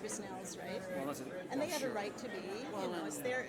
Snells, right? Well, that's And they have a right to be, you know, it's their.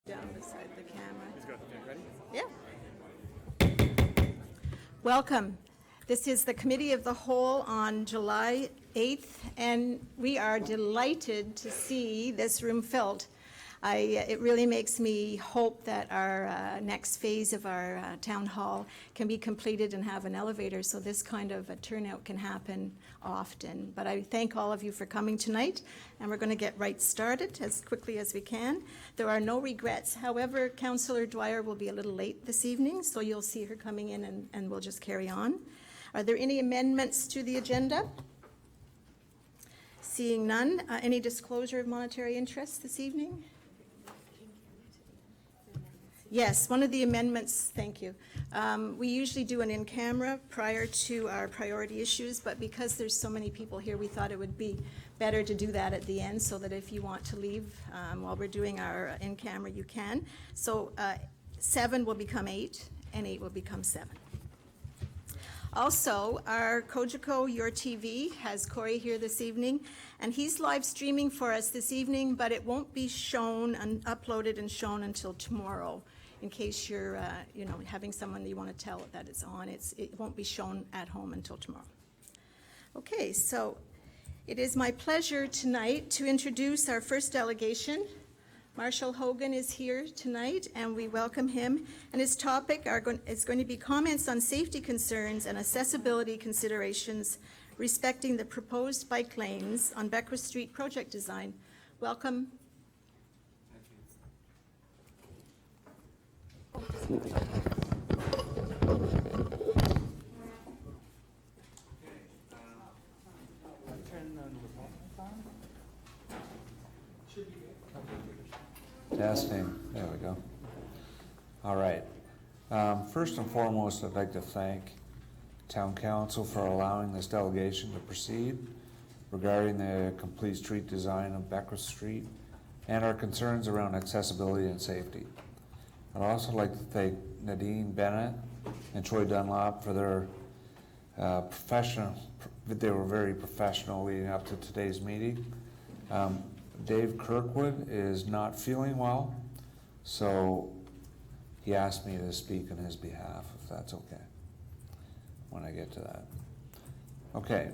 Down beside the camera. He's got okay, ready? Yeah. Welcome. This is the Committee of the Whole on July 8th, and we are delighted to see this room filled. It really makes me hope that our next phase of our town hall can be completed and have an elevator, so this kind of a turnout can happen often. But I thank all of you for coming tonight, and we're going to get right started as quickly as we can. There are no regrets. However, Councillor Dwyer will be a little late this evening, so you'll see her coming in and we'll just carry on. Are there any amendments to the agenda? Seeing none, any disclosure of monetary interest this evening? Yes, one of the amendments, thank you. We usually do an in-camera prior to our priority issues, but because there's so many people here, we thought it would be better to do that at the end so that if you want to leave while we're doing our in-camera, you can. So 7 will become 8 and 8 will become 7. Also, our Kojiko Your TV has Corey here this evening, and he's live streaming for us this evening, but it won't be shown and uploaded and shown until tomorrow. In case you're, having someone that you want to tell that it's on, it won't be shown at home until tomorrow. Okay, so it is my pleasure tonight to introduce our first delegation. Marshall Hogan is here tonight, and we welcome him. And his topic is going to be comments on safety concerns and accessibility considerations respecting the proposed bike lanes on Beckwith Street project design. Welcome. Testing, there we go. All right. First and foremost, I'd like to thank Town Council for allowing this delegation to proceed regarding the complete street design of Beckwith Street and our concerns around accessibility and safety. I'd also like to thank Nadine Bennett and Troy Dunlop for their they were very professional leading up to today's meeting. Dave Kirkwood is not feeling well, so he asked me to speak on his behalf, if that's okay, when I get to that. Okay.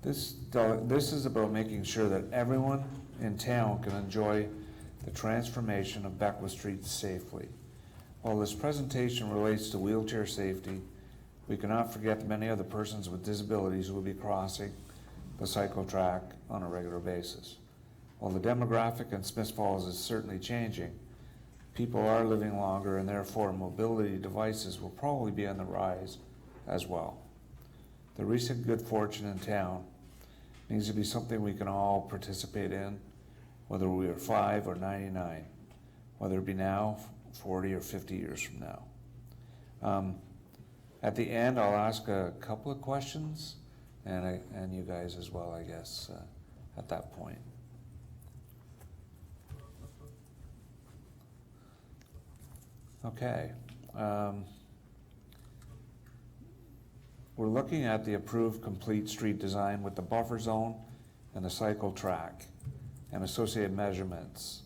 This is about making sure that everyone in town can enjoy the transformation of Beckwith Street safely. While this presentation relates to wheelchair safety, we cannot forget the many other persons with disabilities who will be crossing the cycle track on a regular basis. While the demographic in Smiths Falls is certainly changing, people are living longer and therefore mobility devices will probably be on the rise as well. The recent good fortune in town needs to be something we can all participate in, whether we are 5 or 99, whether it be now, 40 or 50 years from now. At the end, I'll ask a couple of questions, and you guys as well, I guess, at that point. Okay. We're looking at the approved complete street design with the buffer zone and the cycle track and associated measurements.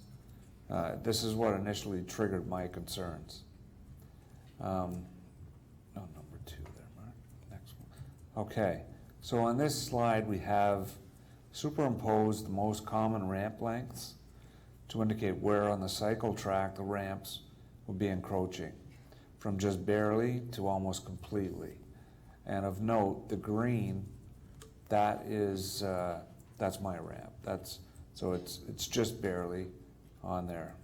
This is what initially triggered my concerns. Number 2 there, Mark. Next one. Okay, so on this slide we have superimposed the most common ramp lengths to indicate where on the cycle track the ramps will be encroaching, from just barely to almost completely. And of note, the green, that is that's my ramp. So it's just barely on there.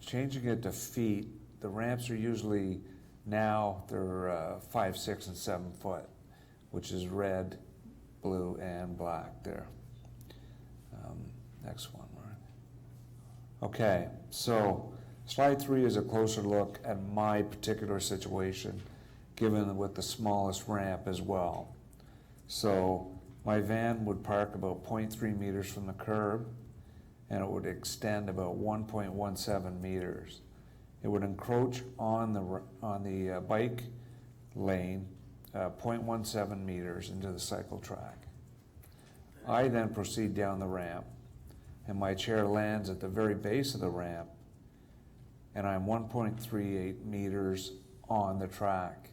Changing it to feet, the ramps are usually now they're 5, 6, and 7 foot, which is red, blue, and black there. Next one, Mark. Okay, so slide 3 is a closer look at my particular situation, given with the smallest ramp as well. So my van would park about 0.3 meters from the curb, and it would extend about 1.17 meters. It would encroach on the bike lane 0.17 meters into the cycle track. I then proceed down the ramp, and my chair lands at the very base of the ramp, and I'm 1.38 meters on the track.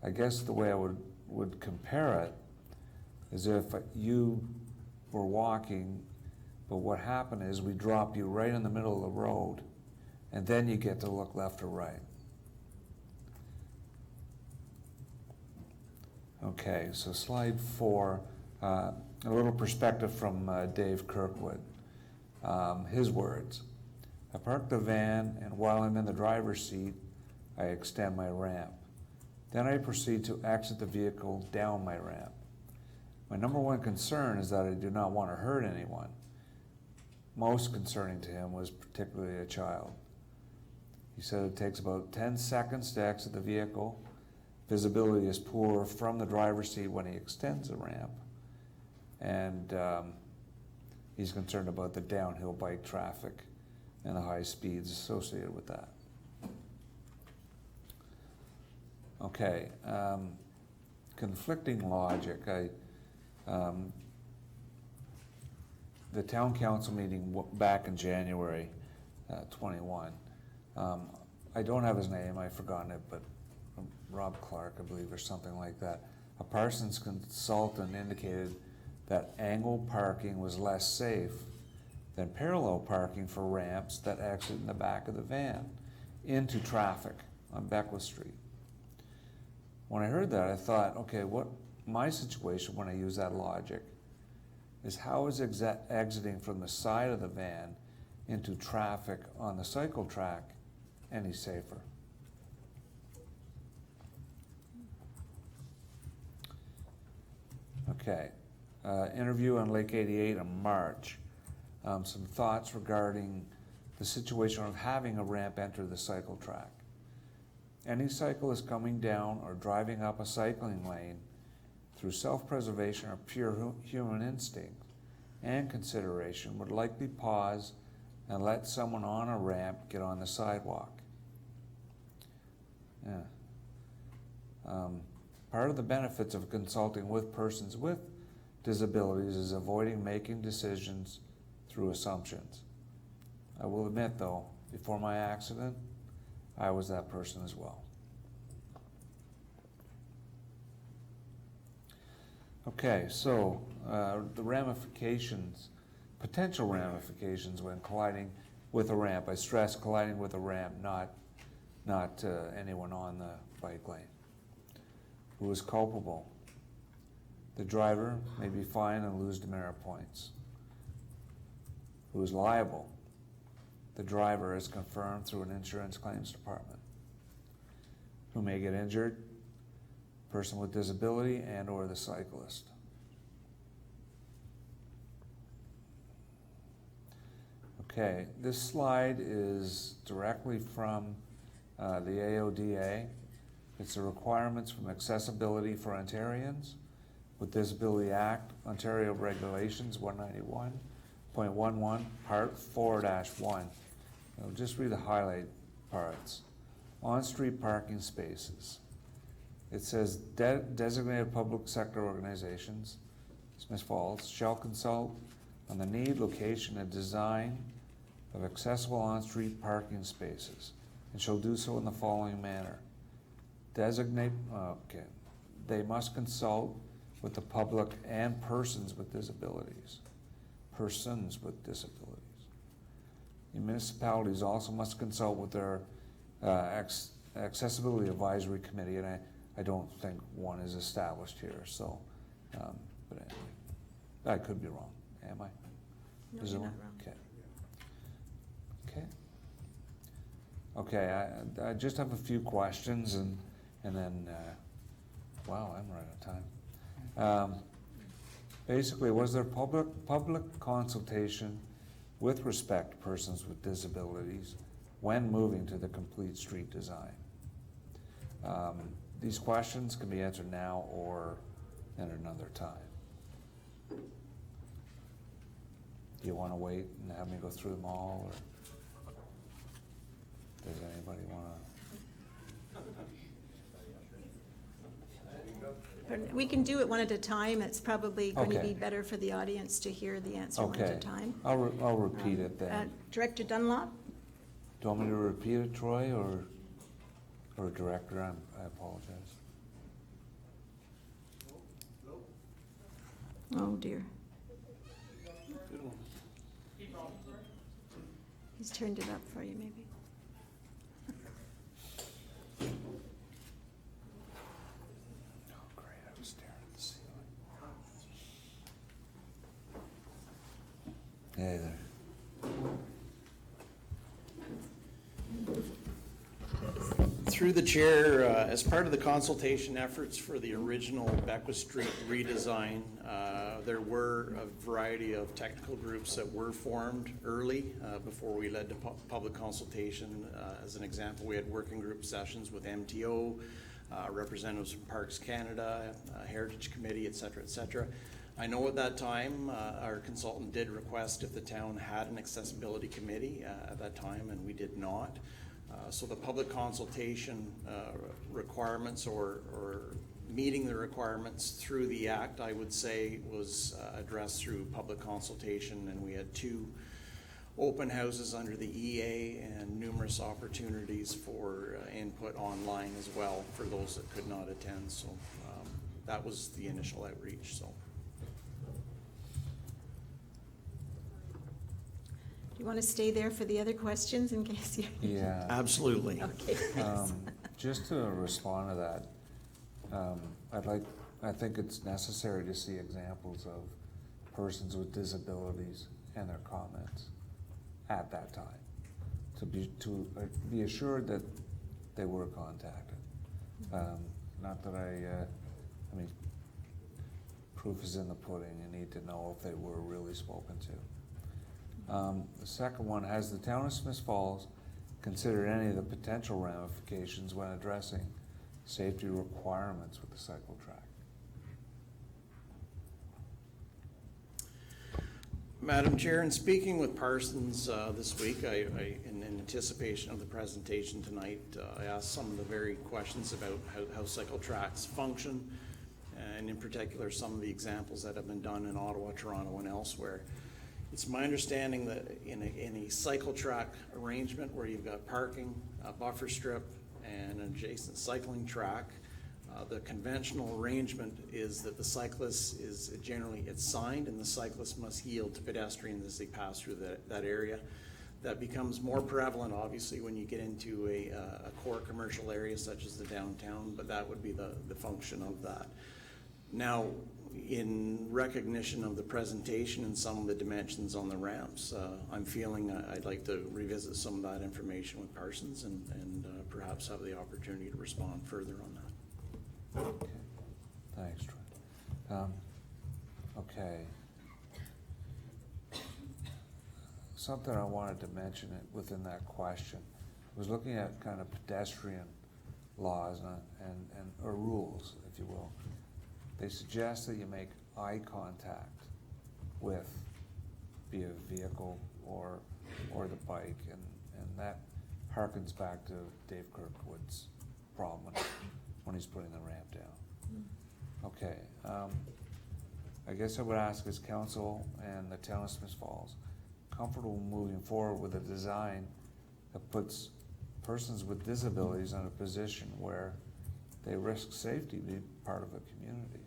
I guess the way I would compare it is if you were walking, but what happened is we drop you right in the middle of the road, and then you get to look left or right. Okay, so slide 4, a little perspective from Dave Kirkwood. His words: I park the van, and while I'm in the driver's seat, I extend my ramp. Then I proceed to exit the vehicle down my ramp. My number one concern is that I do not want to hurt anyone. Most concerning to him was particularly a child. He said it takes about 10 seconds to exit the vehicle. Visibility is poor from the driver's seat when he extends the ramp. And he's concerned about the downhill bike traffic and the high speeds associated with that. Okay, conflicting logic. The town council meeting back in January 21. I don't have his name, I've forgotten it, but Rob Clark, I believe, or something like that. A Parsons consultant indicated that angled parking was less safe than parallel parking for ramps that exit in the back of the van into traffic on Beckwith Street. When I heard that, I thought, okay, what my situation when I use that logic is how is exiting from the side of the van into traffic on the cycle track any safer? Okay, interview on Lake 88 in March. Some thoughts regarding the situation of having a ramp enter the cycle track. Any cyclist coming down or driving up a cycling lane through self-preservation or pure human instinct and consideration would likely pause and let someone on a ramp get on the sidewalk. Part of the benefits of consulting with persons with disabilities is avoiding making decisions through assumptions. I will admit, though, before my accident, I was that person as well. Okay, so the ramifications, potential ramifications when colliding with a ramp. I stress colliding with a ramp, not anyone on the bike lane. Who is culpable? The driver may be fined and lose demerit points. Who is liable? The driver is confirmed through an insurance claims department. Who may get injured? Person with disability and or the cyclist. Okay, this slide is directly from the AODA. It's the requirements from Accessibility for Ontarians with Disability Act, Ontario Regulations 191.11, Part 4-1. I'll just read the highlight parts. On-street parking spaces. It says designated public sector organizations, Smiths Falls, shall consult on the need, location, and design of accessible on-street parking spaces and shall do so in the following manner. They must consult with the public and persons with disabilities. Persons with disabilities. The municipalities also must consult with their accessibility advisory committee, and I don't think one is established here, so, but anyway, I could be wrong, am I? No, Is you're there not one? wrong. Okay. Okay, I just have a few questions and then, wow, I'm right on time. Basically, was there public consultation with respect to persons with disabilities when moving to the complete street design? These questions can be answered now or at another time. Do you want to wait and have me go through them all, or does anybody want But we can do it one at a time. It's probably going to Okay. be better for the audience to hear the answer to? one at Okay, a time. I'll repeat it then. Director Dunlop? Do you want me to repeat it, Troy, or Director? I apologize. Oh, dear. He's turned it up for you, maybe. Oh, great, I was staring at the ceiling. Hey there. Through the chair, as part of the consultation efforts for the original Beckwith Street redesign, there were a variety of technical groups that were formed early before we led to public consultation. As an example, we had working group sessions with MTO, representatives from Parks Canada, Heritage Committee, et cetera, et cetera. I know at that time, our consultant did request if the town had an accessibility committee at that time, and we did not. So the public consultation requirements or meeting the requirements through the Act, I would say, was addressed through public consultation, and we had 2 open houses under the EA and numerous opportunities for input online as well for those that could not attend. So that was the initial outreach. So. Do you want to stay there for the other questions in case you? Yeah. Absolutely. Okay, thanks. Just to respond to that, I think it's necessary to see examples of persons with disabilities and their comments at that time, to be assured that they were contacted. Not that I mean, proof is in the pudding. You need to know if they were really spoken to. The second one, has the town of Smiths Falls considered any of the potential ramifications when addressing safety requirements with the cycle track? Madam Chair, in speaking with Parsons this week, in anticipation of the presentation tonight, I asked some of the very questions about how cycle tracks function, and in particular some of the examples that have been done in Ottawa, Toronto, and elsewhere. It's my understanding that in a cycle track arrangement where you've got parking, a buffer strip, and an adjacent cycling track, the conventional arrangement is that the cyclist is generally, it's signed, and the cyclist must yield to pedestrians as they pass through that area. That becomes more prevalent, obviously, when you get into a core commercial area such as the downtown, but that would be the function of that. Now, in recognition of the presentation and some of the dimensions on the ramps, I'm feeling I'd like to revisit some of that information with Parsons and perhaps have the opportunity to respond further on that. Okay. Thanks, Troy. Okay. Something I wanted to mention within that question was looking at kind of pedestrian laws or rules, if you will. They suggest that you make eye contact with be it a vehicle or the bike, and that harkens back to Dave Kirkwood's problem when he's putting the ramp down. Okay, I guess I would ask as council and the town of Smiths Falls comfortable moving forward with a design that puts persons with disabilities in a position where they risk safety to be part of a community.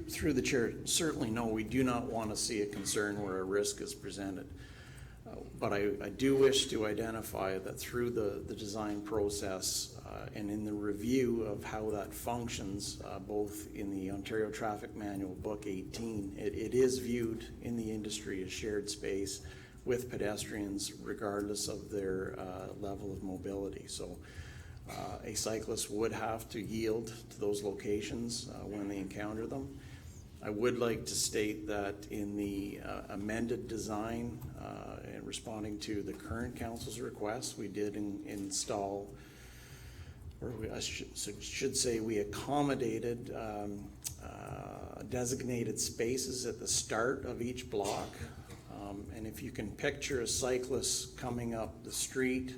Through the chair, certainly no, we do not want to see a concern where a risk is presented. But I do wish to identify that through the design process and in the review of how that functions, both in the Ontario Traffic Manual Book 18, it is viewed in the industry as shared space with pedestrians regardless of their level of mobility. So a cyclist would have to yield to those locations when they encounter them. I would like to state that in the amended design, and responding to the current council's request, we did install, or I should say we accommodated designated spaces at the start of each block. And if you can picture a cyclist coming up the street,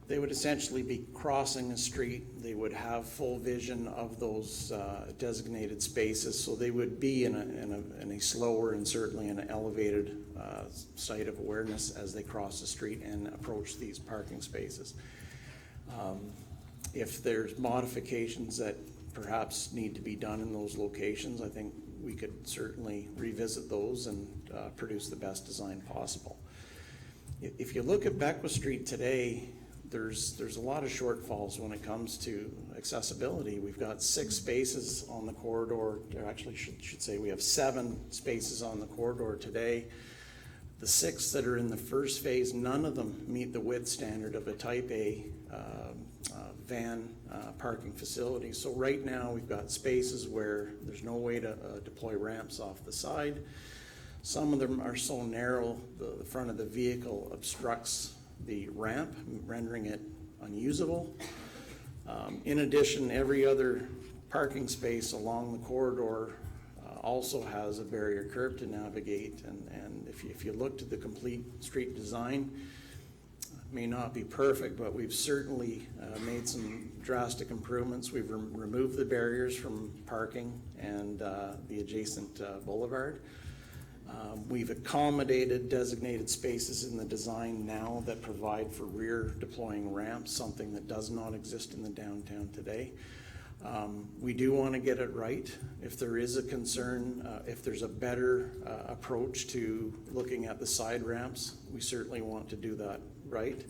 they would essentially be crossing a street. They would have full vision of those designated spaces, so they would be in a slower and certainly an elevated site of awareness as they cross the street and approach these parking spaces. If there's modifications that perhaps need to be done in those locations, I think we could certainly revisit those and produce the best design possible. If you look at Beckwith Street today, there's a lot of shortfalls when it comes to accessibility. We've got 6 spaces on the corridor, or actually should say we have 7 spaces on the corridor today. The 6 that are in the first phase, none of them meet the width standard of a type A van parking facility. So right now we've got spaces where there's no way to deploy ramps off the side. Some of them are so narrow the front of the vehicle obstructs the ramp, rendering it unusable. In addition, every other parking space along the corridor also has a barrier curb to navigate, and if you look to the complete street design, it may not be perfect, but we've certainly made some drastic improvements. We've removed the barriers from parking and the adjacent boulevard. We've accommodated designated spaces in the design now that provide for rear deploying ramps, something that does not exist in the downtown today. We do want to get it right. If there is a concern, if there's a better approach to looking at the side ramps, we certainly want to do that right.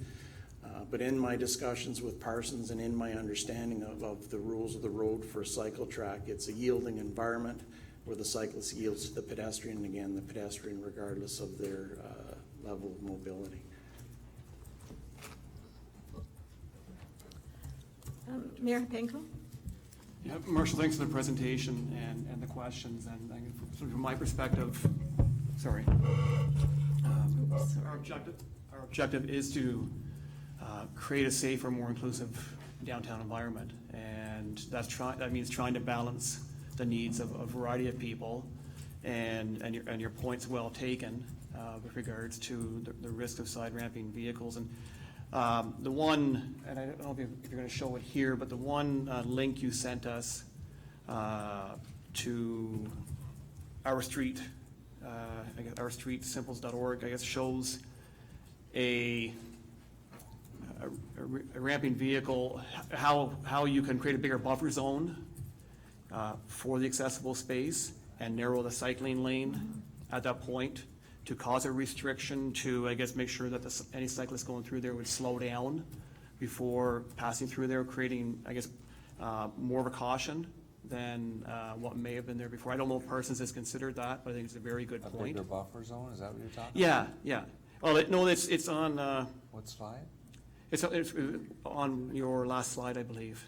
But in my discussions with Parsons and in my understanding of the rules of the road for a cycle track, it's a yielding environment where the cyclist yields to the pedestrian, and again, the pedestrian regardless of their level of mobility. Mayor Penko? Yeah, Marshall, thanks for the presentation and the questions. And from my perspective, our objective is to create a safer, more inclusive downtown environment, and that means trying to balance the needs of a variety of people, and your point's well taken with regards to the risk of side ramping vehicles. And the one, and I don't know if you're going to show it here, but the one link you sent us to our street, I guess ourstreetsimples.org, I guess, shows a ramping vehicle, how you can create a bigger buffer zone for the accessible space and narrow the cycling lane at that point to cause a restriction to, I guess, make sure that any cyclist going through there would slow down before passing through there, creating, I guess, more of a caution than what may have been there before. I don't know if Parsons has considered that, but I think it's a very good A point. bigger buffer zone, is that what you're talking about? Yeah, yeah. Well, no, it's on, What slide? it's on your last slide, I believe.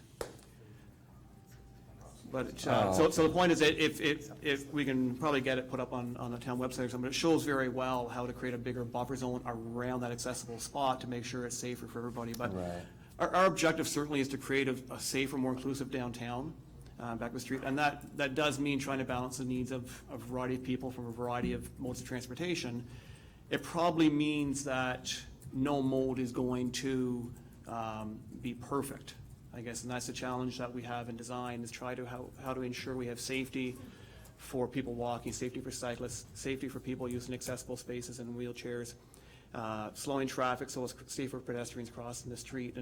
But, so the point is that if we can probably get it put up on the town website or something, it shows very well how to create a bigger buffer zone around that accessible spot to make sure it's safer for everybody. But Right. our objective certainly is to create a safer, more inclusive downtown, Beckwith Street. And that does mean trying to balance the needs of a variety of people from a variety of modes of transportation. It probably means that no mode is going to be perfect, I guess, and that's the challenge that we have in design, is try to how to ensure we have safety for people walking, safety for cyclists, safety for people using accessible spaces and wheelchairs, slowing traffic so it's safe for pedestrians crossing the street,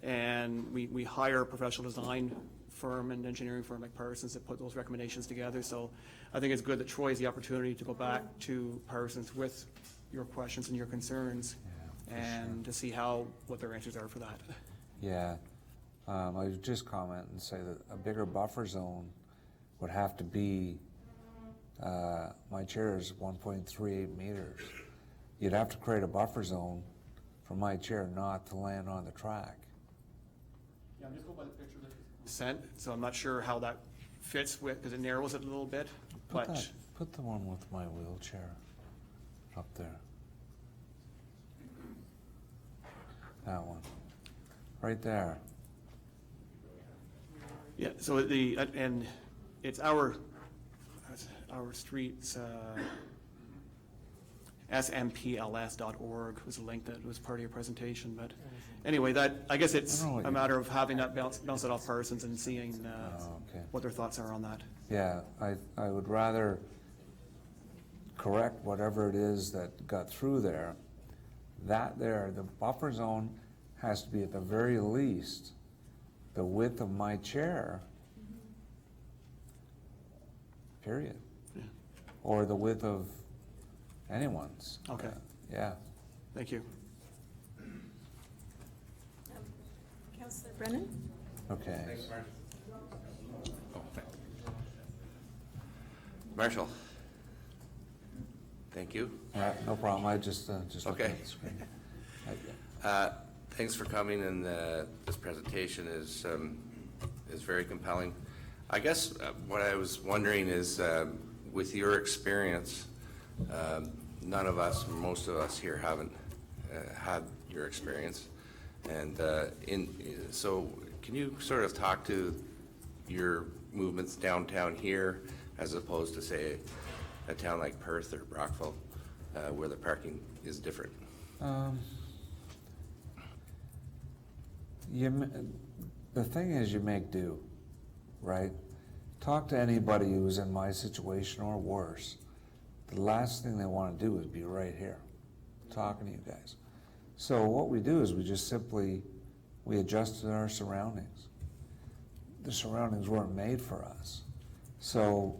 and we hire a professional design firm and engineering firm like Parsons to put those recommendations together. So I think it's good that Troy has the opportunity to go back to Parsons with your questions and your concerns, and to see what their answers are for that. Yeah, I would just comment and say that a bigger buffer zone would have to be, my chair is 1.38 meters. You'd have to create a buffer zone for my chair not to land on the track. Yeah, I'm just going by the picture that you sent, so I'm not sure how that fits with, because it narrows it a little bit, but. Put the one with my wheelchair up there. That one, right there. Yeah, so and it's our streets, smpls.org was a link that was part of your presentation, but anyway, I guess it's a matter of having that bounce it off Parsons and seeing Okay. what their thoughts are on that. Yeah, I would rather correct whatever it is that got through there. The buffer zone has to be at the very least the width of my chair, period. Yeah. Or the width of anyone's. Okay. Yeah. Thank you. Councillor Brennan? Okay. Marshall. Thank you. No problem. I just looked Okay. at the screen. Thanks for coming, and this presentation is very compelling. I guess what I was wondering is, with your experience, none of us, most of us here haven't had your experience, and so can you sort of talk to your movements downtown here as opposed to, say, a town like Perth or Brockville, where the parking is different? The thing is, you make do, right? Talk to anybody who's in my situation or worse. The last thing they want to do is be right here, talking to you guys. So what we do is we just simply, we adjusted our surroundings. The surroundings weren't made for us. So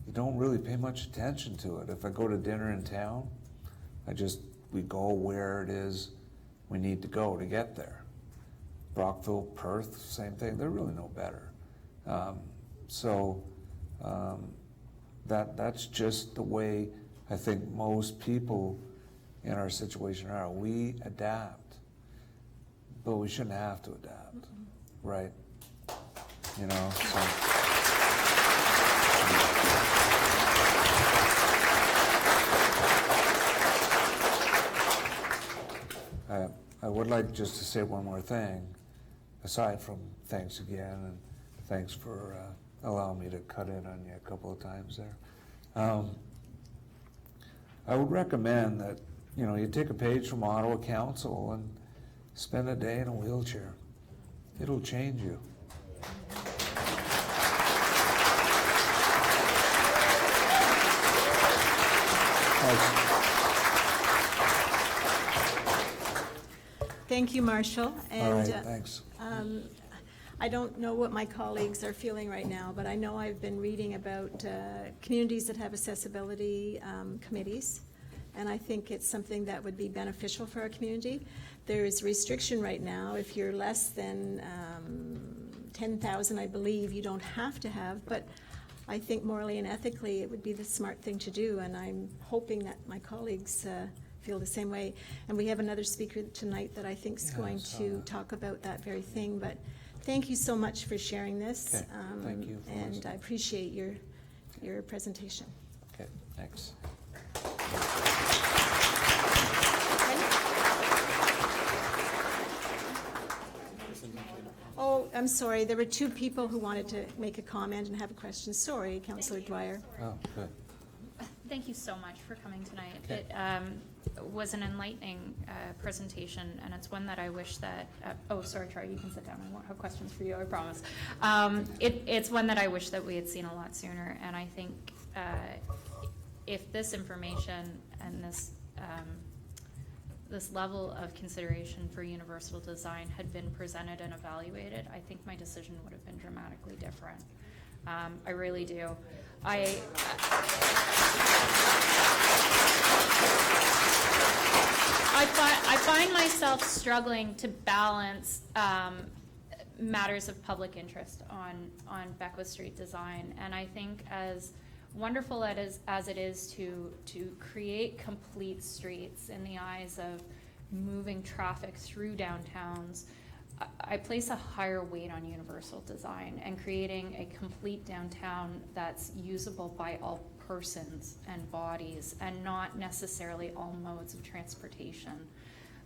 you don't really pay much attention to it. If I go to dinner in town, we go where it is we need to go to get there. Brockville, Perth, same thing. They're really no better. That's just the way I think most people in our situation are. We adapt, but we shouldn't have to adapt, right? You know, so. I would like just to say one more thing, aside from thanks again, and thanks for allowing me to cut in on you a couple of times there. I would recommend that, you take a page from Ottawa Council and spend a day in a wheelchair. It'll change you. Thank you, Marshall. All right, And thanks. I don't know what my colleagues are feeling right now, but I know I've been reading about communities that have accessibility committees, and I think it's something that would be beneficial for our community. There is restriction right now. If you're less than 10,000, I believe, you don't have to have, but I think morally and ethically it would be the smart thing to do, and I'm hoping that my colleagues feel the same way. And we have another speaker tonight that I think is going to talk about that very thing, but thank you so much for sharing this. Okay, thank you for And listening. I appreciate your presentation. Okay, thanks. Oh, I'm sorry, there were two people who wanted to make a comment and have a question. Sorry, Councillor Dwyer. Oh, good. Thank you so much for coming tonight. Okay. It was an enlightening presentation, and it's one that I wish that, oh, sorry, Troy, you can sit down. I won't have questions for you, I promise. It's one that I wish that we had seen a lot sooner, and I think if this information and this level of consideration for universal design had been presented and evaluated, I think my decision would have been dramatically different. I really do. I find myself struggling to balance matters of public interest on Beckwith Street design, and I think as wonderful as it is to create complete streets in the eyes of moving traffic through downtowns, I place a higher weight on universal design and creating a complete downtown that's usable by all persons and bodies and not necessarily all modes of transportation.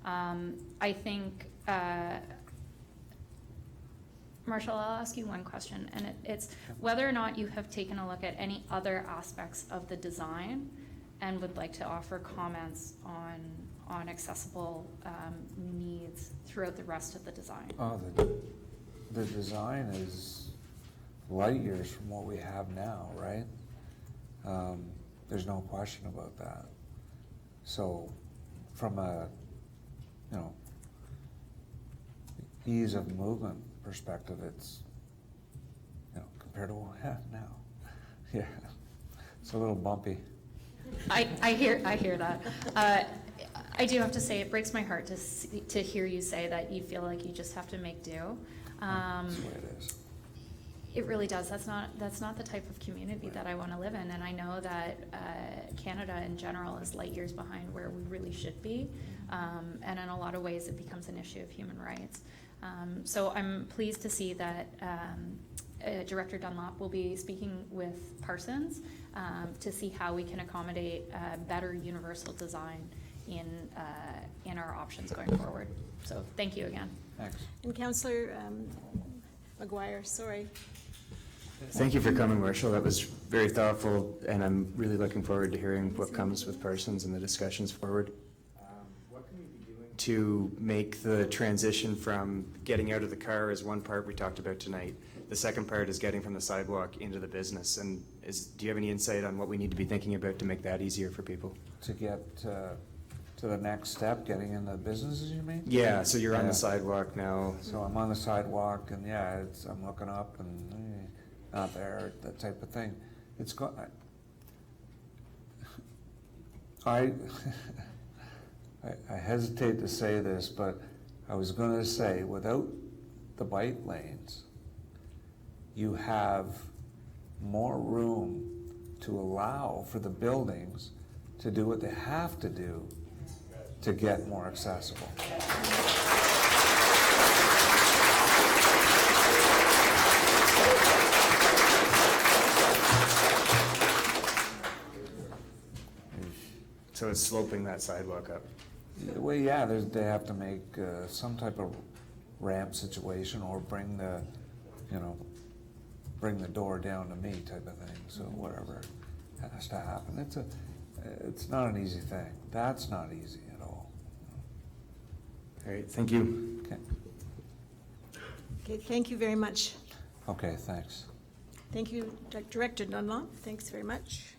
I think, Marshall, I'll ask you one question, and it's whether or not you have taken a look at any other aspects of the design and would like to offer comments on accessible needs throughout the rest of the design. Oh, the design is light years from what we have now, right? There's no question about that. So from a, ease of movement perspective, it's, compared to what we have now. Yeah, it's a little bumpy. I hear that. I do have to say, it breaks my heart to hear you say that you feel like you just have to make do. That's the way it is. It really does. That's not the type of community that I want to live in, and I know that Canada in general is light years behind where we really should be, and in a lot of ways it becomes an issue of human rights. So I'm pleased to see that Director Dunlop will be speaking with Parsons to see how we can accommodate better universal design in our options going forward. So thank you again. Thanks. And Councillor McGuire, sorry. Thank you for coming, Marshall. That was very thoughtful, and I'm really looking forward to hearing what comes with Parsons and the discussions forward. What can we be doing to make the transition from getting out of the car is one part we talked about tonight. The second part is getting from the sidewalk into the business. And do you have any insight on what we need to be thinking about to make that easier for people? To get to the next step, getting into businesses, you mean? Yeah, so you're on Yeah. the sidewalk now. So I'm on the sidewalk, and yeah, I'm looking up and not there, that type of thing. It's I hesitate to say this, but I was going to say, without the bike lanes, you have more room to allow for the buildings to do what they have to do to get more accessible. So it's sloping that sidewalk up. Well, yeah, they have to make some type of ramp situation or bring the door down to me type of thing. So whatever has to happen. It's not an easy thing. That's not easy at all. All right, thank you. Okay. Okay, thank you very much. Okay, thanks. Thank you, Director Dunlop. Thanks very much.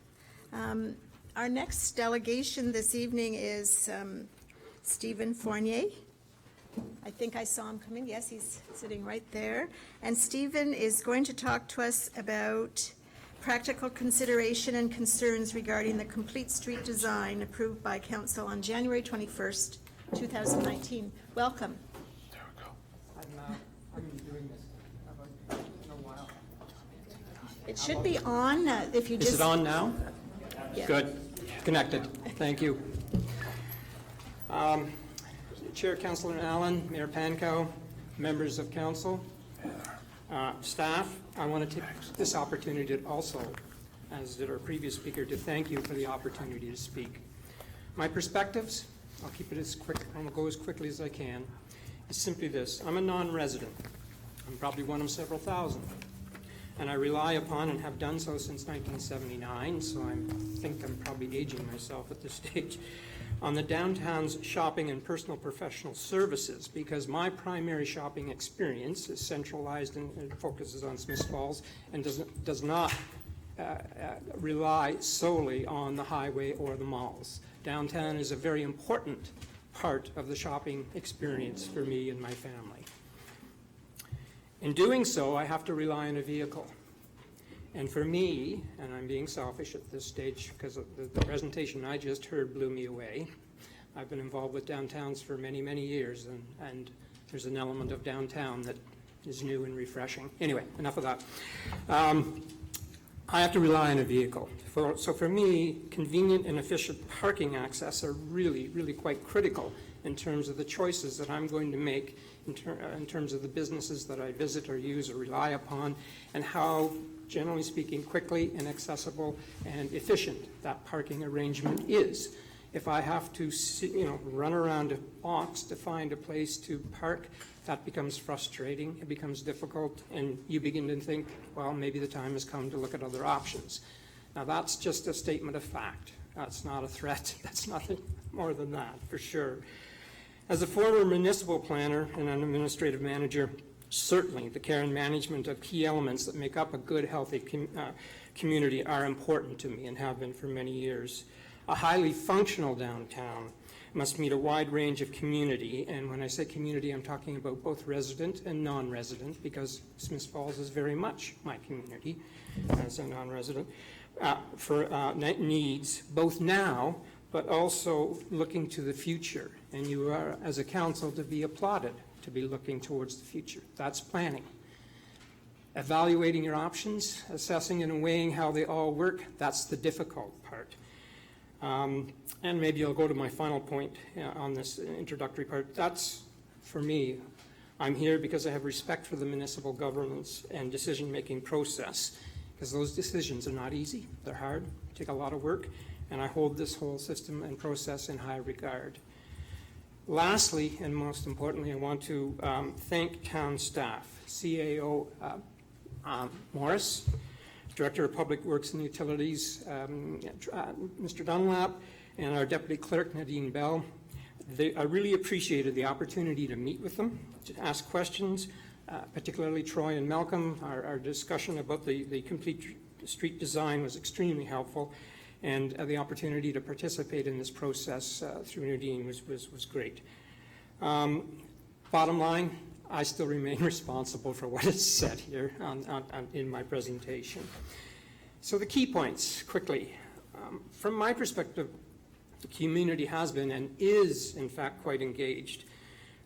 Our next delegation this evening is Stephen Fournier. I think I saw him coming. Yes, he's sitting right there. And Stephen is going to talk to us about practical consideration and concerns regarding the complete street design approved by council on January 21st, 2019. Welcome. I'm doing this in a while. It should be on if you just... Is it on now? Yeah. Good. Connected. Thank you. Chair, Councillor Allen, Mayor Pankow, members of council, staff, I want to take this opportunity to also, as did our previous speaker, to thank you for the opportunity to speak. My perspectives, I'll keep it as quick, I'll go as quickly as I can, is simply this. I'm a non-resident. I'm probably one of several thousand. And I rely upon and have done so since 1979, so I think I'm probably aging myself at this stage, on the downtown's shopping and personal professional services, because my primary shopping experience is centralized and focuses on Smiths Falls and does not rely solely on the highway or the malls. Downtown is a very important part of the shopping experience for me and my family. In doing so, I have to rely on a vehicle. And for me, and I'm being selfish at this stage because the presentation I just heard blew me away. I've been involved with downtowns for many, many years, and there's an element of downtown that is new and refreshing. Anyway, enough of that. I have to rely on a vehicle. So for me, convenient and efficient parking access are really, really quite critical in terms of the choices that I'm going to make in terms of the businesses that I visit or use or rely upon, and how, generally speaking, quickly and accessible and efficient that parking arrangement is. If I have to, run around a box to find a place to park, that becomes frustrating, it becomes difficult, and you begin to think, well, maybe the time has come to look at other options. Now, that's just a statement of fact. That's not a threat. That's nothing more than that, for sure. As a former municipal planner and an administrative manager, certainly the care and management of key elements that make up a good, healthy community are important to me and have been for many years. A highly functional downtown must meet a wide range of community, and when I say community, I'm talking about both resident and non-resident, because Smiths Falls is very much my community as a non-resident, for needs, both now, but also looking to the future. And you are, as a council, to be applauded, to be looking towards the future. That's planning. Evaluating your options, assessing and weighing how they all work, that's the difficult part. And maybe I'll go to my final point on this introductory part. That's, for me, I'm here because I have respect for the municipal governance and decision-making process, because those decisions are not easy. They're hard, take a lot of work, and I hold this whole system and process in high regard. Lastly, and most importantly, I want to thank town staff, CAO Morris, Director of Public Works and Utilities, Mr. Dunlap, and our Deputy Clerk, Nadine Bell. I really appreciated the opportunity to meet with them, to ask questions, particularly Troy and Malcolm. Our discussion about the complete street design was extremely helpful, and the opportunity to participate in this process through Nadine was great. Bottom line, I still remain responsible for what is said here in my presentation. So the key points, quickly. From my perspective, the community has been and is, in fact, quite engaged.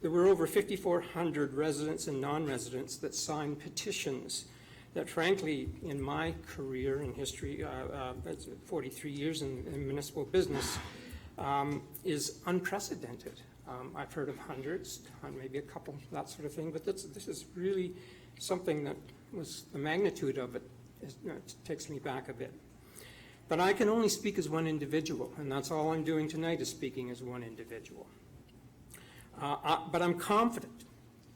There were over 5,400 residents and non-residents that signed petitions that, frankly, in my career and history, 43 years in municipal business, is unprecedented. I've heard of hundreds, maybe a couple, that sort of thing, but this is really something that was, the magnitude of it takes me back a bit. But I can only speak as one individual, and that's all I'm doing tonight, is speaking as one individual. But I'm confident,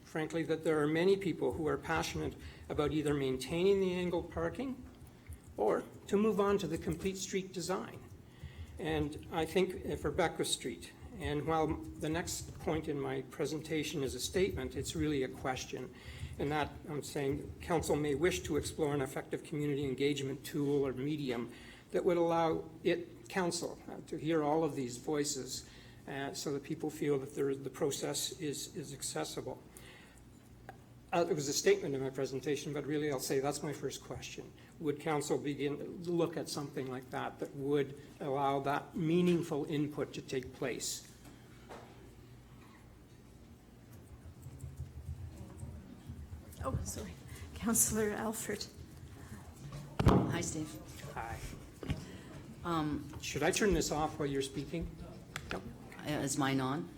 frankly, that there are many people who are passionate about either maintaining the angled parking or to move on to the complete street design. And I think for Beckwith Street, and while the next point in my presentation is a statement, it's really a question. And that I'm saying council may wish to explore an effective community engagement tool or medium that would allow council to hear all of these voices so that people feel that the process is accessible. It was a statement in my presentation, but really I'll say that's my first question. Would council begin to look at something like that that would allow that meaningful input to take place? Oh, sorry. Councillor Alford. Hi, Steve. Hi. Should I turn this off while you're speaking? No. Is mine on?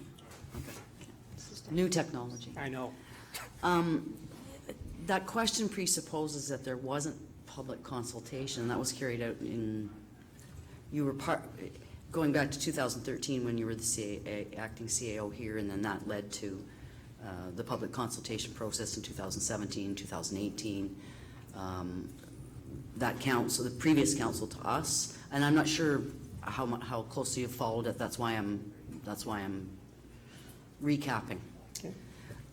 New technology. I know. That question presupposes that there wasn't public consultation. That was carried out you were going back to 2013 when you were the acting CAO here, and then that led to the public consultation process in 2017, 2018. That council, the previous council to us, and I'm not sure how closely you've followed it. That's why I'm recapping. Okay.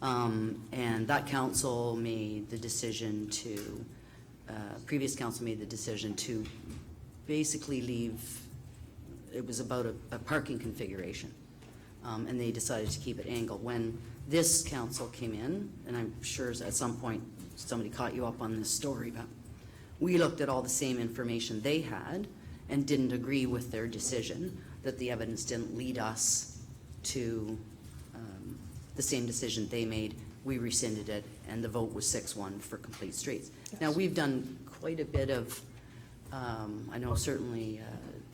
And that council made the decision to, previous council made the decision to basically leave, it was about a parking configuration. And they decided to keep it angled. When this council came in, and I'm sure at some point somebody caught you up on this story, but we looked at all the same information they had and didn't agree with their decision, that the evidence didn't lead us to the same decision they made. We rescinded it, and the vote was 6-1 for complete streets. Yes. Now, we've done quite a bit of, I know certainly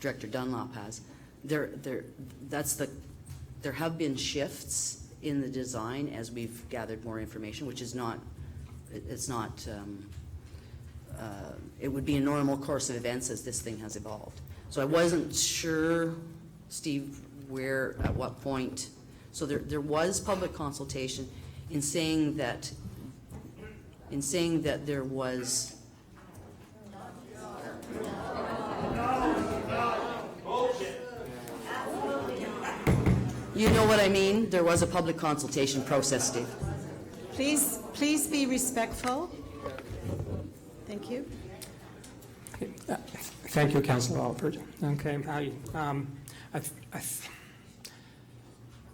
Director Dunlop has, there have been shifts in the design as we've gathered more information, which is not, it would be a normal course of events as this thing has evolved. So I wasn't sure, Steve, at what point. So there was public consultation in saying that there was. You know what I mean? There was a public consultation process, Steve. Please be respectful. Thank you. Thank you, Councillor Alford. Okay,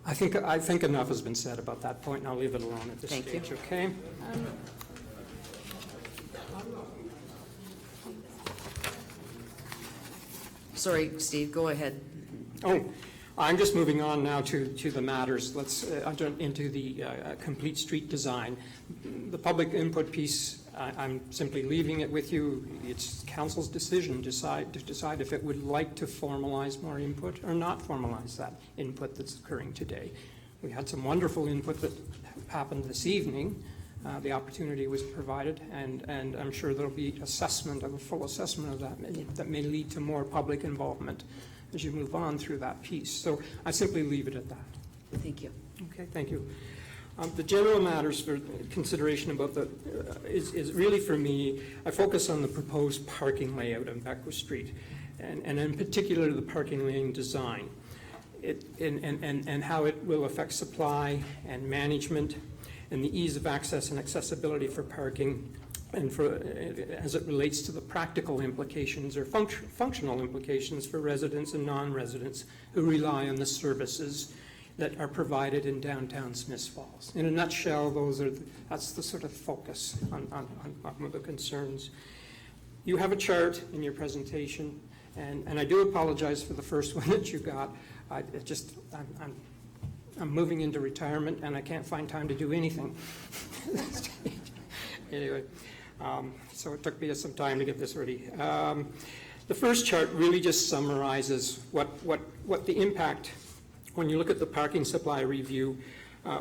I think enough has been said about that point, and I'll leave it alone at this Thank stage. you. Okay. Sorry, Steve, go ahead. Oh, I'm just moving on now to the matters. Let's into the complete street design. The public input piece, I'm simply leaving it with you. It's council's decision to decide if it would like to formalize more input or not formalize that input that's occurring today. We had some wonderful input that happened this evening. The opportunity was provided, and I'm sure there'll be a full assessment of that may lead to more public involvement as you move on through that piece. So I simply leave it at that. Thank you. Okay, thank you. The general matters for consideration about is really for me, I focus on the proposed parking layout on Beckwith Street, and in particular the parking lane design, and how it will affect supply and management, and the ease of access and accessibility for parking, and as it relates to the practical implications or functional implications for residents and non-residents who rely on the services that are provided in downtown Smiths Falls. In a nutshell, that's the sort of focus on the concerns. You have a chart in your presentation, and I do apologize for the first one that you got. I'm moving into retirement, and I can't find time to do anything. Anyway, so it took me some time to get this ready. The first chart really just summarizes what the impact, when you look at the parking supply review,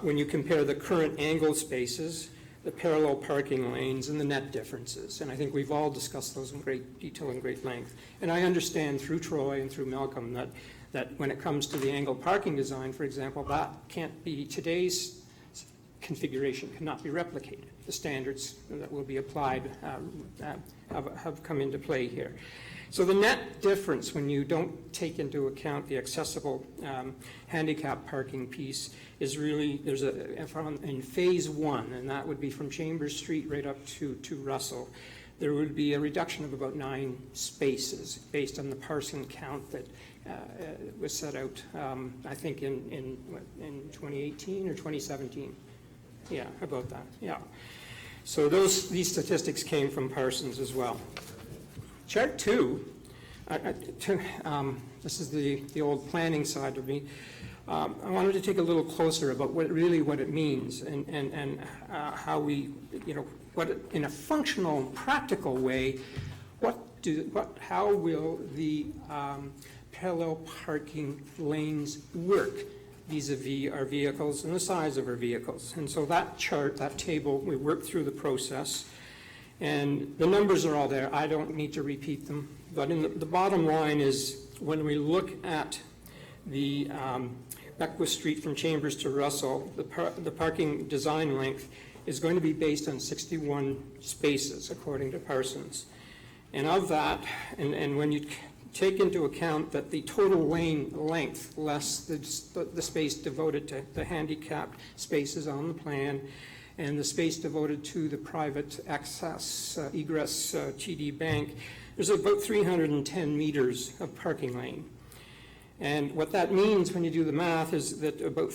when you compare the current angled spaces, the parallel parking lanes, and the net differences. And I think we've all discussed those in great detail and great length. And I understand through Troy and through Malcolm that when it comes to the angled parking design, for example, that can't be, today's configuration cannot be replicated. The standards that will be applied have come into play here. So the net difference, when you don't take into account the accessible handicap parking piece, is really, in phase one, and that would be from Chambers Street right up to Russell. there would be a reduction of about 9 spaces based on the parson count that was set out, I think in 2018 or 2017. Yeah, about that, yeah. So these statistics came from Parsons as well. Chart 2, this is the old planning side of me. I wanted to take a little closer about what it means and how we, in a functional, practical way, how will the parallel parking lanes work vis-a-vis our vehicles and the size of our vehicles. And so that chart, that table, we worked through the process, and the numbers are all there. I don't need to repeat them. But the bottom line is, when we look at the Beckwith Street from Chambers to Russell, the parking design length is going to be based on 61 spaces, according to Parsons. And of that, and when you take into account that the total lane length, less the space devoted to the handicapped spaces on the plan, and the space devoted to the private access egress TD bank, there's about 310 meters of parking lane. And what that means when you do the math is that about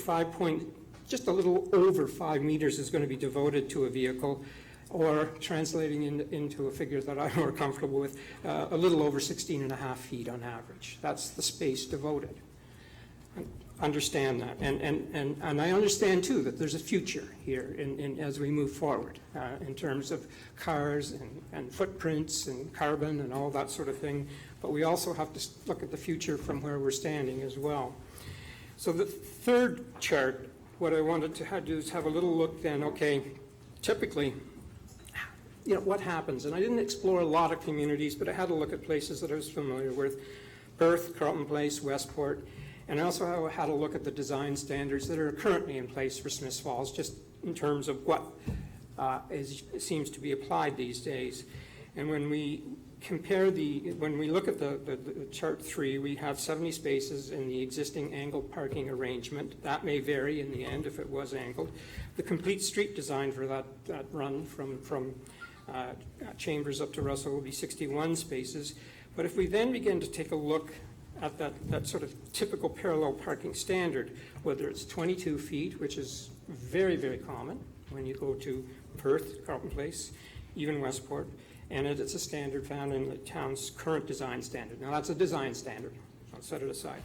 just a little over 5 meters is going to be devoted to a vehicle, or translating into a figure that I'm more comfortable with, a little over 16.5 feet on average. That's the space devoted. Understand that. And I understand, too, that there's a future here as we move forward in terms of cars and footprints and carbon and all that sort of thing. But we also have to look at the future from where we're standing as well. So the third chart, what I wanted to do is have a little look then, okay, typically, what happens? And I didn't explore a lot of communities, but I had to look at places that I was familiar with: Perth, Carleton Place, Westport, and I also had to look at the design standards that are currently in place for Smiths Falls, just in terms of what seems to be applied these days. And when we compare when we look at the chart 3, we have 70 spaces in the existing angled parking arrangement. That may vary in the end if it was angled. The complete street design for that run from Chambers up to Russell will be 61 spaces. But if we then begin to take a look at that sort of typical parallel parking standard, whether it's 22 feet, which is very, very common when you go to Perth, Carleton Place, even Westport, and it's a standard found in the town's current design standard. Now, that's a design standard. I'll set it aside.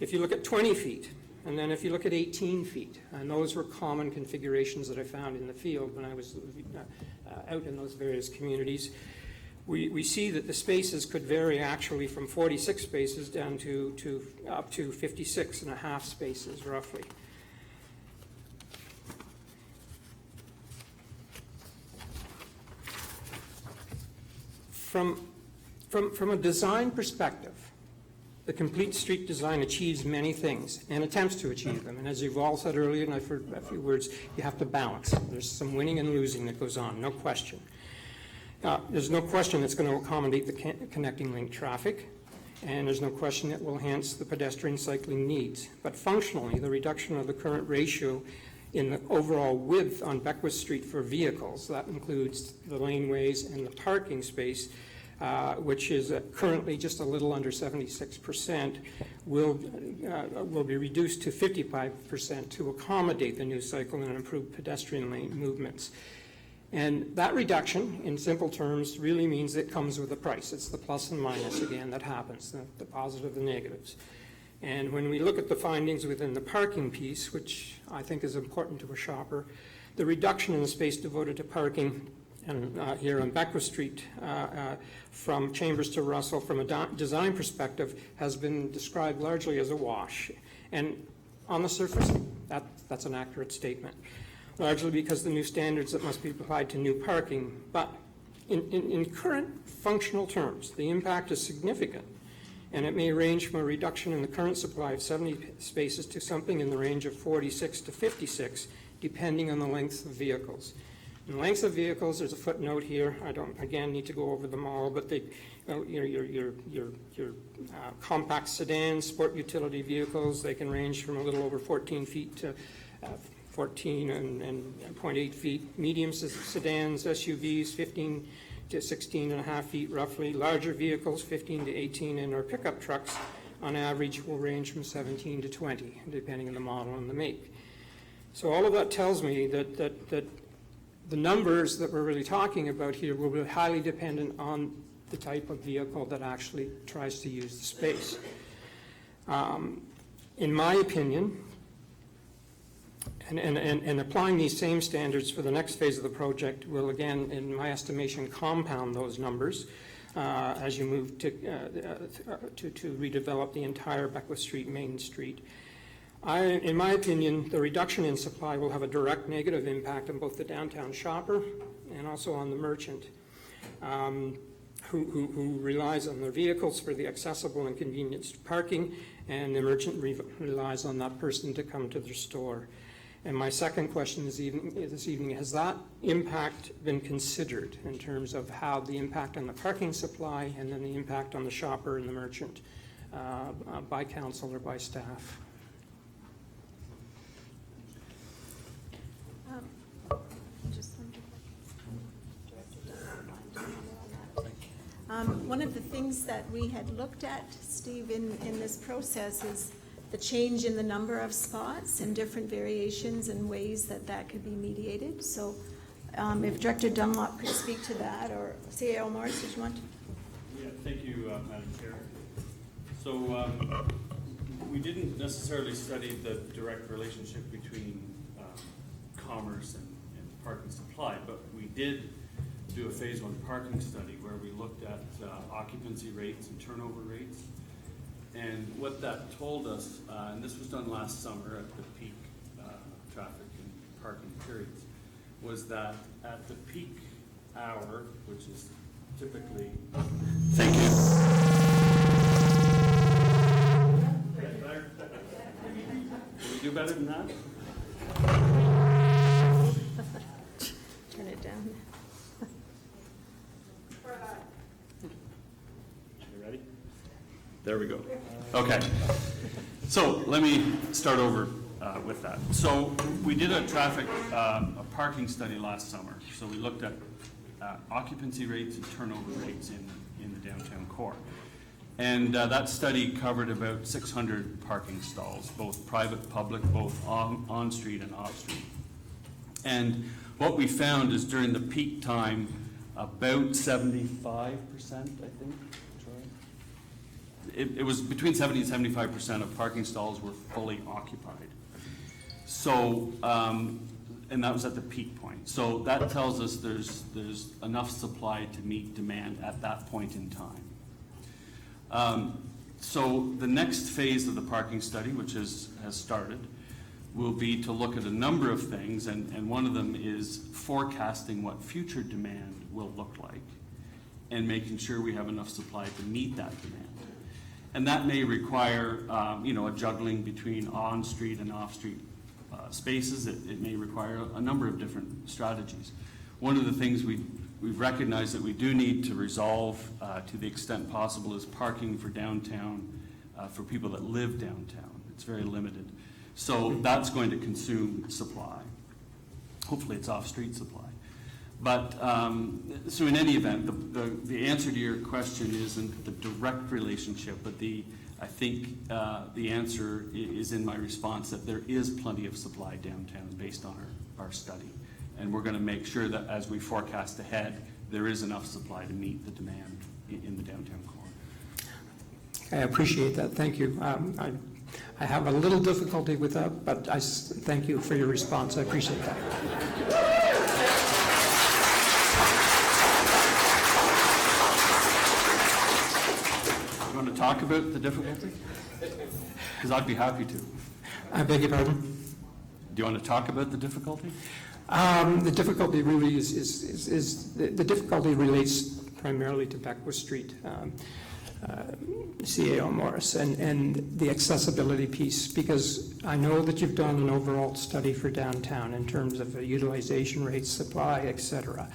If you look at 20 feet, and then if you look at 18 feet, and those were common configurations that I found in the field when I was out in those various communities, we see that the spaces could vary actually from 46 spaces down to up to 56.5 spaces, roughly. From a design perspective, the complete street design achieves many things and attempts to achieve them. And as you've all said earlier, and I've heard a few words, you have to balance. There's some winning and losing that goes on, no question. There's no question it's going to accommodate the connecting link traffic, and there's no question it will enhance the pedestrian cycling needs. But functionally, the reduction of the current ratio in the overall width on Beckwith Street for vehicles, that includes the laneways and the parking space, which is currently just a little under 76%, will be reduced to 55% to accommodate the new cycle and improve pedestrian lane movements. And that reduction, in simple terms, really means it comes with a price. It's the plus and minus, again, that happens, the positive and negatives. And when we look at the findings within the parking piece, which I think is important to a shopper, the reduction in the space devoted to parking and here on Beckwith Street from Chambers to Russell from a design perspective has been described largely as a wash. And on the surface, that's an accurate statement, largely because the new standards that must be applied to new parking. But in current functional terms, the impact is significant, and it may range from a reduction in the current supply of 70 spaces to something in the range of 46 to 56, depending on the length of vehicles. And lengths of vehicles, there's a footnote here. I don't, again, need to go over them all, but your compact sedans, sport utility vehicles, they can range from a little over 14 feet to 14 and 0.8 feet. Medium sedans, SUVs, 15 to 16.5 feet roughly. Larger vehicles, 15 to 18, and our pickup trucks, on average, will range from 17 to 20, depending on the model and the make. So all of that tells me that the numbers that we're really talking about here will be highly dependent on the type of vehicle that actually tries to use the space. In my opinion, and applying these same standards for the next phase of the project will, again, in my estimation, compound those numbers as you move to redevelop the entire Beckwith Street, Main Street. In my opinion, the reduction in supply will have a direct negative impact on both the downtown shopper and also on the merchant, who relies on their vehicles for the accessible and convenient parking, and the merchant relies on that person to come to their store. And my second question this evening, has that impact been considered in terms of how the impact on the parking supply and then the impact on the shopper and the merchant by council or by staff? One of the things that we had looked at, Steve, in this process is the change in the number of spots and different variations and ways that that could be mediated. So if Director Dunlop could speak to that, or CAO Morris, did you want to? Yeah, thank you, Madam Chair. So we didn't necessarily study the direct relationship between commerce and parking supply, but we did do a phase 1 parking study where we looked at occupancy rates and turnover rates. And what that told us, and this was done last summer at the peak traffic and parking periods, was that at the peak hour, which is typically... Thank you. Better? Can we do better than that? Turn it down. You ready? There we go. Okay. So let me start over with that. So we did a parking study last summer. So we looked at occupancy rates and turnover rates in the downtown core. And that study covered about 600 parking stalls, both private, public, both on-street and off-street. And what we found is during the peak time, about 75%, I think. It was between 70 and 75% of parking stalls were fully occupied. So, and that was at the peak point. So that tells us there's enough supply to meet demand at that point in time. So the next phase of the parking study, which has started, will be to look at a number of things, and one of them is forecasting what future demand will look like and making sure we have enough supply to meet that demand. And that may require, a juggling between on-street and off-street spaces. It may require a number of different strategies. One of the things we've recognized that we do need to resolve to the extent possible is parking for downtown, for people that live downtown. It's very limited. So that's going to consume supply. Hopefully it's off-street supply. But, so in any event, the answer to your question isn't the direct relationship, but I think the answer is in my response that there is plenty of supply downtown based on our study. And we're going to make sure that as we forecast ahead, there is enough supply to meet the demand in the downtown core. I appreciate that. Thank you. I have a little difficulty with that, but I thank you for your response. I appreciate that. You want to talk about the difficulty? Because I'd be happy to. I beg your pardon? Do you want to talk about the difficulty? The difficulty really the difficulty relates primarily to Beckwith Street, CAO Morris, and the accessibility piece, because I know that you've done an overall study for downtown in terms of utilization rates, supply, et cetera.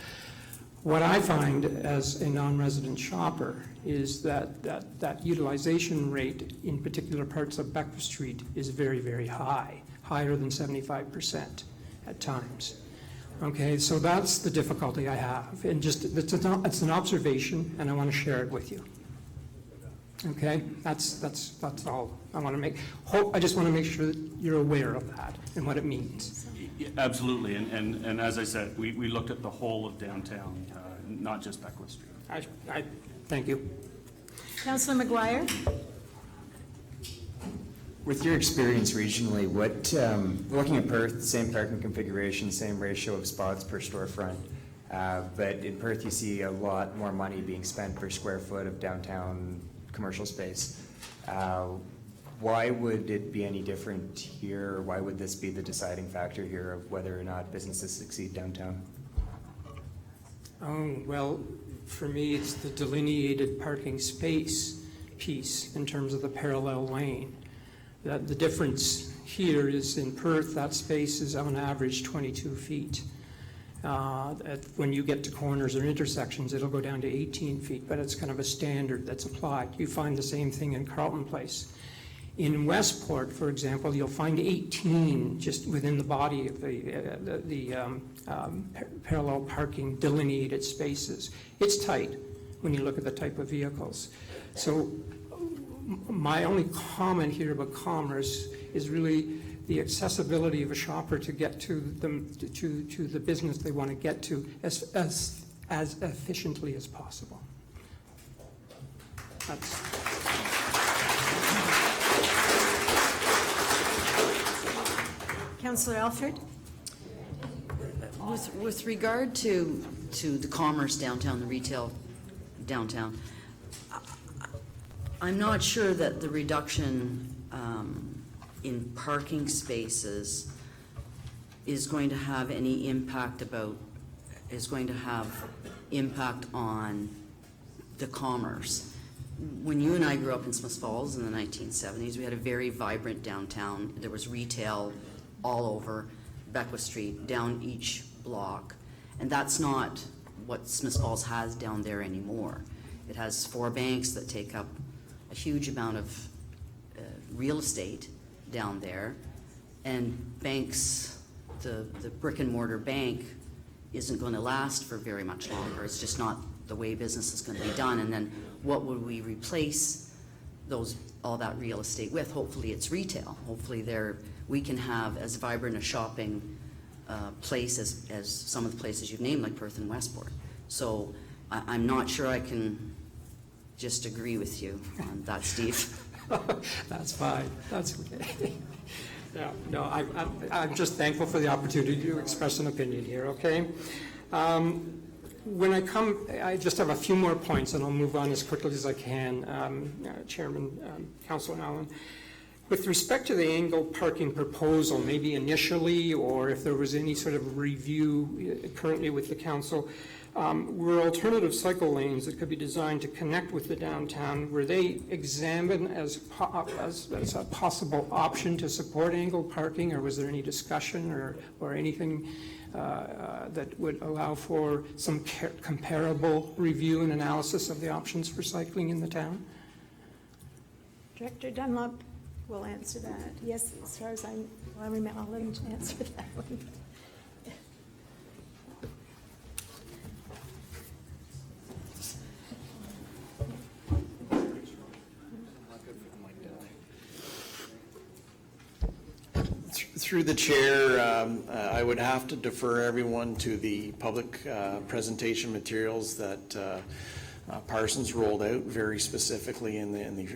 What I find as a non-resident shopper is that utilization rate in particular parts of Beckwith Street is very, very high, higher than 75% at times. Okay, so that's the difficulty I have, and just, it's an observation, and I want to share it with you. Okay, that's all I want to make, I just want to make sure that you're aware of that and what it means. Yeah, absolutely, and as I said, we looked at the whole of downtown, not just Beckwith Street. I thank you. Councillor McGuire? With your experience regionally, what, looking at Perth, same parking configuration, same ratio of spots per storefront, but in Perth you see a lot more money being spent per square foot of downtown commercial space. Why would it be any different here? Why would this be the deciding factor here of whether or not businesses succeed downtown? Oh, well, for me, it's the delineated parking space piece in terms of the parallel lane. The difference here is in Perth, that space is on average 22 feet. When you get to corners or intersections, it'll go down to 18 feet, but it's kind of a standard that's applied. You find the same thing in Carlton Place. In Westport, for example, you'll find 18 just within the body of the parallel parking delineated spaces. It's tight when you look at the type of vehicles. So my only comment here about commerce is really the accessibility of a shopper to get to the business they want to get to as efficiently as possible. That's Councillor Alford? With regard to the commerce downtown, the retail downtown, I'm not sure that the reduction in parking spaces is going to have any impact on the commerce. When you and I grew up in Smiths Falls in the 1970s, we had a very vibrant downtown. There was retail all over Beckwith Street, down each block. And that's not what Smiths Falls has down there anymore. It has 4 banks that take up a huge amount of real estate down there. And banks, the brick and mortar bank isn't going to last for very much longer. It's just not the way business is going to be done. And then what would we replace all that real estate with? Hopefully it's retail. Hopefully we can have as vibrant a shopping place as some of the places you've named, like Perth and Westport. So I'm not sure I can just agree with you on that, Steve. That's fine. That's okay. Yeah, no, I'm just thankful for the opportunity to express an opinion here, okay? When I come, I just have a few more points, and I'll move on as quickly as I can, Chairman, Councilor Allen. With respect to the angled parking proposal, maybe initially, or if there was any sort of review currently with the council, were alternative cycle lanes that could be designed to connect with the downtown, were they examined as a possible option to support angled parking, or was there any discussion or anything that would allow for some comparable review and analysis of the options for cycling in the town? Director Dunlop will answer that. Yes, as far as I remember, I'll let him answer that one. Through the chair, I would have to defer everyone to the public presentation materials that Parsons rolled out very specifically in the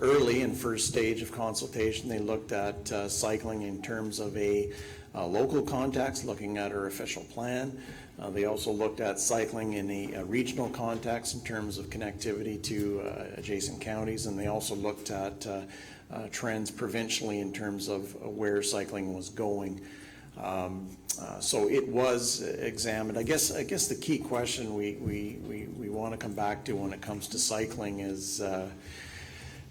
early and first stage of consultation. They looked at cycling in terms of a local context, looking at our official plan. They also looked at cycling in a regional context in terms of connectivity to adjacent counties, and they also looked at trends provincially in terms of where cycling was going. So it was examined. I guess the key question we want to come back to when it comes to cycling is,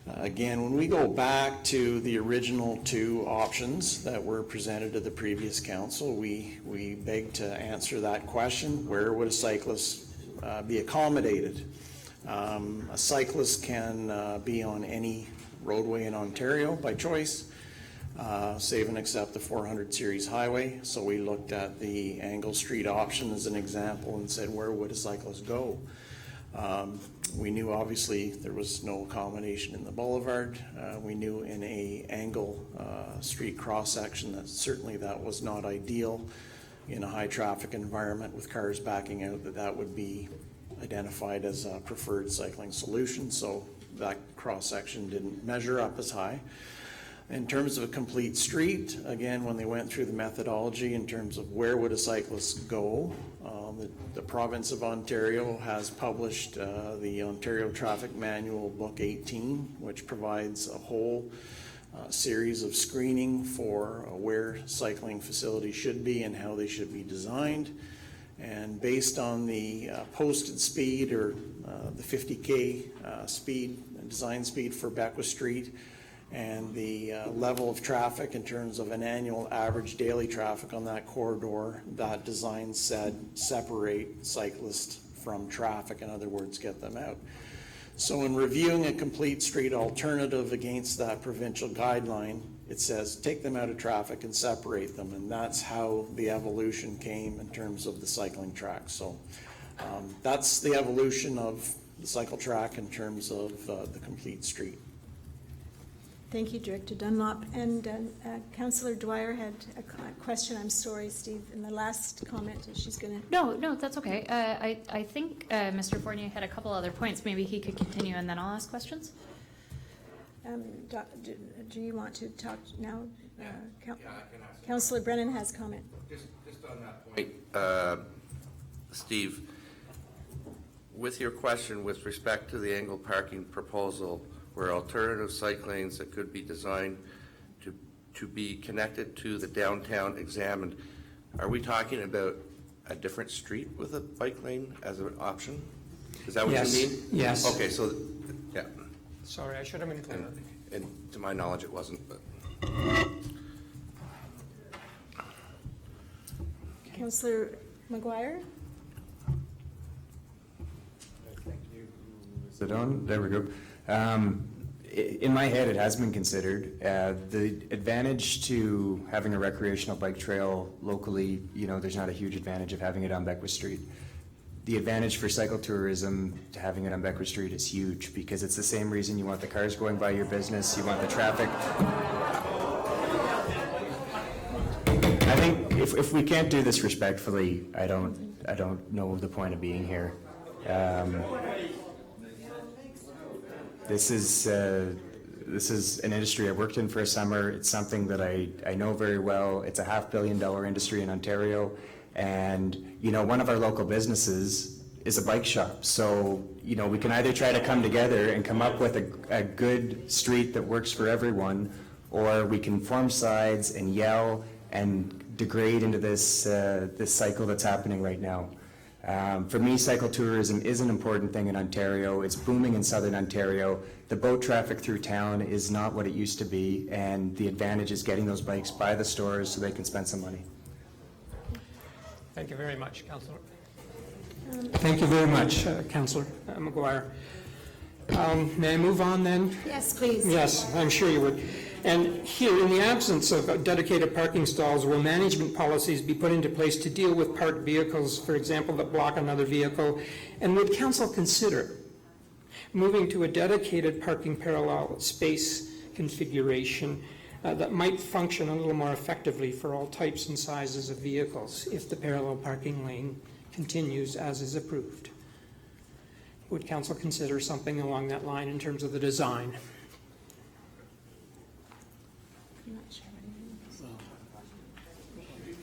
again, when we go back to the original 2 options that were presented to the previous council, we begged to answer that question: where would a cyclist be accommodated? A cyclist can be on any roadway in Ontario by choice. save and accept the 400 series highway. So we looked at the Angle Street option as an example and said, where would a cyclist go? We knew obviously there was no accommodation in the boulevard. We knew in a Angle Street cross section that certainly that was not ideal in a high traffic environment with cars backing out, that would be identified as a preferred cycling solution. So that cross section didn't measure up as high. In terms of a complete street, again, when they went through the methodology in terms of where would a cyclist go, the province of Ontario has published the Ontario Traffic Manual Book 18, which provides a whole series of screening for where cycling facilities should be and how they should be designed. And based on the posted speed or the 50K design speed for Beckwith Street, and the level of traffic in terms of an annual average daily traffic on that corridor, that design said separate cyclists from traffic, in other words, get them out. So in reviewing a complete street alternative against that provincial guideline, it says take them out of traffic and separate them, and that's how the evolution came in terms of the cycling track. So that's the evolution of the cycle track in terms of the complete street. Thank you, Director Dunlop. And Councillor Dwyer had a question. I'm sorry, Steve, in the last comment, she's going to... No, that's okay. I think Mr. Fournier had a couple other points. Maybe he could continue and then I'll ask questions. Do you want to talk now? Councillor Brennan has comment. Just on that point, Steve, with your question with respect to the angle parking proposal, where alternative cycle lanes that could be designed to be connected to the downtown examined, are we talking about a different street with a bike lane as an option? Is that what you mean? Yes. Okay, so, yeah. Sorry, I should have been clear. And to my knowledge, it wasn't, but. Councillor McGuire? Is it on? There we go. In my head, it has been considered. The advantage to having a recreational bike trail locally, there's not a huge advantage of having it on Beckwith Street. The advantage for cycle tourism to having it on Beckwith Street is huge, because it's the same reason you want the cars going by your business, you want the traffic. I think if we can't do this respectfully, I don't know the point of being here. This is an industry I worked in for a summer. It's something that I know very well. It's a $500 million industry in Ontario. And, one of our local businesses is a bike shop. So, we can either try to come together and come up with a good street that works for everyone, or we can form sides and yell and degrade into this cycle that's happening right now. For me, cycle tourism is an important thing in Ontario. It's booming in southern Ontario. The boat traffic through town is not what it used to be, and the advantage is getting those bikes by the stores so they can spend some money. Thank you very much, Councillor. Thank you very much, Councillor McGuire. May I move on then? Yes, please. Yes, I'm sure you would. And here, in the absence of dedicated parking stalls, will management policies be put into place to deal with parked vehicles, for example, that block another vehicle? And would council consider moving to a dedicated parking parallel space configuration that might function a little more effectively for all types and sizes of vehicles if the parallel parking lane continues as is approved? Would council consider something along that line in terms of the design? I'm not sure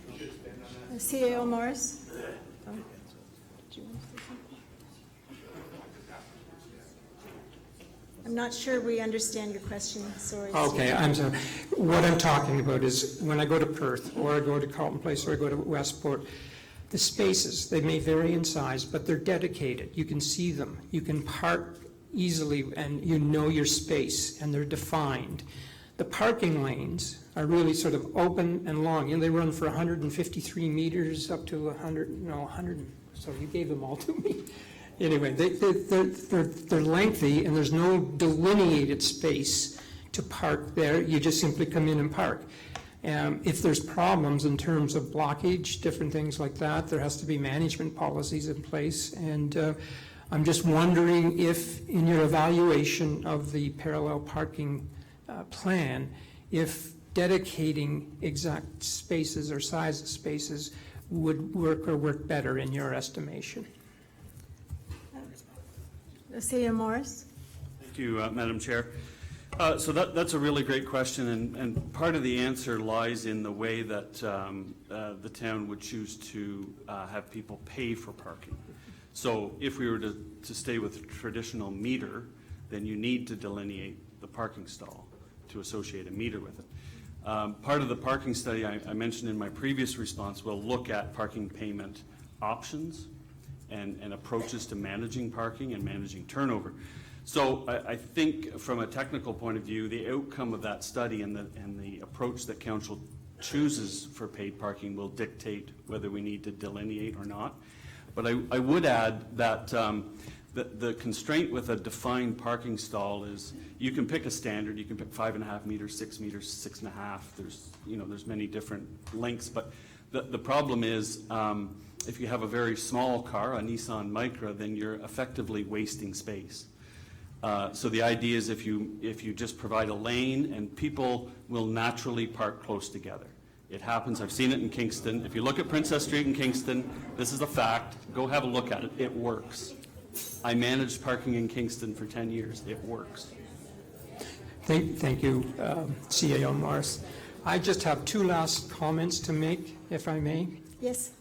what it is. CAO Morris? Oh, did you want to say something? I'm not sure we understand your question, sorry. Okay, I'm sorry. What I'm talking about is when I go to Perth, or I go to Carlton Place, or I go to Westport, the spaces, they may vary in size, but they're dedicated. You can see them. You can park easily, and you know your space, and they're defined. The parking lanes are really sort of open and long. They run for 153 meters up to 100, so you gave them all to me. Anyway, they're lengthy, and there's no delineated space to park there. You just simply come in and park. If there's problems in terms of blockage, different things like that, there has to be management policies in place. And I'm just wondering if, in your evaluation of the parallel parking plan, if dedicating exact spaces or size of spaces would work or work better in your estimation. Lucia Morris? Thank you, Madam Chair. So that's a really great question, and part of the answer lies in the way that the town would choose to have people pay for parking. So if we were to stay with a traditional meter, then you need to delineate the parking stall to associate a meter with it. Part of the parking study I mentioned in my previous response will look at parking payment options and approaches to managing parking and managing turnover. So I think from a technical point of view, the outcome of that study and the approach that council chooses for paid parking will dictate whether we need to delineate or not. But I would add that the constraint with a defined parking stall is you can pick a standard. You can pick 5.5 meters, 6 meters, 6.5. There's many different lengths. But the problem is if you have a very small car, a Nissan Micra, then you're effectively wasting space. So the idea is if you just provide a lane, and people will naturally park close together. It happens. I've seen it in Kingston. If you look at Princess Street in Kingston, this is a fact. Go have a look at it. It works. I managed parking in Kingston for 10 years. It works. Thank you, CAO Morris. I just have two last comments to make, if I may. Yes.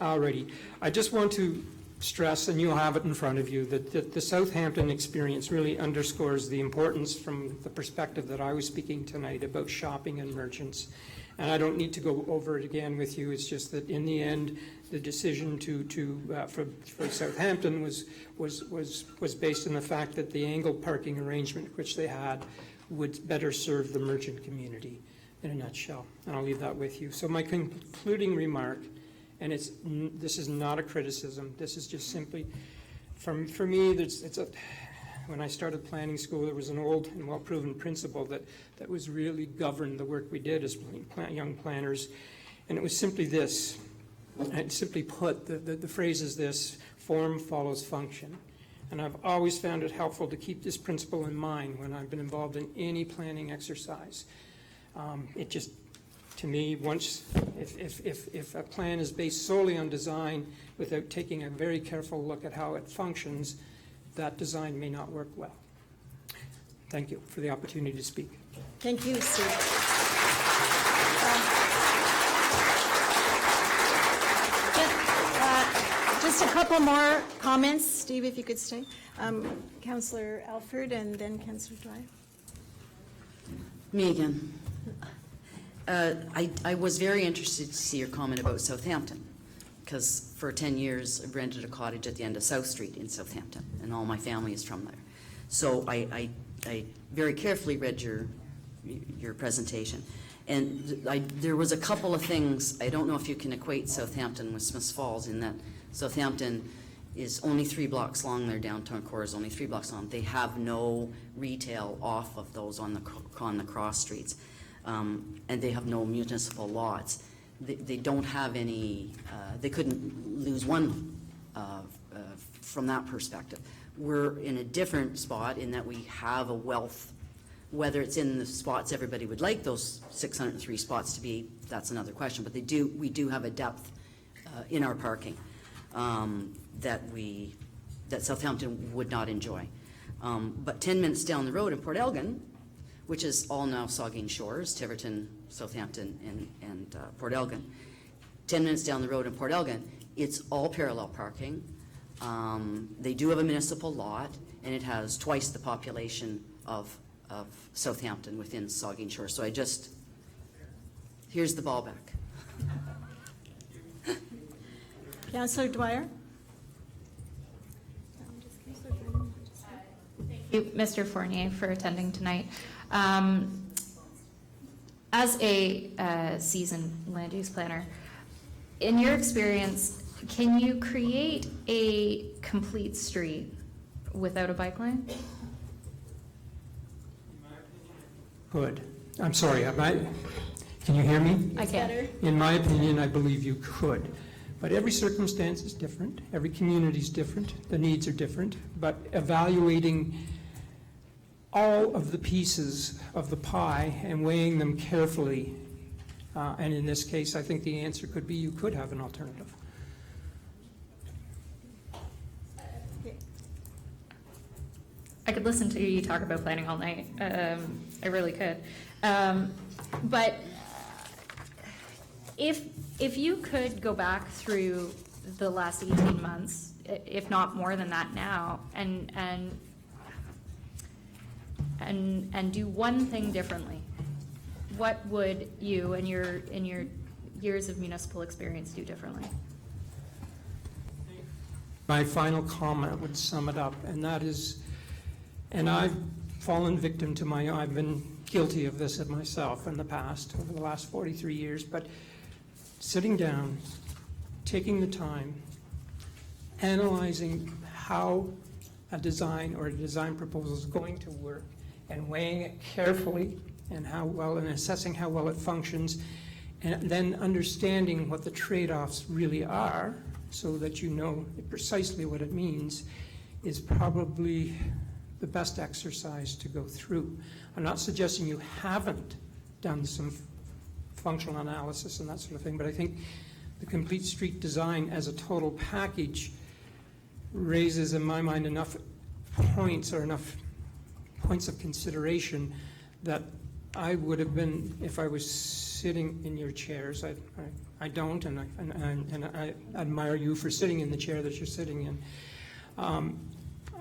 Alrighty. I just want to stress, and you'll have it in front of you, that the Southampton experience really underscores the importance from the perspective that I was speaking tonight about shopping and merchants. And I don't need to go over it again with you. It's just that in the end, the decision for Southampton was based on the fact that the angled parking arrangement which they had would better serve the merchant community in a nutshell. And I'll leave that with you. So my concluding remark, and this is not a criticism. This is just simply, for me, when I started planning school, there was an old and well-proven principle that was really governed the work we did as young planners, and it was simply this. And simply put, the phrase is this: form follows function. And I've always found it helpful to keep this principle in mind when I've been involved in any planning exercise. It just, to me, if a plan is based solely on design without taking a very careful look at how it functions, that design may not work well. Thank you for the opportunity to speak. Thank you, Steve. Just a couple more comments. Steve, if you could stay. Councillor Alford and then Councillor Dwyer. Me again. I was very interested to see your comment about Southampton, because for 10 years I've rented a cottage at the end of South Street in Southampton, and all my family is from there. So I very carefully read your presentation, and there was a couple of things. I don't know if you can equate Southampton with Smiths Falls, in that Southampton is only 3 blocks long. Their downtown core is only 3 blocks long. They have no retail off of those on the cross streets, and they have no municipal lots. They don't have any, they couldn't lose one from that perspective. We're in a different spot in that we have a wealth, whether it's in the spots everybody would like those 603 spots to be, that's another question, but we do have a depth in our parking that Southampton would not enjoy. But 10 minutes down the road in Port Elgin, which is all now Saugeen Shores, Tiverton, Southampton, and Port Elgin. 10 minutes down the road in Port Elgin, it's all parallel parking. They do have a municipal lot, and it has twice the population of Southampton within Saugeen Shores. So here's the ball back. Councillor Dwyer. Thank you, Mr. Fournier, for attending tonight. As a seasoned land use planner, in your experience, can you create a complete street without a bike lane? could. I'm sorry, can you hear me? I can. In my opinion, I believe you could. But every circumstance is different, every community is different, the needs are different, but evaluating all of the pieces of the pie and weighing them carefully, and in this case, I think the answer could be you could have an alternative. I could listen to you talk about planning all night. I really could. But if you could go back through the last 18 months, if not more than that now, and do one thing differently, what would you in your years of municipal experience do differently? My final comment would sum it up, and that is, and I've fallen victim to I've been guilty of this myself in the past, over the last 43 years, but sitting down, taking the time, analyzing how a design or a design proposal is going to work, and weighing it carefully, and assessing how well it functions, and then understanding what the trade-offs really are, so that you know precisely what it means, is probably the best exercise to go through. I'm not suggesting you haven't done some functional analysis and that sort of thing, but I think the complete street design as a total package raises, in my mind, enough points of consideration that I would have been, if I was sitting in your chairs. I don't, and I admire you for sitting in the chair that you're sitting in.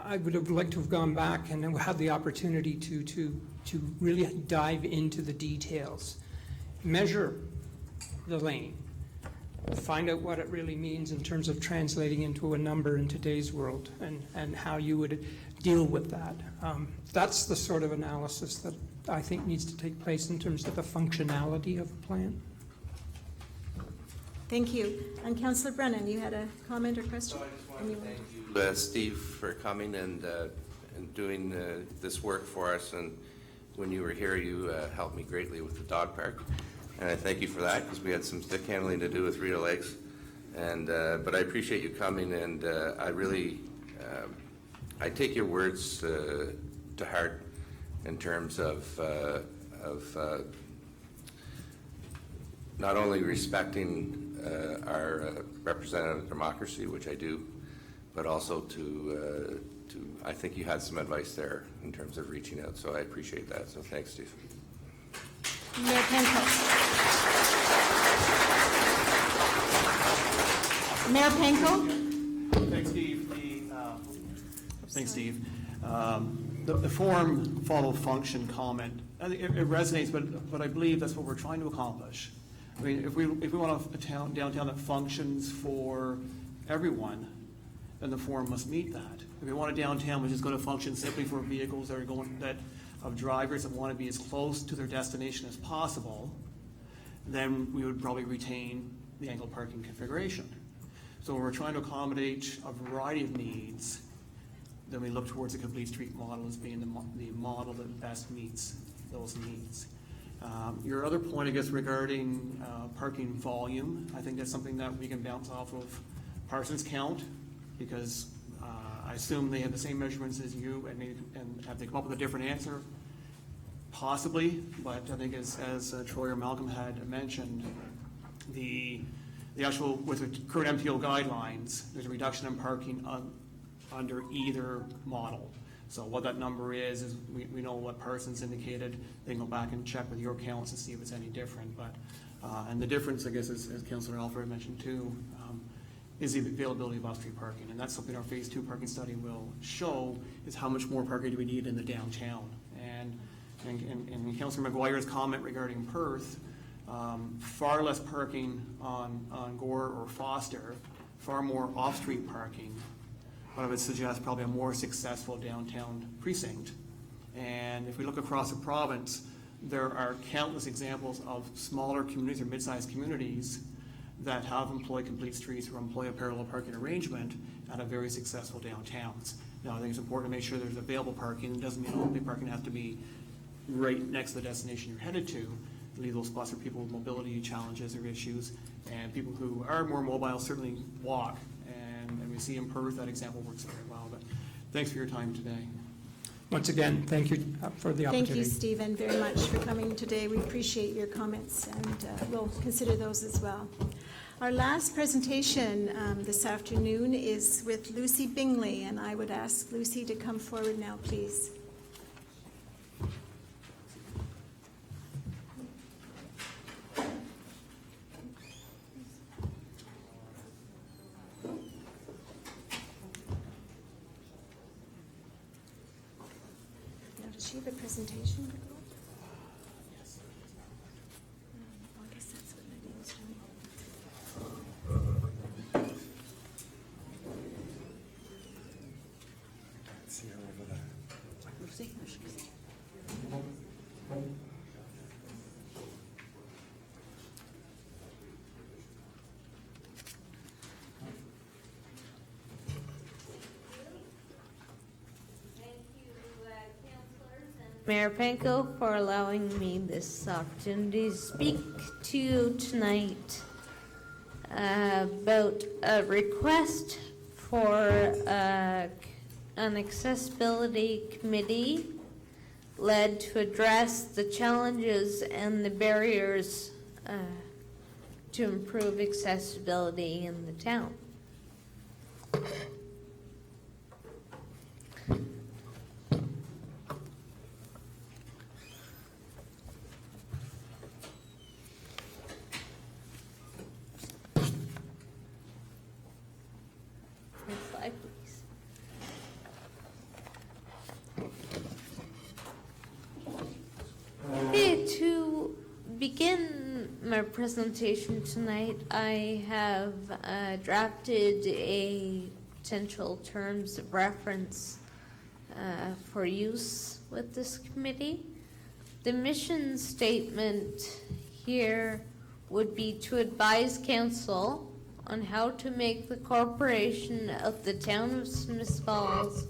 I would have liked to have gone back and had the opportunity to really dive into the details, measure the lane, find out what it really means in terms of translating into a number in today's world, and how you would deal with that. That's the sort of analysis that I think needs to take place in terms of the functionality of a plan. Thank you. And Councillor Brennan, you had a comment or question? So I just want to thank you, Steve, for coming and doing this work for us. And when you were here, you helped me greatly with the dog park. And I thank you for that, because we had some stick handling to do with Rita Lakes. And but I appreciate you coming, and I really I take your words to heart in terms of not only respecting our representative democracy, which I do, but also to I think you had some advice there in terms of reaching out, so I appreciate that. So thanks, Steve. Mayor Panko. Mayor Panko? Thanks, Steve. Thanks, Steve. The form follow function comment, I think it resonates, but I believe that's what we're trying to accomplish. I mean, if we want a downtown that functions for everyone, then the form must meet that. If we want a downtown which is going to function simply for vehicles that are of drivers that want to be as close to their destination as possible, then we would probably retain the angled parking configuration. So when we're trying to accommodate a variety of needs, then we look towards the complete street model as being the model that best meets those needs. Your other point, I guess, regarding parking volume, I think that's something that we can bounce off of Parsons Count, because I assume they have the same measurements as you, and have they come up with a different answer? Possibly, but I think as Troy or Malcolm had mentioned, the actual, with the current MTO guidelines, there's a reduction in parking under either model. So what that number is we know what Parsons indicated. They can go back and check with your counts and see if it's any different. But and the difference, I guess, as Councillor Alfred mentioned too, is the availability of off-street parking, and that's something our Phase 2 parking study will show, is how much more parking do we need in the downtown. And Councillor McGuire's comment regarding Perth, far less parking on Gore or Foster, far more off-street parking. But I would suggest probably a more successful downtown precinct. And if we look across the province, there are countless examples of smaller communities or mid-sized communities that have employed complete streets or employ a parallel parking arrangement and have very successful downtowns. Now, I think it's important to make sure there's available parking. It doesn't mean all the parking has to be right next to the destination you're headed to, leave those spots for people with mobility challenges or issues, and people who are more mobile certainly walk, and we see in Perth that example works very well. But thanks for your time today. Once again, thank you for the opportunity. Thank you, Stephen, very much for coming today. We appreciate your comments, and we'll consider those as well. Our last presentation this afternoon is with Lucy Bingley, and I would ask Lucy to come forward now, please. Now, does she have a presentation to go? I guess that's what Nadine's doing. Lucy, there she is. Mayor Panko, for allowing me this opportunity to speak to you tonight about a request for an accessibility committee led to address the challenges and the barriers to improve accessibility in the town. Next slide, please. Okay, to begin my presentation tonight, I have drafted a potential terms of reference for use with this committee. The mission statement here would be to advise council on how to make the corporation of the town of Smiths Falls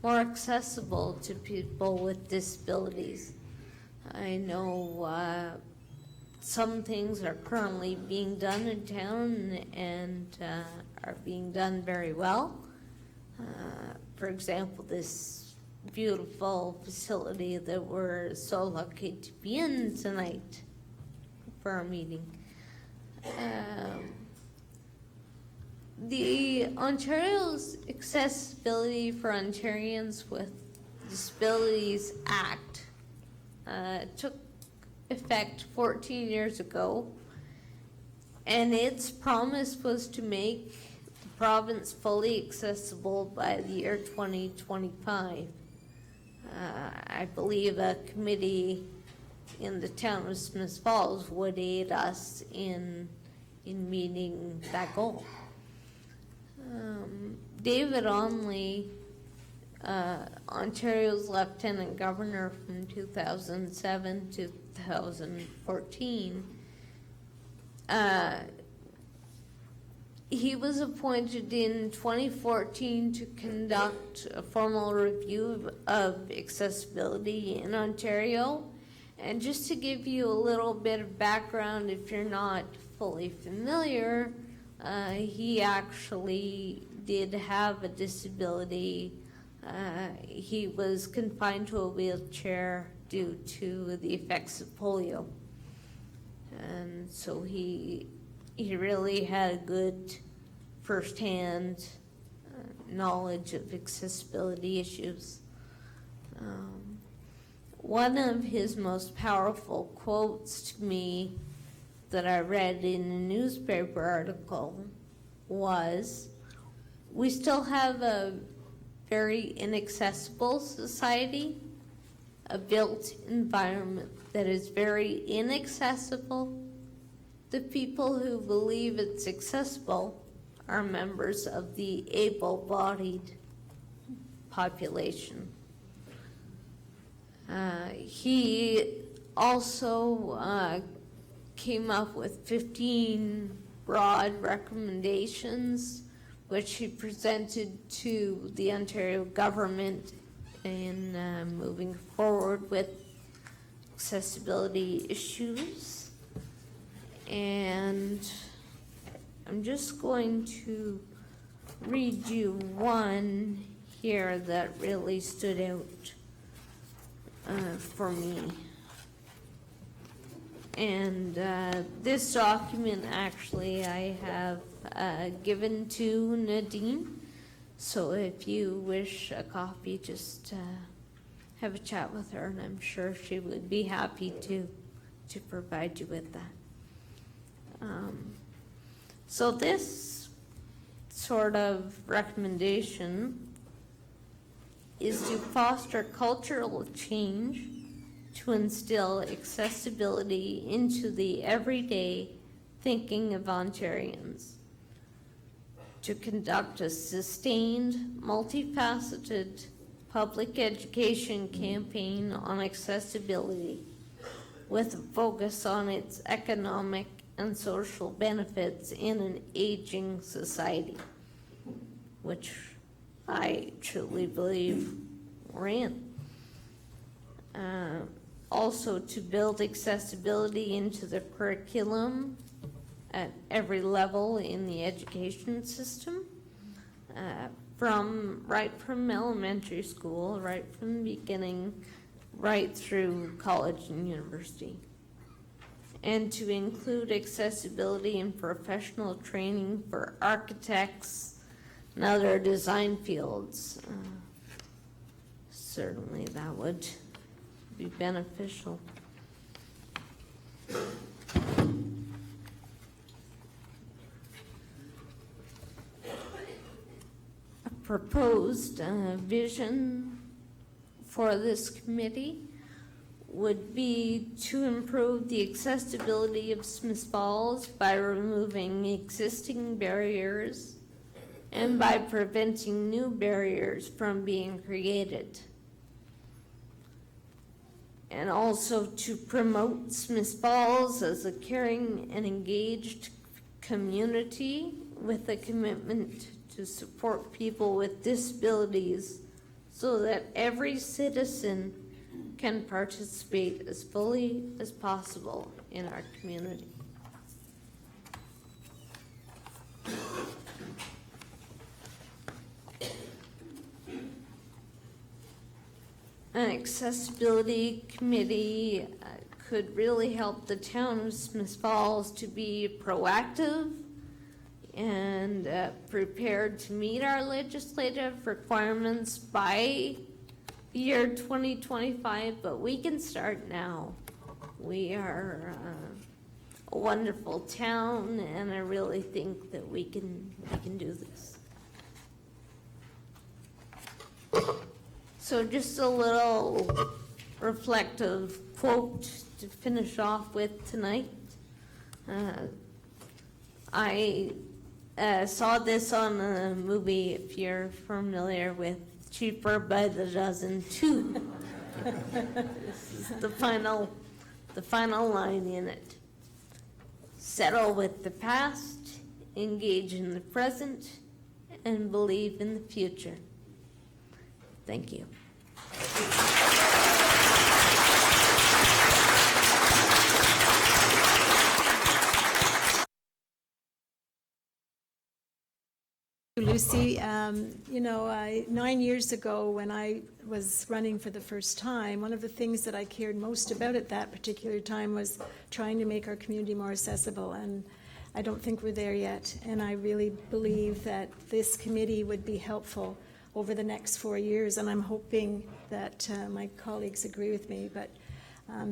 more accessible to people with disabilities. I know some things are currently being done in town and are being done very well. For example, this beautiful facility that we're so lucky to be in tonight for our meeting. The Ontario's Accessibility for Ontarians with Disabilities Act took effect 14 years ago, and its promise was to make the province fully accessible by the year 2025. I believe a committee in the town of Smiths Falls would aid us in meeting that goal. David Onley, Ontario's Lieutenant Governor from 2007 to 2014, he was appointed in 2014 to conduct a formal review of accessibility in Ontario. And just to give you a little bit of background, if you're not fully familiar, he actually did have a disability. He was confined to a wheelchair due to the effects of polio. And so he really had a good firsthand knowledge of accessibility issues. One of his most powerful quotes to me that I read in a newspaper article was, "We still have a very inaccessible society, a built environment that is very inaccessible. The people who believe it's accessible are members of the able-bodied population." He also came up with 15 broad recommendations, which he presented to the Ontario government in moving forward with accessibility issues. And I'm just going to read you one here that really stood out for me. And this document, actually, I have given to Nadine. So if you wish a copy, just have a chat with her, and I'm sure she would be happy to provide you with that. So this sort of recommendation is to foster cultural change to instill accessibility into the everyday thinking of Ontarians, to conduct a sustained, multifaceted public education campaign on accessibility with a focus on its economic and social benefits in an aging society, which I truly believe we're in. Also, to build accessibility into the curriculum at every level in the education system, right from elementary school, right from the beginning, right through college and university. And to include accessibility in professional training for architects and other design fields. Certainly that would be beneficial. A proposed vision for this committee would be to improve the accessibility of Smiths Falls by removing existing barriers and by preventing new barriers from being created. And also to promote Smiths Falls as a caring and engaged community with a commitment to support people with disabilities so that every citizen can participate as fully as possible in our community. An accessibility committee could really help the town of Smiths Falls to be proactive and prepared to meet our legislative requirements by the year 2025, but we can start now. We are a wonderful town, and I really think that we can do this. So just a little reflective quote to finish off with tonight. I saw this on a movie, if you're familiar with Cheaper by the Dozen 2. This is the final line in it. Settle with the past, engage in the present, and believe in the future. Thank you. Lucy, 9 years ago when I was running for the first time, one of the things that I cared most about at that particular time was trying to make our community more accessible, and I don't think we're there yet. And I really believe that this committee would be helpful over the next 4 years, and I'm hoping that my colleagues agree with me. But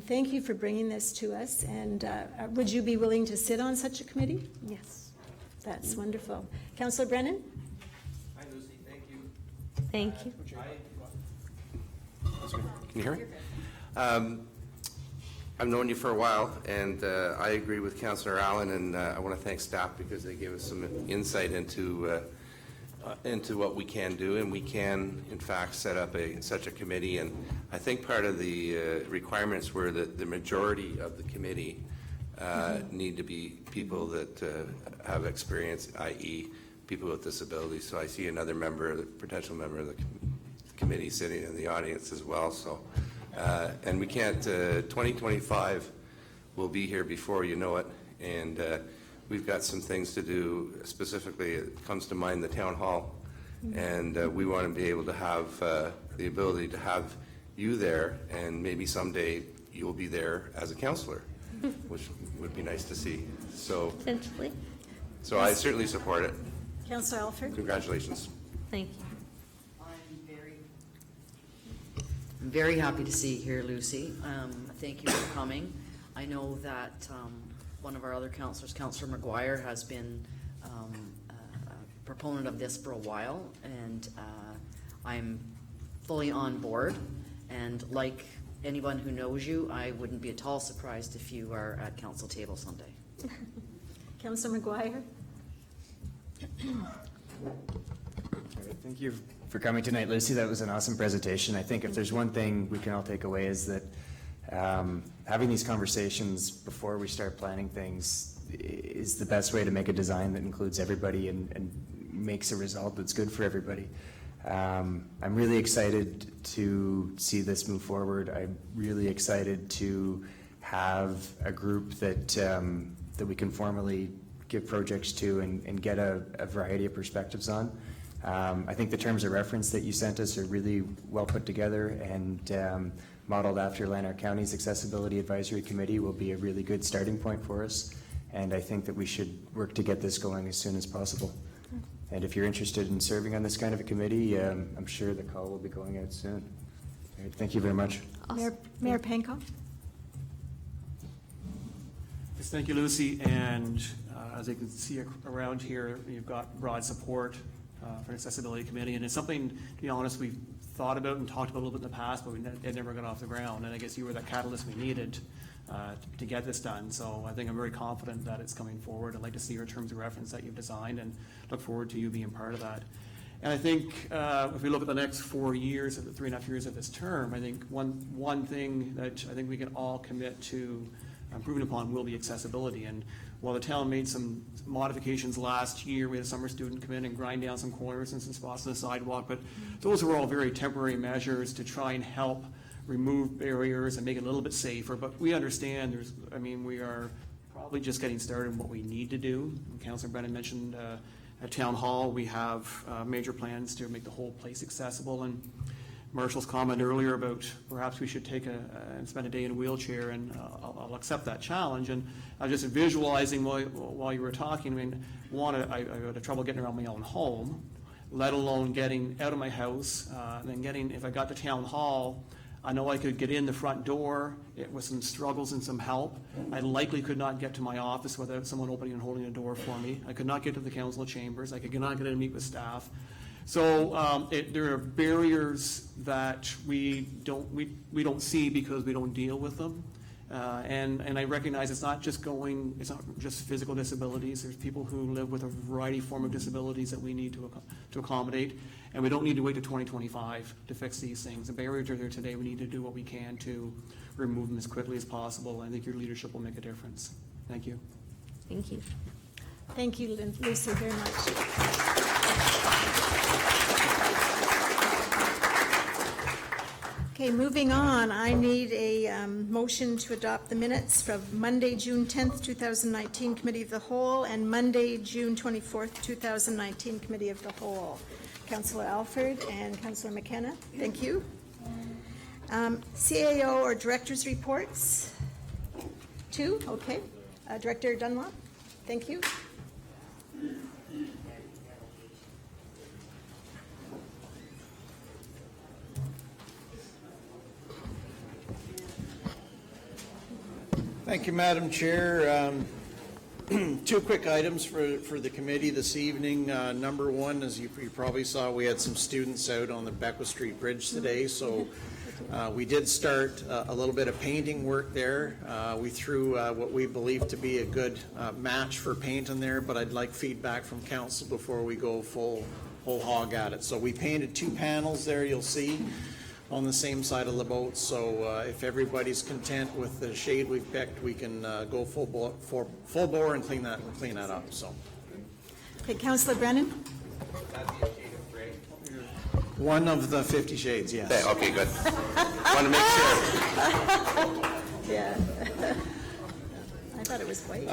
thank you for bringing this to us, and would you be willing to sit on such a committee? Yes. That's wonderful. Councillor Brennan? Hi, Lucy. Thank you. Thank you. Can you hear me? I've known you for a while, and I agree with Councillor Allen, and I want to thank staff because they gave us some insight into what we can do, and we can, in fact, set up such a committee. And I think part of the requirements were that the majority of the committee need to be people that have experience, i.e. people with disabilities. So I see another potential member of the committee sitting in the audience as well. So And we can't, 2025 will be here before you know it, and we've got some things to do. Specifically, it comes to mind the town hall, and we want to be able to have the ability to have you there, and maybe someday you'll be there as a counselor, which would be nice to see. So, Potentially. so I certainly support it. Councillor Alford? Congratulations. Thank you. I'm very happy to see you here, Lucy. Thank you for coming. I know that one of our other councillors, Councillor McGuire, has been a proponent of this for a while, and I'm fully on board. And like anyone who knows you, I wouldn't be at all surprised if you are at council table someday. Councillor McGuire? Thank you for coming tonight, Lucy. That was an awesome presentation. I think if there's one thing we can all take away is that having these conversations before we start planning things is the best way to make a design that includes everybody and makes a result that's good for everybody. I'm really excited to see this move forward. I'm really excited to have a group that that we can formally give projects to and get a variety of perspectives on. I think the terms of reference that you sent us are really well put together and modeled after Lanark County's Accessibility Advisory Committee will be a really good starting point for us. And I think that we should work to get this going as soon as possible. And if you're interested in serving on this kind of a committee, I'm sure the call will be going out soon. All right, thank you very much. Mayor Panko? Yes, thank you, Lucy. And as you can see around here, you've got broad support for an accessibility committee. And it's something, to be honest, we've thought about and talked about a little bit in the past, but it never got off the ground. And I guess you were that catalyst we needed to get this done. So I think I'm very confident that it's coming forward. I'd like to see your terms of reference that you've designed and look forward to you being part of that. And I think if we look at the next 4 years, of the 3.5 years of this term, I think one thing that I think we can all commit to improving upon will be accessibility. And while the town made some modifications last year, we had a summer student come in and grind down some corners and some spots on the sidewalk, but those were all very temporary measures to try and help remove barriers and make it a little bit safer. But we understand we are probably just getting started in what we need to do. Councillor Brennan mentioned at Town Hall, we have major plans to make the whole place accessible. And Marshall's comment earlier about perhaps we should take and spend a day in a wheelchair, and I'll accept that challenge. And I was just visualizing while you were talking. I had trouble getting around my own home, let alone getting out of my house, and then if I got to Town Hall, I know I could get in the front door. It was some struggles and some help. I likely could not get to my office without someone opening and holding a door for me. I could not get to the council chambers. I could not get in and meet with staff. So there are barriers that we don't see because we don't deal with them. And I recognize it's not just physical disabilities. There's people who live with a variety of form of disabilities that we need to accommodate. And we don't need to wait to 2025 to fix these things. The barriers are there today. We need to do what we can to remove them as quickly as possible. I think your leadership will make a difference. Thank you. Thank you. Thank you, Lucy, very much. Okay, moving on, I need a motion to adopt the minutes from Monday, June 10th, 2019 Committee of the Whole, and Monday, June 24th, 2019 Committee of the Whole. Councillor Alford and Councillor McKenna, thank you. CAO or Director's Reports? 2, okay. Director Dunlop, thank you. Thank you, Madam Chair. 2 quick items for the committee this evening. Number one, as you probably saw, we had some students out on the Beckwith Street Bridge today, so we did start a little bit of painting work there. We threw what we believe to be a good match for paint in there, but I'd like feedback from council before we go whole hog at it. So we painted 2 panels there, you'll see, on the same side of the boat. So if everybody's content with the shade we've picked, we can go full bore and clean that up. So. Okay, Councillor Brennan. One of the 50 shades, yes. Okay, good. Want to make sure. Yeah. I thought it was white.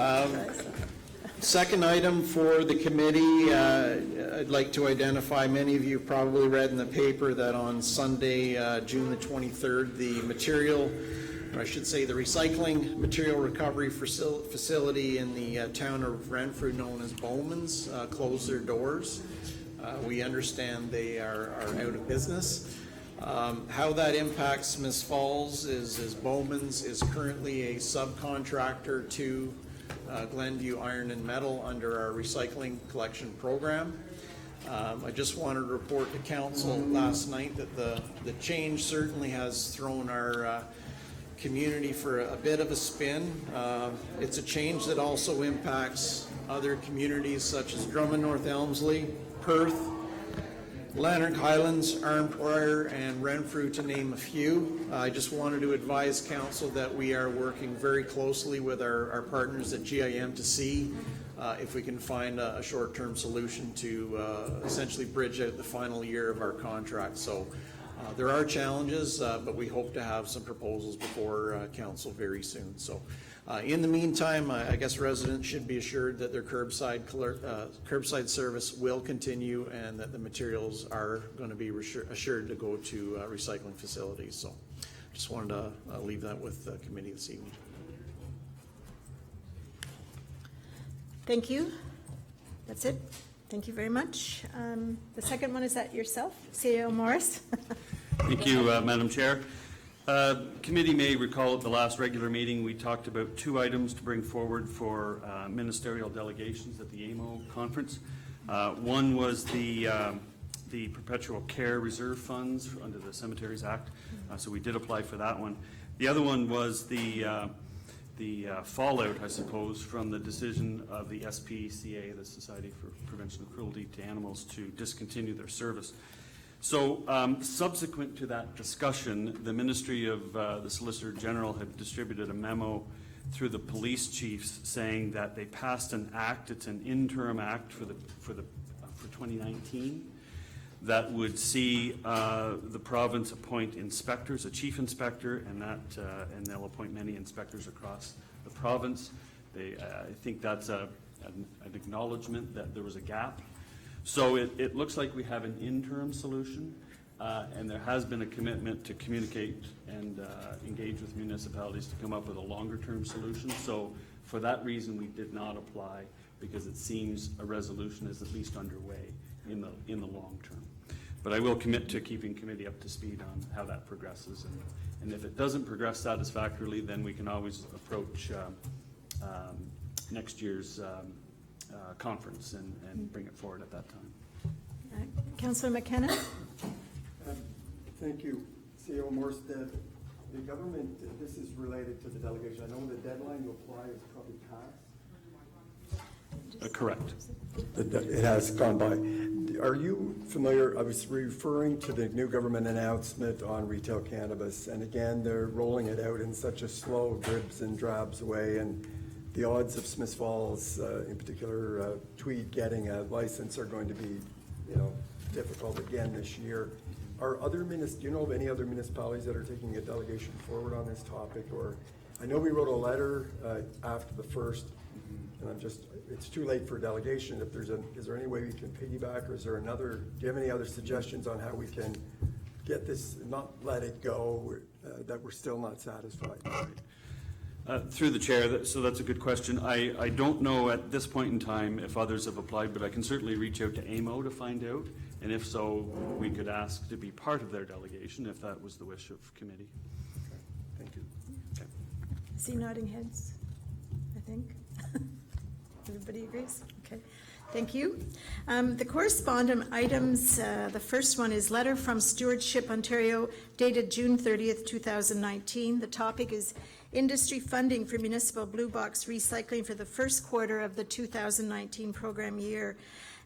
Second item for the committee, I'd like to identify, many of you probably read in the paper that on Sunday, June the 23rd, the material, or I should say the recycling material recovery facility in the town of Renfrew known as Bowman's closed their doors. We understand they are out of business. How that impacts Smiths Falls is Bowman's is currently a subcontractor to Glenview Iron and Metal under our recycling collection program. I just wanted to report to council last night that the change certainly has thrown our community for a bit of a spin. It's a change that also impacts other communities such as Drummond North Elmsley, Perth, Lanark Highlands, Arnprior, and Renfrew, to name a few. I just wanted to advise council that we are working very closely with our partners at GIM to see if we can find a short-term solution to essentially bridge out the final year of our contract. So there are challenges, but we hope to have some proposals before council very soon. So in the meantime, I guess residents should be assured that their curbside service will continue and that the materials are going to be assured to go to recycling facilities. So just wanted to leave that with the committee this evening. Thank you. That's it. Thank you very much. The second one is that yourself, CEO Morris. Thank you, Madam Chair. Committee may recall at the last regular meeting, we talked about two items to bring forward for ministerial delegations at the AMO conference. One was the perpetual care reserve funds under the Cemeteries Act, so we did apply for that one. The other one was the fallout, I suppose, from the decision of the SPCA, the Society for Prevention of Cruelty to Animals, to discontinue their service. So subsequent to that discussion, the Ministry of the Solicitor General had distributed a memo through the police chiefs saying that they passed an act, it's an interim act for 2019, that would see the province appoint inspectors, a chief inspector, and they'll appoint many inspectors across the province. I think that's an acknowledgement that there was a gap. So it looks like we have an interim solution, and there has been a commitment to communicate and engage with municipalities to come up with a longer-term solution. So for that reason, we did not apply, because it seems a resolution is at least underway in the long term. But I will commit to keeping committee up to speed on how that progresses, and if it doesn't progress satisfactorily, then we can always approach next year's conference and bring it forward at that time. Councillor McKenna. Thank you, CEO Morse. The government, this is related to the delegation. I know the deadline to apply is probably passed. Correct. It has gone by. Are you familiar, I was referring to the new government announcement on retail cannabis, and again, they're rolling it out in such a slow dribs and drabs way, and the odds of Smiths Falls, in particular Tweed, getting a license are going to be, difficult again this year. Do you know of any other municipalities that are taking a delegation forward on this topic? Or I know we wrote a letter after the first, and it's too late for a delegation. Is there any way we can piggyback, or is there do you have any other suggestions on how we can get this, not let it go, that we're still not satisfied? Through the chair, so that's a good question. I don't know at this point in time if others have applied, but I can certainly reach out to AMO to find out, and if so, we could ask to be part of their delegation if that was the wish of committee. Okay. Thank you. Okay. See nodding heads, I think. Everybody agrees? Okay. Thank you. The correspondent items, the first one is letter from Stewardship Ontario dated June 30th, 2019. The topic is industry funding for municipal blue box recycling for the first quarter of the 2019 program year.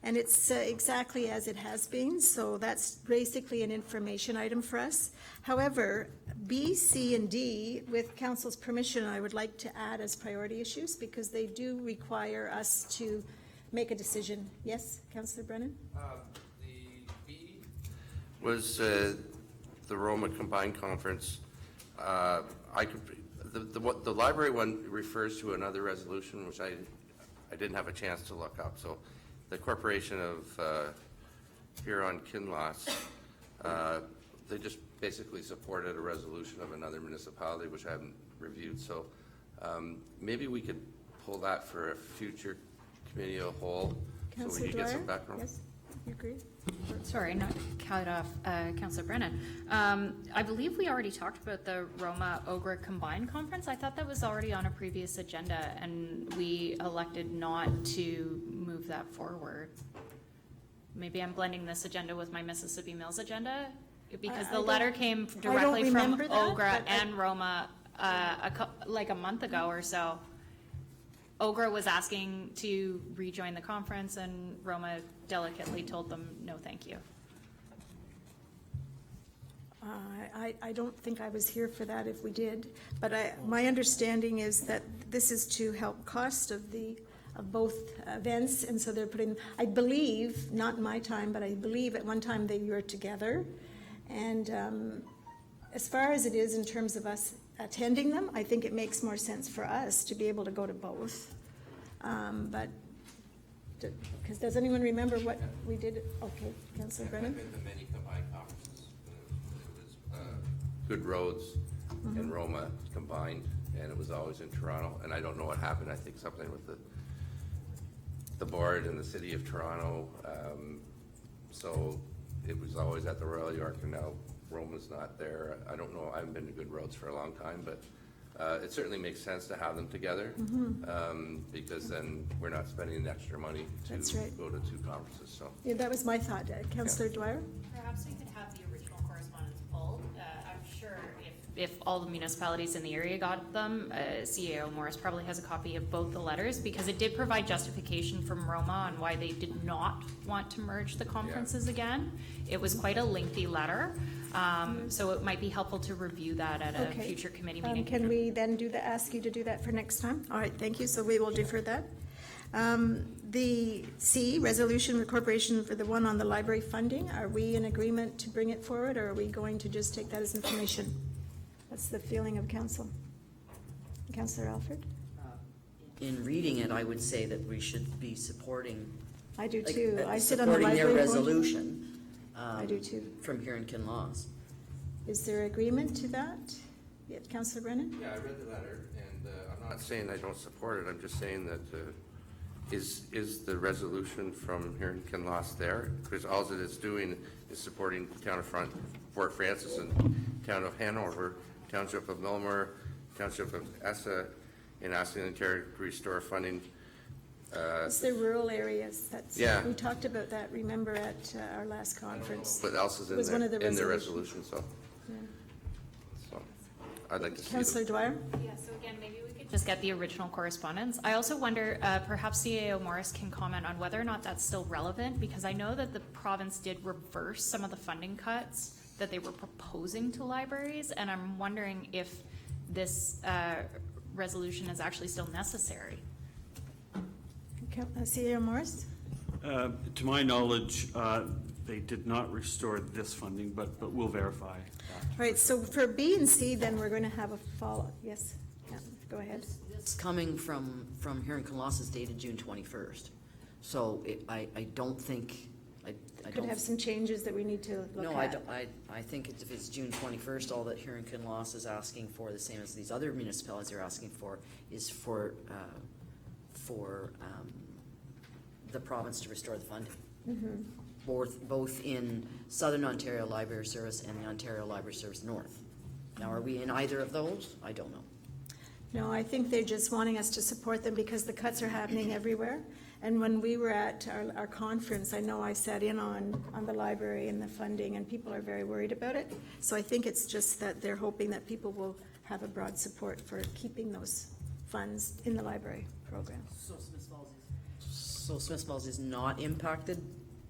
And it's exactly as it has been, so that's basically an information item for us. However, B, C, and D, with council's permission, I would like to add as priority issues because they do require us to make a decision. Yes, Councillor Brennan? was the Roma Combined Conference. The library one refers to another resolution, which I didn't have a chance to look up. So the Corporation of Huron-Kinloss, they just basically supported a resolution of another municipality, which I haven't reviewed. So maybe we could pull that for a future committee of the whole, so we Councillor could get some Dwyer? background. Yes, you agree? Sorry, not to cut off Councillor Brennan. I believe we already talked about the Roma-Ogra Combined Conference. I thought that was already on a previous agenda, and we elected not to move that forward. Maybe I'm blending this agenda with my Mississippi Mills agenda, because the letter came directly from remember that, Ogra but I- and Roma like a month ago or so. Ogra was asking to rejoin the conference, and Roma delicately told them, no, thank you. I don't think I was here for that if we did, but my understanding is that this is to help cost of both events, and so they're putting, I believe, not in my time, but I believe at one time they were together. And as far as it is in terms of us attending them, I think it makes more sense for us to be able to go to both. But, because does anyone remember what we did? Okay, Councillor Brennan? I've been to many combined conferences. It was Good Roads and Roma combined, and it was always in Toronto. And I don't know what happened. I think something with the board and the city of Toronto. So it was always at the Royal York, and now Roma's not there. I don't know. I haven't been to Good Roads for a long time, but it certainly makes sense to have them together, because then we're not spending the extra money to That's right. go to two conferences. So. Yeah, that was my thought. Councillor Dwyer? Perhaps we could have the original correspondence pulled. I'm sure if all the municipalities in the area got them, CAO Morris probably has a copy of both the letters, because it did provide justification from Roma on why they did not want to merge the conferences again. It was quite a lengthy letter, so it might be helpful to review that at a Okay. future committee meeting. Can we then ask you to do that for next time? All right, thank you, so we will defer that. The C, resolution with corporation for the one on the library funding, are we in agreement to bring it forward, or are we going to just take that as information? What's the feeling of council? Councillor Alford? In reading it, I would say that we should be supporting. I do like, too. I sit on the supporting library their board. resolution. I do too. From Huron-Kinloss. Is there agreement to that? Yeah, Councillor Brennan? Yeah, I read the letter, and I'm not saying I don't support it. I'm just saying that is the resolution from Huron-Kinloss there? Because all it is doing is supporting the town of Fort Francis and town of Hanover, township of Millmore, township of Essa, in asking the Ontario to restore funding. It's the rural areas. Yeah. We talked about that, remember, at our last conference. What else is It was one of the in the resolutions. resolution? So I'd like to see Councillor Dwyer? Yeah, so again, maybe we could just get the original correspondence. I also wonder, perhaps CAO Morris can comment on whether or not that's still relevant, because I know that the province did reverse some of the funding cuts that they were proposing to libraries, and I'm wondering if this resolution is actually still necessary. CAO Morris? To my knowledge, they did not restore this funding, but we'll verify. All right, so for B and C, then we're going to have a follow-up. Yes, yeah, go ahead. It's coming from Huron-Kinloss is dated June 21st. So I don't think, I Could don't. have some changes that we need to look at. No, I don't, I think if it's June 21st, all that Huron-Kinloss is asking for, the same as these other municipalities are asking for, is for the province to restore the funding. Both in Southern Ontario Library Service and the Ontario Library Service North. Now, are we in either of those? I don't know. No, I think they're just wanting us to support them because the cuts are happening everywhere. And when we were at our conference, I know I sat in on the library and the funding, and people are very worried about it. So I think it's just that they're hoping that people will have a broad support for keeping those funds in the library program. So Smiths Falls is not impacted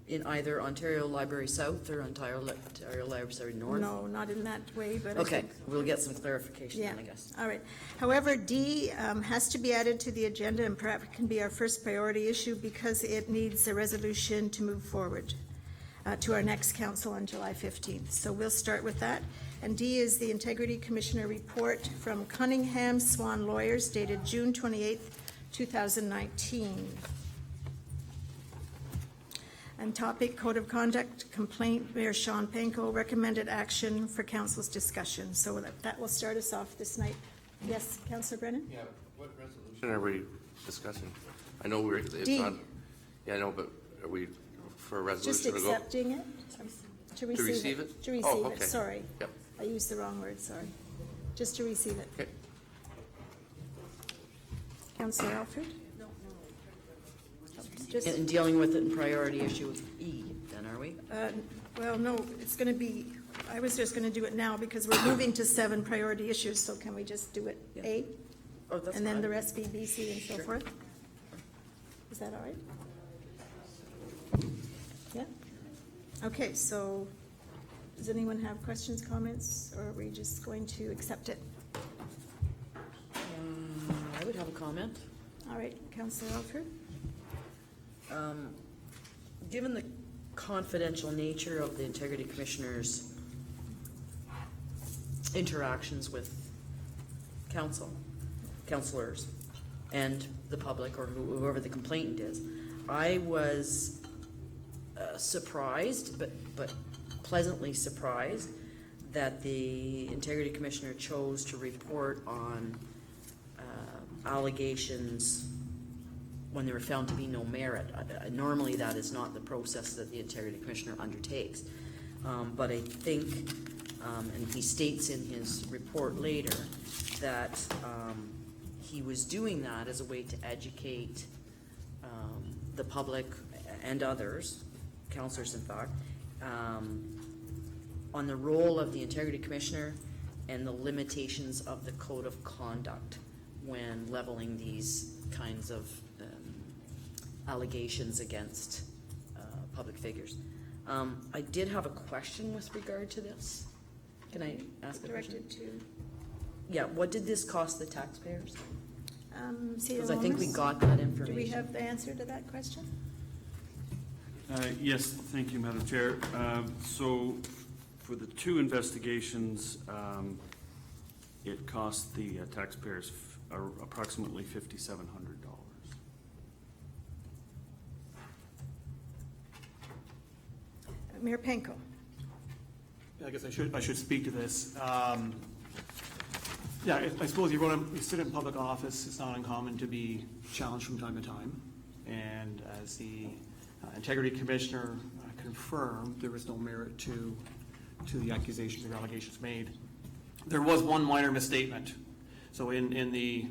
in either Ontario Library South or Ontario Library North? No, not in that way, but. I Okay, think- we'll get some clarification Yeah, then, I guess. all right. However, D has to be added to the agenda and perhaps can be our first priority issue because it needs a resolution to move forward. to our next council on July 15th. So we'll start with that. And D is the Integrity Commissioner report from Cunningham Swan Lawyers dated June 28th, 2019. And topic, Code of Conduct, complaint, Mayor Sean Panko, recommended action for council's discussion. So that will start us off this night. Yes, Councillor Brennan? Yeah, what resolution are we discussing? I know it's D. on, yeah, I know, but are we for a resolution Just to go? accepting it? To receive it? receive it? To receive Oh, it, okay. sorry. Yep. I used the wrong word, sorry. Just to receive it. Okay. Councillor Alfred? Just, And dealing with it in priority issue with E, then, are we? well, no, it's going to be, I was just going to do it now because we're moving to 7 priority issues, so can we just do it A? Oh, that's And then fine. the rest B, B, C, and so Sure. forth? Is that all right? Yeah? Okay, so does anyone have questions, comments, or are we just going to accept it? I would have a comment. All right, Councillor Alfred? Given the confidential nature of the Integrity Commissioner's interactions with councilors, and the public, or whoever the complainant is, I was surprised, but pleasantly surprised, that the Integrity Commissioner chose to report on allegations when they were found to be no merit. Normally, that is not the process that the Integrity Commissioner undertakes. But I think, and he states in his report later, that he was doing that as a way to educate the public and others, councillors in fact, on the role of the Integrity Commissioner and the limitations of the Code of Conduct when leveling these kinds of allegations against public figures. I did have a question with regard to this. Can I ask a question? Directed to Yeah, what did this cost the taxpayers? City Because I think we owners? got that Do we information. have the answer to that question? Yes, thank you, Madam Chair. So for the 2 investigations, it cost the taxpayers approximately $5,700. Mayor Panko? I guess I should speak to this. Yeah, I suppose you sit in public office, it's not uncommon to be challenged from time to time. And as the Integrity Commissioner confirmed, there was no merit to the accusations or allegations made. There was one minor misstatement. So in the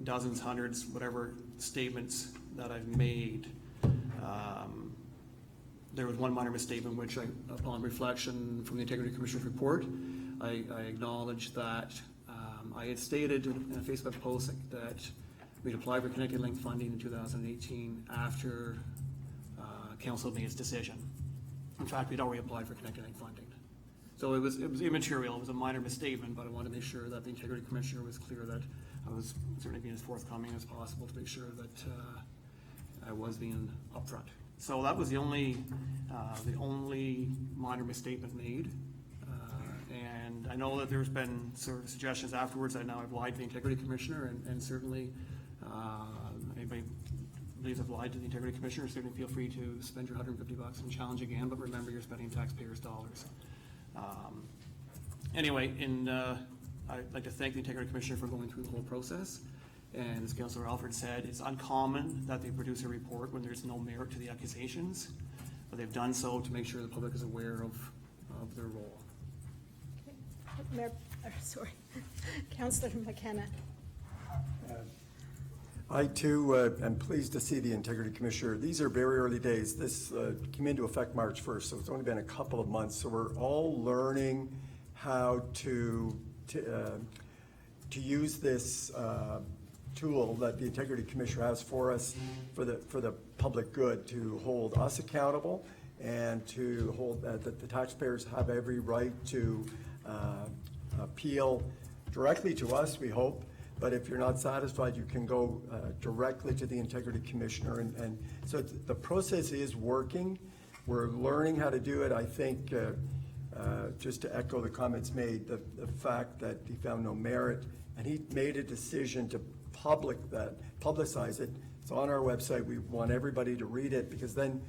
dozens, hundreds, whatever statements that I've made, there was one minor misstatement which upon reflection from the Integrity Commissioner's report, I acknowledged that I had stated in a Facebook post that we'd applied for Connected Link funding in 2018 after council made its decision. In fact, we'd already applied for Connected Link funding. So it was immaterial, it was a minor misstatement, but I wanted to make sure that the Integrity Commissioner was clear that I was certainly being as forthcoming as possible to make sure that I was being upfront. So that was the only minor misstatement made. And I know that there's been sort of suggestions afterwards that now I've lied to the Integrity Commissioner, and certainly anybody believes I've lied to the Integrity Commissioner, certainly feel free to spend your $150 and challenge again, but remember you're spending taxpayers' dollars. Anyway, I'd like to thank the Integrity Commissioner for going through the whole process. And as Councillor Alfred said, it's uncommon that they produce a report when there's no merit to the accusations, but they've done so to make sure the public is aware of their role. Mayor, sorry, Councillor McKenna. I too am pleased to see the Integrity Commissioner. These are very early days. This came into effect March 1st, so it's only been a couple of months. So we're all learning how to use this tool that the Integrity Commissioner has for us for the public good, to hold us accountable and to hold that the taxpayers have every right to appeal directly to us, we hope. But if you're not satisfied, you can go directly to the Integrity Commissioner. And so the process is working. We're learning how to do it. I think, just to echo the comments made, the fact that he found no merit, and he made a decision to publicize it. It's on our website. We want everybody to read it, because then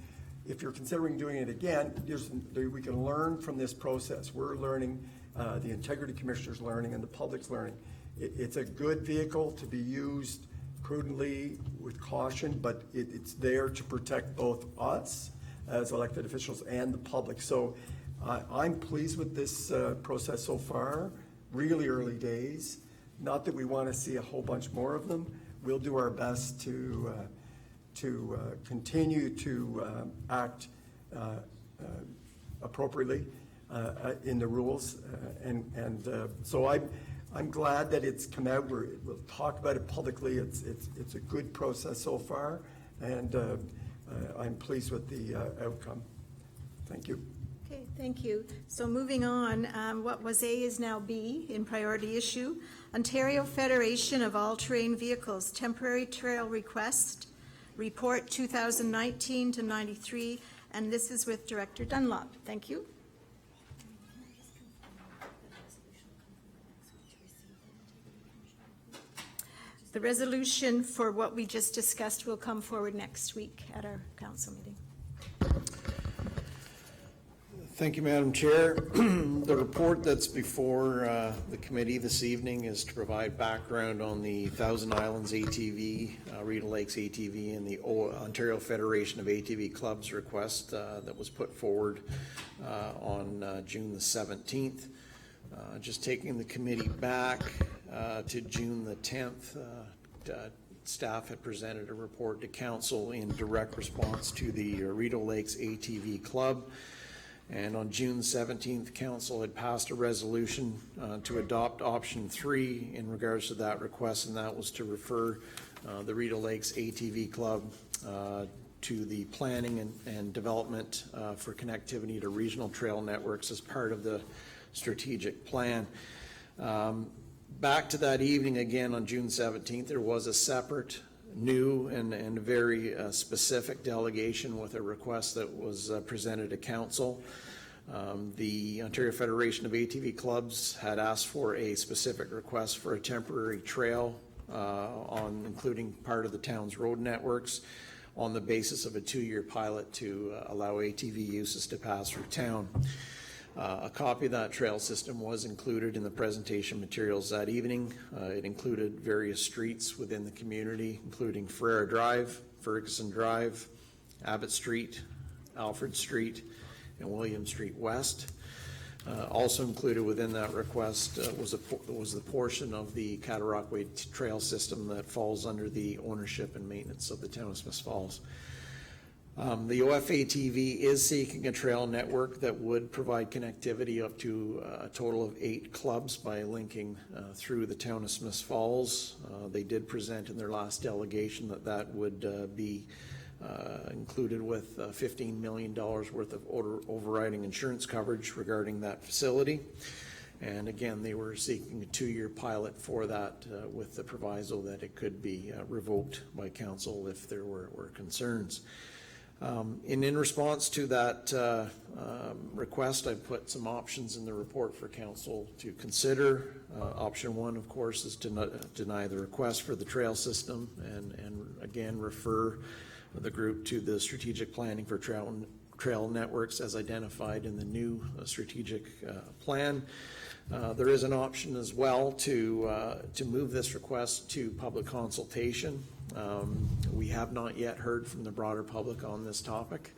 if you're considering doing it again, we can learn from this process. We're learning, the Integrity Commissioner's learning, and the public's learning. It's a good vehicle to be used prudently with caution, but it's there to protect both us as elected officials and the public. So I'm pleased with this process so far, really early days. Not that we want to see a whole bunch more of them. We'll do our best to continue to act appropriately in the rules. So I'm glad that it's come out. We'll talk about it publicly. It's a good process so far, and I'm pleased with the outcome. Thank you. Okay, thank you. So moving on, what was A is now B in priority issue. Ontario Federation of All-Terrain Vehicles Temporary Trail Request, Report 2019-93, and this is with Director Dunlop. Thank you. The resolution for what we just discussed will come forward next week at our council meeting. Thank you, Madam Chair. The report that's before the committee this evening is to provide background on the Thousand Islands ATV, Rita Lakes ATV, and the Ontario Federation of ATV Clubs request that was put forward on June the 17th. Just taking the committee back to June the 10th, staff had presented a report to council in direct response to the Rita Lakes ATV Club. And on June 17th, council had passed a resolution to adopt option 3 in regards to that request, and that was to refer the Rita Lakes ATV Club to the planning and development for connectivity to regional trail networks as part of the strategic plan. Back to that evening again on June 17th, there was a separate new and very specific delegation with a request that was presented to council. The Ontario Federation of ATV Clubs had asked for a specific request for a temporary trail including part of the town's road networks on the basis of a 2-year pilot to allow ATV uses to pass through town. A copy of that trail system was included in the presentation materials that evening. It included various streets within the community, including Ferreira Drive, Ferguson Drive, Abbott Street, Alfred Street, and William Street West. Also included within that request was the portion of the Cataraqui Trail system that falls under the ownership and maintenance of the town of Smiths Falls. The OFATV is seeking a trail network that would provide connectivity up to a total of 8 clubs by linking through the town of Smiths Falls. They did present in their last delegation that would be included with $15 million worth of overriding insurance coverage regarding that facility. And again, they were seeking a 2-year pilot for that with the proviso that it could be revoked by council if there were concerns. In response to that request, I put some options in the report for council to consider. Option 1, of course, is to deny the request for the trail system and again refer the group to the strategic planning for trail networks as identified in the new strategic plan. There is an option as well to move this request to public consultation. We have not yet heard from the broader public on this topic.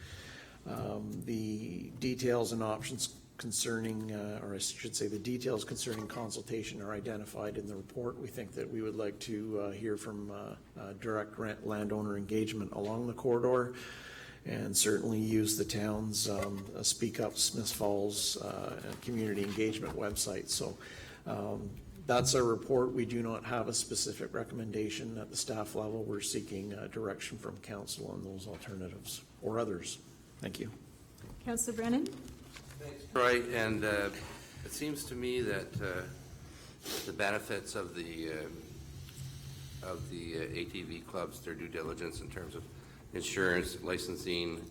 The details and options concerning, or I should say the details concerning consultation are identified in the report. We think that we would like to hear from direct landowner engagement along the corridor and certainly use the town's Speak Up Smiths Falls community engagement website. So that's our report. We do not have a specific recommendation at the staff level. We're seeking direction from council on those alternatives or others. Thank you. Councillor Brennan? Thanks, Troy. And it seems to me that the benefits of the ATV clubs, their due diligence in terms of insurance, licensing,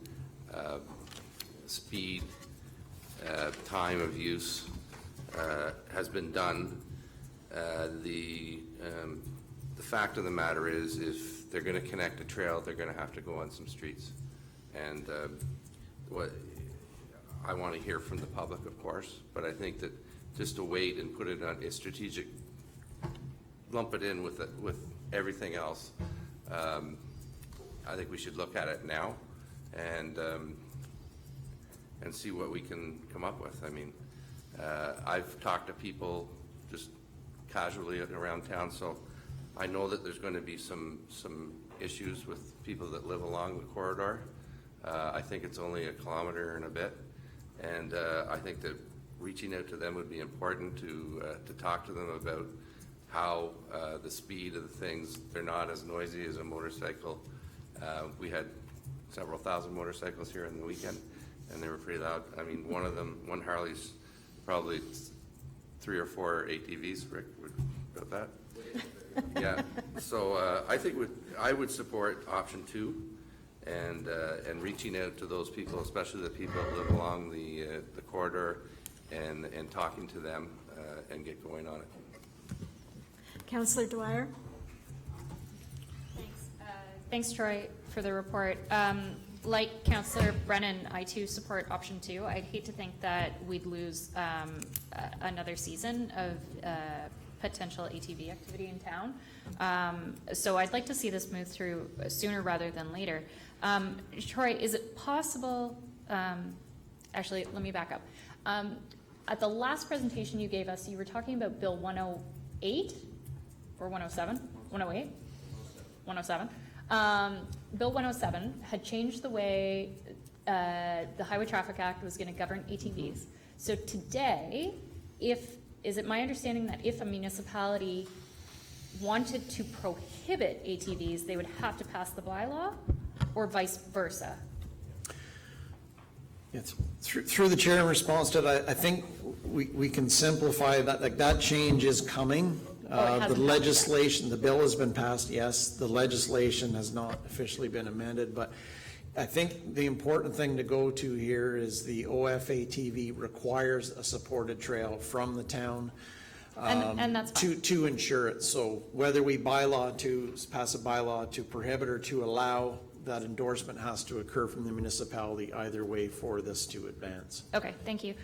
speed, time of use has been done. The fact of the matter is, if they're going to connect a trail, they're going to have to go on some streets. And what I want to hear from the public, of course, but I think that just to wait and put it on a strategic, lump it in with everything else, I think we should look at it now and see what we can come up with. I mean, I've talked to people just casually around town, so I know that there's going to be some issues with people that live along the corridor. I think it's only 1 kilometer and a bit, and I think that reaching out to them would be important to talk to them about how the speed of the things, they're not as noisy as a motorcycle. We had several thousand motorcycles here on the weekend, and they were pretty loud. I mean, one Harley's probably 3 or 4 ATVs. Rick, about that? Yeah. So I think I would support option 2, and reaching out to those people, especially the people that live along the corridor, and talking to them and get going on it. Councillor Dwyer? Thanks, Troy, for the report. Like Councillor Brennan, I too support option 2. I'd hate to think that we'd lose another season of potential ATV activity in town. So I'd like to see this move through sooner rather than later. Troy, is it possible, actually, let me back up. At the last presentation you gave us, you were talking about Bill 108 or 107? 108? 107. Bill 107 had changed the way the Highway Traffic Act was going to govern ATVs. So today, is it my understanding that if a municipality wanted to prohibit ATVs, they would have to pass the bylaw, or vice versa? It's through the chair in response to that, I think we can simplify that. Like, that change is coming. The legislation, the bill has been passed, yes. The legislation has not officially been amended, but I think the important thing to go to here is the OFATV requires a supported trail from the town and that's fine. to ensure it. So whether we pass a bylaw to prohibit or to allow, that endorsement has to occur from the municipality either way for this to advance. Okay, thank you.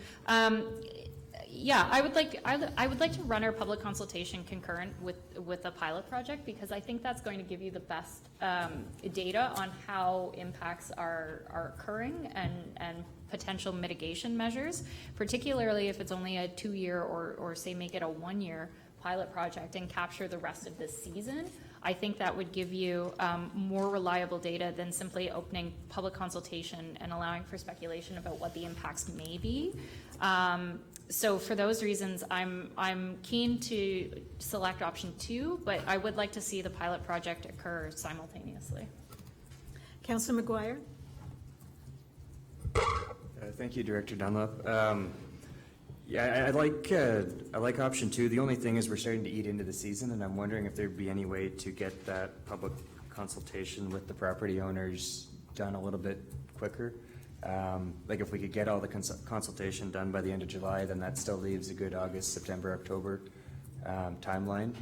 Yeah, I would like to run our public consultation concurrent with a pilot project, because I think that's going to give you the best data on how impacts are occurring and potential mitigation measures, particularly if it's only a 2-year or say make it a 1-year pilot project and capture the rest of this season. I think that would give you more reliable data than simply opening public consultation and allowing for speculation about what the impacts may be. So for those reasons, I'm keen to select option 2, but I would like to see the pilot project occur simultaneously. Councillor McGuire? Thank you, Director Dunlop. Yeah, I like option 2. The only thing is we're starting to eat into the season, and I'm wondering if there'd be any way to get that public consultation with the property owners done a little bit quicker. Like if we could get all the consultation done by the end of July, then that still leaves a good August, September, October timeline.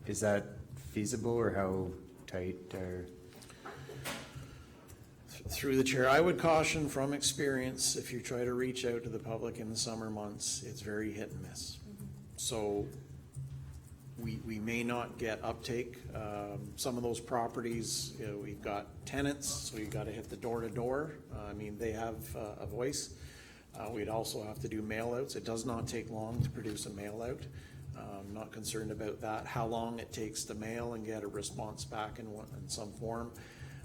Is that feasible, or how tight? Or Through the chair, I would caution from experience, if you try to reach out to the public in the summer months, it's very hit and miss. So we may not get uptake. Some of those properties, we've got tenants, so you've got to hit the door to door. I mean, they have a voice. We'd also have to do mail outs. It does not take long to produce a mail out. I'm not concerned about that. How long it takes to mail and get a response back in some form.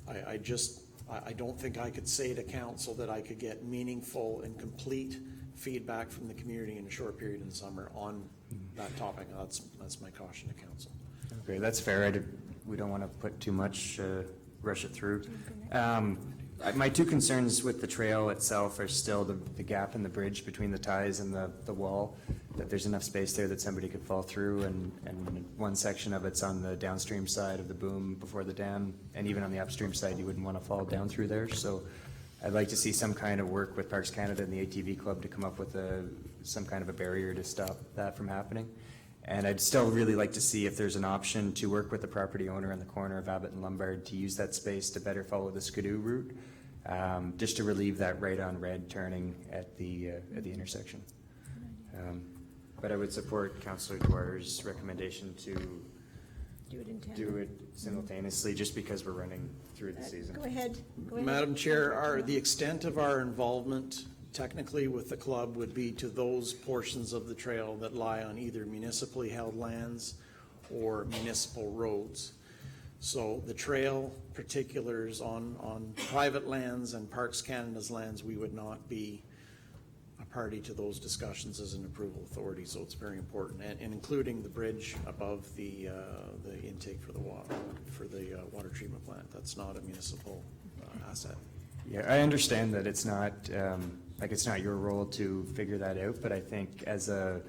I don't think I could say to council that I could get meaningful and complete feedback from the community in a short period in the summer on that topic. That's my caution to council. Okay, that's fair. We don't want to put too much, rush it through. My 2 concerns with the trail itself are still the gap in the bridge between the ties and the wall, that there's enough space there that somebody could fall through, and one section of it's on the downstream side of the boom before the dam, and even on the upstream side you wouldn't want to fall down through there. So I'd like to see some kind of work with Parks Canada and the ATV Club to come up with some kind of a barrier to stop that from happening. And I'd still really like to see if there's an option to work with the property owner on the corner of Abbott and Lombard to use that space to better follow the Skidoo route, just to relieve that right on red turning at the intersection. But I would support Councillor Dwyer's recommendation to do it simultaneously, just because we're running through the season. Go ahead. Madam Chair, the extent of our involvement technically with the club would be to those portions of the trail that lie on either municipally held lands or municipal roads. So the trail particulars on private lands and Parks Canada's lands, we would not be a party to those discussions as an approval authority, so it's very important, and including the bridge above the intake for the water treatment plant. That's not a municipal asset. Yeah, I understand that it's not, it's not your role to figure that out, but I think as a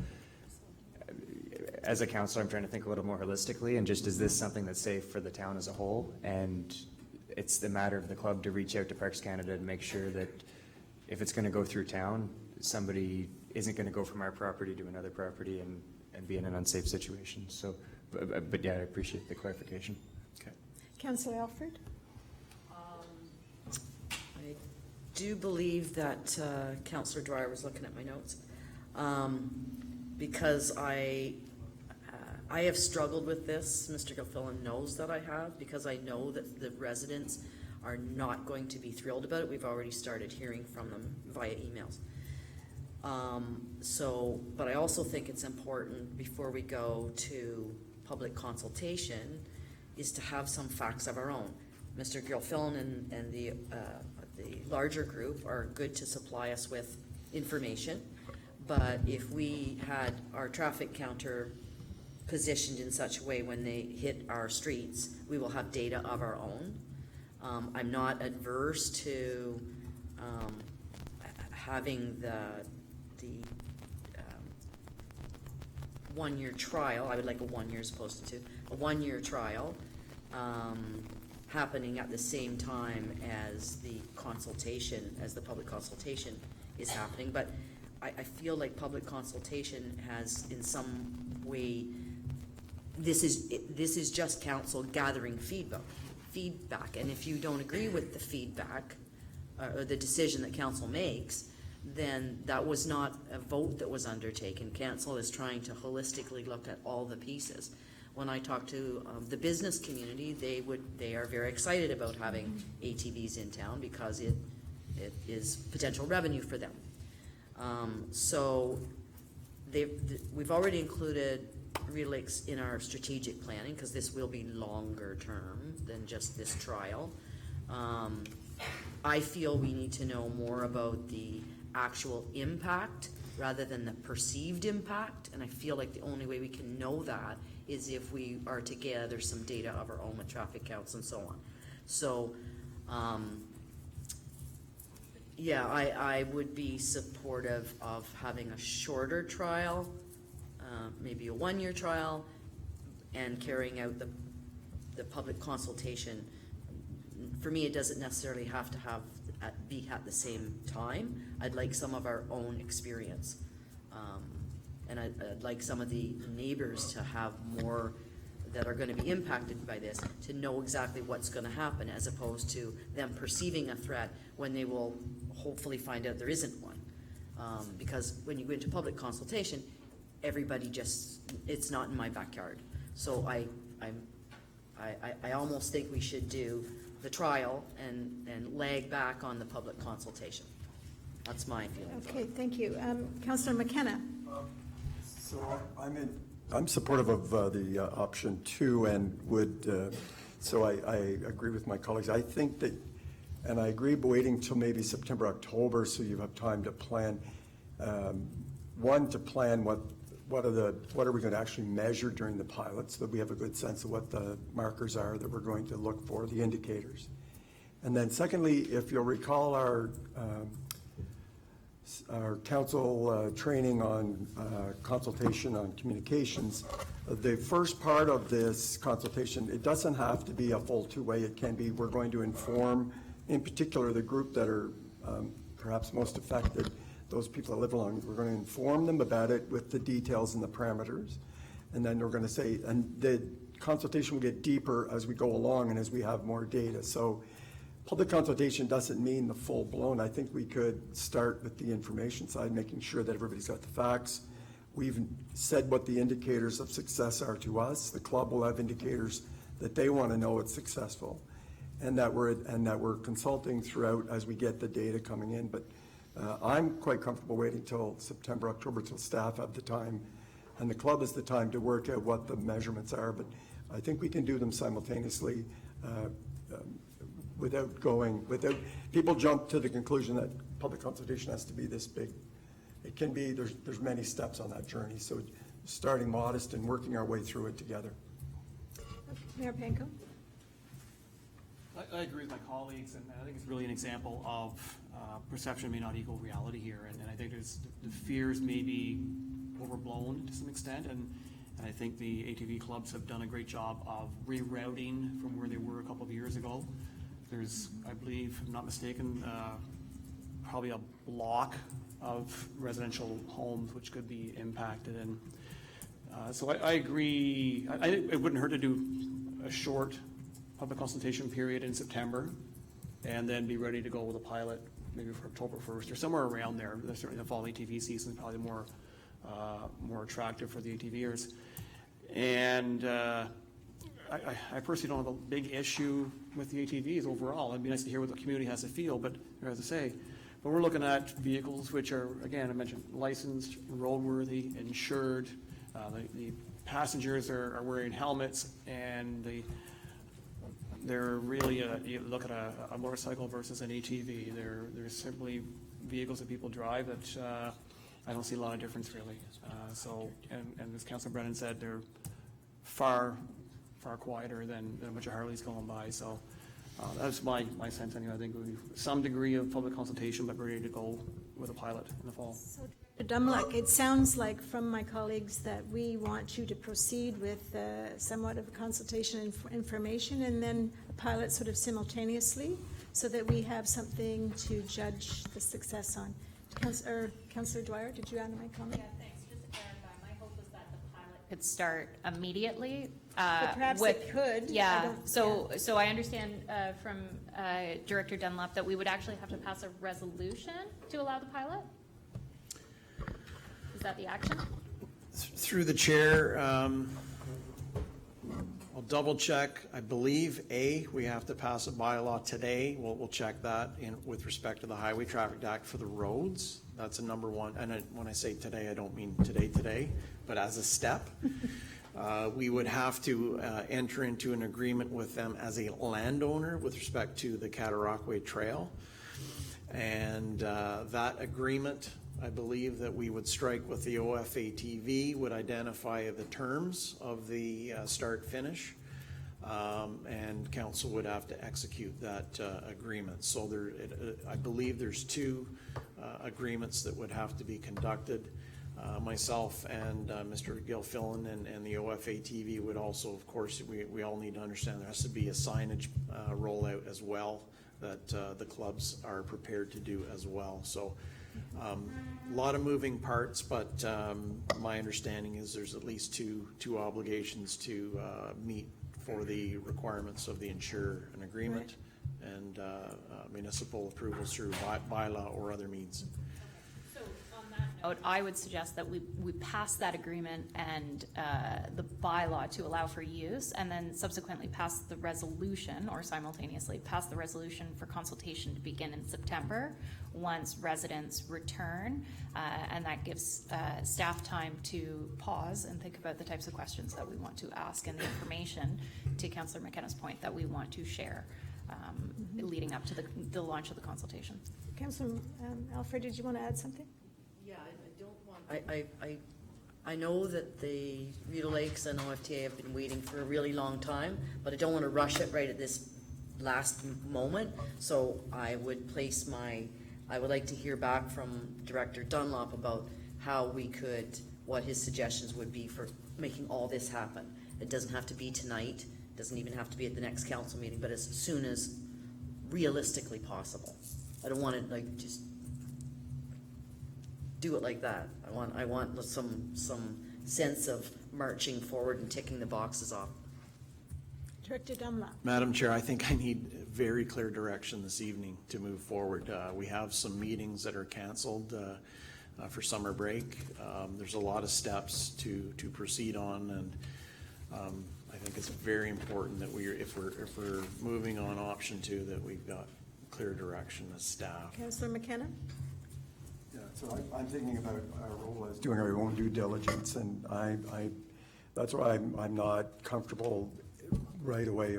councilor, I'm trying to think a little more holistically, and just, is this something that's safe for the town as a whole? And it's the matter of the club to reach out to Parks Canada and make sure that if it's going to go through town, somebody isn't going to go from our property to another property and be in an unsafe situation. So, but yeah, I appreciate the clarification. Okay. Councillor Alford? I do believe that Councillor Dwyer was looking at my notes, because I have struggled with this. Mr. Gilfillan knows that I have, because I know that the residents are not going to be thrilled about it. We've already started hearing from them via emails. But I also think it's important, before we go to public consultation, is to have some facts of our own. Mr. Gilfillan and the larger group are good to supply us with information, but if we had our traffic counter positioned in such a way when they hit our streets, we will have data of our own. I'm not adverse to having the 1-year trial. I would like a 1 year as opposed to 2. A 1-year trial happening at the same time as the consultation, as the public consultation is happening. But I feel like public consultation has, in some way, this is just council gathering feedback. And if you don't agree with the feedback or the decision that council makes, then that was not a vote that was undertaken. Council is trying to holistically look at all the pieces. When I talk to the business community, they are very excited about having ATVs in town, because it is potential revenue for them. So we've already included Real Lakes in our strategic planning, because this will be longer term than just this trial. I feel we need to know more about the actual impact rather than the perceived impact, and I feel like the only way we can know that is if we are to gather some data of our own with traffic counts and so on. So yeah, I would be supportive of having a shorter trial, maybe a 1-year trial, and carrying out the public consultation. For me, it doesn't necessarily have to be at the same time. I'd like some of our own experience, and I'd like some of the neighbors to have more that are going to be impacted by this, to know exactly what's going to happen, as opposed to them perceiving a threat when they will hopefully find out there isn't one. Because when you go into public consultation, everybody it's not in my backyard. So I almost think we should do the trial and lag back on the public consultation. That's my feeling. Okay, thank you. Councillor McKenna. So I'm supportive of the option 2, and would, so I agree with my colleagues. I think that, and I agree waiting till maybe September, October, so you have time to plan. One, to plan what are we going to actually measure during the pilot, so that we have a good sense of what the markers are that we're going to look for, the indicators. And then secondly, if you'll recall our council training on consultation on communications, the first part of this consultation, it doesn't have to be a full 2-way. It can be, we're going to inform, in particular, the group that are perhaps most affected, those people that live along. We're going to inform them about it with the details and the parameters. And then we're going to say, and the consultation will get deeper as we go along and as we have more data. So public consultation doesn't mean the full blown. I think we could start with the information side, making sure that everybody's got the facts. We've said what the indicators of success are to us. The club will have indicators that they want to know it's successful, and that we're consulting throughout as we get the data coming in. But I'm quite comfortable waiting till September, October, till staff have the time, and the club has the time to work out what the measurements are. But I think we can do them simultaneously without people jump to the conclusion that public consultation has to be this big. It can be, there's many steps on that journey. So starting modest and working our way through it together. Mayor Panko? I agree with my colleagues, and I think it's really an example of perception may not equal reality here, and I think the fears may be overblown to some extent, and I think the ATV clubs have done a great job of rerouting from where they were a couple of years ago. There's, I believe, if I'm not mistaken, probably a block of residential homes which could be impacted, and so I agree. It wouldn't hurt to do a short public consultation period in September, and then be ready to go with a pilot maybe for October 1st or somewhere around there. Certainly the fall ATV season is probably more attractive for the ATVers. And I personally don't have a big issue with the ATVs overall. It'd be nice to hear what the community has to feel, but as I say, but we're looking at vehicles which are, again, I mentioned licensed, roadworthy, insured. The passengers are wearing helmets, and they're really, you look at a motorcycle versus an ATV, they're simply vehicles that people drive that I don't see a lot of difference really. And as Councilor Brennan said, they're far quieter than a bunch of Harleys going by. So that's my sense anyway. I think we some degree of public consultation, but ready to go with a pilot in the fall. So, Dr. Dumluck, it sounds like from my colleagues that we want you to proceed with somewhat of a consultation information and then a pilot sort of simultaneously, so that we have something to judge the success on. Councillor Dwyer, did you add my comment? Yeah, thanks. Just to clarify, my hope was that the pilot could start immediately. But perhaps it could. Yeah, so I understand from Director Dunlop that we would actually have to pass a resolution to allow the pilot? Is that the action? Through the chair, I'll double check. I believe, we have to pass a bylaw today. We'll check that with respect to the Highway Traffic Act for the roads. That's a number one. And when I say today, I don't mean today, but as a step. We would have to enter into an agreement with them as a landowner with respect to the Cataraqui Trail. And that agreement, I believe that we would strike with the OFATV, would identify the terms of the start-finish, and council would have to execute that agreement. So I believe there's two agreements that would have to be conducted. Myself and Mr. Gilfillan and the OFATV would also, of course, we all need to understand there has to be a signage rollout as well that the clubs are prepared to do as well. So a lot of moving parts, but my understanding is there's at least two obligations to meet for the requirements of the insurer, an agreement, and municipal approvals through bylaw or other means. So on that note, I would suggest that we pass that agreement and the bylaw to allow for use, and then subsequently pass the resolution, or simultaneously pass the resolution for consultation to begin in September once residents return, and that gives staff time to pause and think about the types of questions that we want to ask and the information, to Councillor McKenna's point, that we want to share leading up to the launch of the consultation. Councillor Alfred, did you want to add something? Yeah, I don't want, I know that the Rideau Lakes and OFTA have been waiting for a really long time, but I don't want to rush it right at this last moment. So I would like to hear back from Director Dunlop about how we could, what his suggestions would be for making all this happen. It doesn't have to be tonight, doesn't even have to be at the next council meeting, but as soon as realistically possible. I don't want it like just do it like that. I want some sense of marching forward and ticking the boxes off. Director Dunlop. Madam Chair, I think I need very clear direction this evening to move forward. We have some meetings that are canceled for summer break. There's a lot of steps to proceed on, and I think it's very important that if we're moving on option 2, that we've got clear direction as staff. Councillor McKenna? Yeah, so I'm thinking about our role as doing our own due diligence, and that's why I'm not comfortable right away.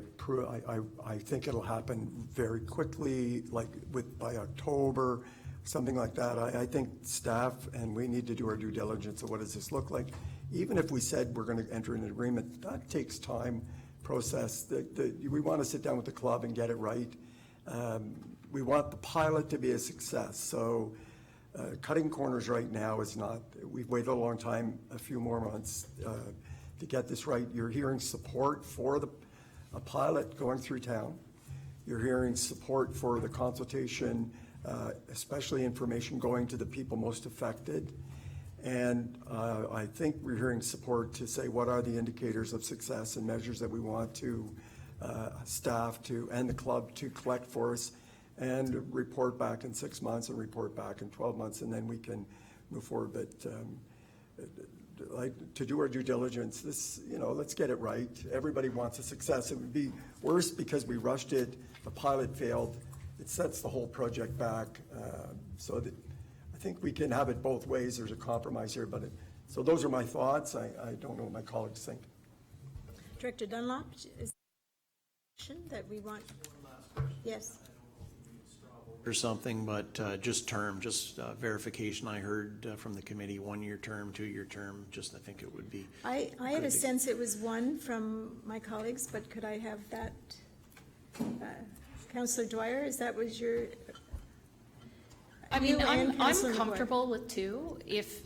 I think it'll happen very quickly, like by October, something like that. I think staff and we need to do our due diligence of what does this look like. Even if we said we're going to enter an agreement, that takes time, process. We want to sit down with the club and get it right. We want the pilot to be a success. So cutting corners right now is not, we've waited a long time, a few more months to get this right. You're hearing support for a pilot going through town. You're hearing support for the consultation, especially information going to the people most affected. And I think we're hearing support to say what are the indicators of success and measures that we want to staff to and the club to collect for us and report back in 6 months and report back in 12 months, and then we can move forward. But like to do our due diligence, this, let's get it right. Everybody wants a success. It would be worse because we rushed it, the pilot failed. It sets the whole project back. So that I think we can have it both ways. There's a compromise here, but so those are my thoughts. I don't know what my colleagues think. Director Dunlop, is that we want? Yes. Or something, but just verification. I heard from the committee 1-year term, 2-year term. I think it would be. I had a sense it was 1 from my colleagues, but could I have that? Councillor Dwyer, was your? I mean, I'm Councillor comfortable with 2. If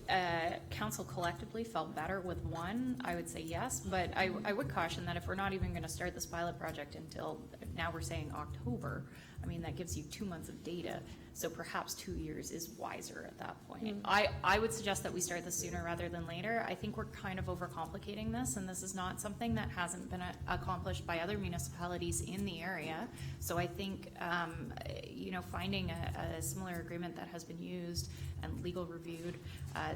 council collectively felt better with 1, I would say yes. But I would caution that if we're not even going to start this pilot project until, now we're saying October, I mean, that gives you 2 months of data. So perhaps 2 years is wiser at that point. I would suggest that we start this sooner rather than later. I think we're kind of overcomplicating this, and this is not something that hasn't been accomplished by other municipalities in the area. So I think, finding a similar agreement that has been used and legal reviewed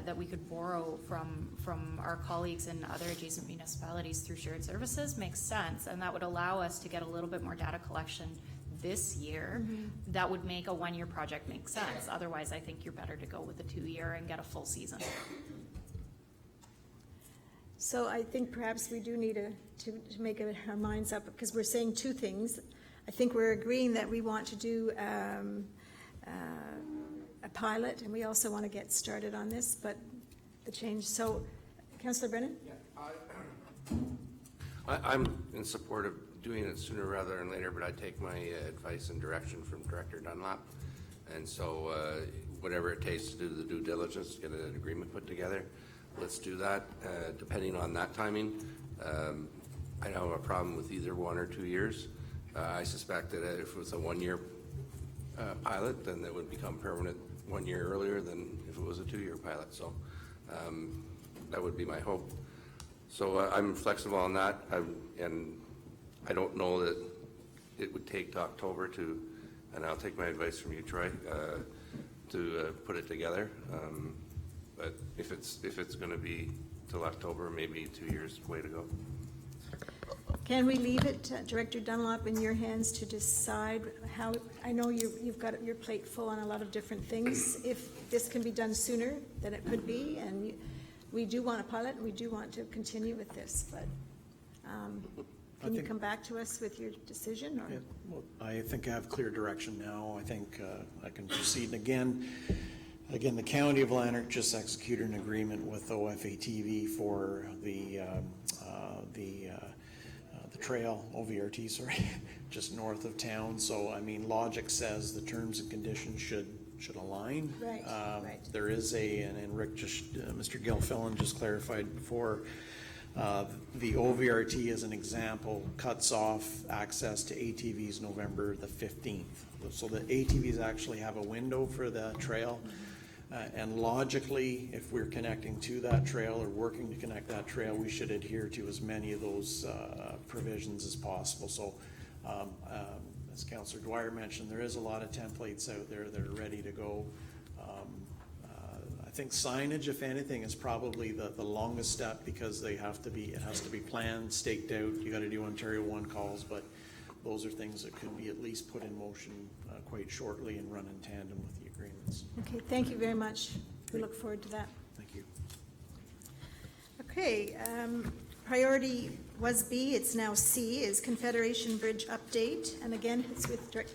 that we could borrow from our colleagues in other adjacent municipalities through shared services makes sense, and that would allow us to get a little bit more data collection this year. That would make a 1-year project make sense. Otherwise, I think you're better to go with a 2-year and get a full season. So I think perhaps we do need to make our minds up, because we're saying 2 things. I think we're agreeing that we want to do a pilot, and we also want to get started on this, but the change. So, Councillor Brennan? Yeah, I'm in support of doing it sooner rather than later, but I take my advice and direction from Director Dunlop. And so whatever it takes to do the due diligence, get an agreement put together, let's do that. Depending on that timing, I don't have a problem with either 1 or 2 years. I suspect that if it was a 1-year pilot, then it would become permanent 1 year earlier than if it was a 2-year pilot. So that would be my hope. So I'm flexible on that, and I don't know that it would take to October and I'll take my advice from you, Troy, to put it together. But if it's going to be till October, maybe 2 years way to go. Can we leave it, Director Dunlop, in your hands to decide how? I know you've got your plate full on a lot of different things. If this can be done sooner than it could be, and we do want a pilot, and we do want to continue with this, but can you come back to us with your decision? Or? Yeah, well, I think I have clear direction now. I think I can proceed. And again, the County of Lanark just executed an agreement with OFATV for the trail, OVRT, sorry, just north of town. So, I mean, logic says the terms and conditions should align. Right, right. There is and Rick Mr. Gilfillan just clarified before, The OVRT, as an example, cuts off access to ATVs November the 15th. So the ATVs actually have a window for the trail. And logically, if we're connecting to that trail or working to connect that trail, we should adhere to as many of those provisions as possible. So as Councillor Dwyer mentioned, there is a lot of templates out there that are ready to go. I think signage, if anything, is probably the longest step, because it has to be planned, staked out. You got to do Ontario 1 calls, but those are things that could be at least put in motion quite shortly and run in tandem with the agreements. Okay, thank you very much. We look forward to that. Thank you. Okay, priority was B, it's now C, is Confederation Bridge update. And again, it's with Director.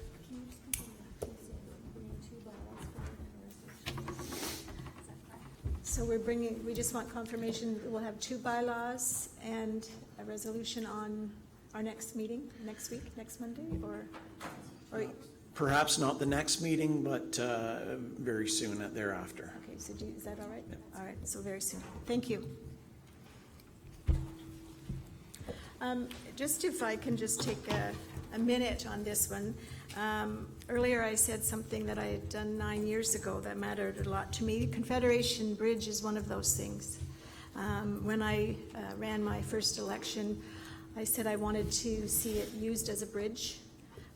So we just want confirmation, we'll have 2 bylaws and a resolution on our next meeting, next week, next Monday, or Perhaps not the next meeting, but very soon thereafter. okay, so is that all right? Yeah. All right, so very soon. Thank you. Just if I can just take a minute on this one. Earlier I said something that I had done 9 years ago that mattered a lot to me. Confederation Bridge is one of those things. When I ran my first election, I said I wanted to see it used as a bridge.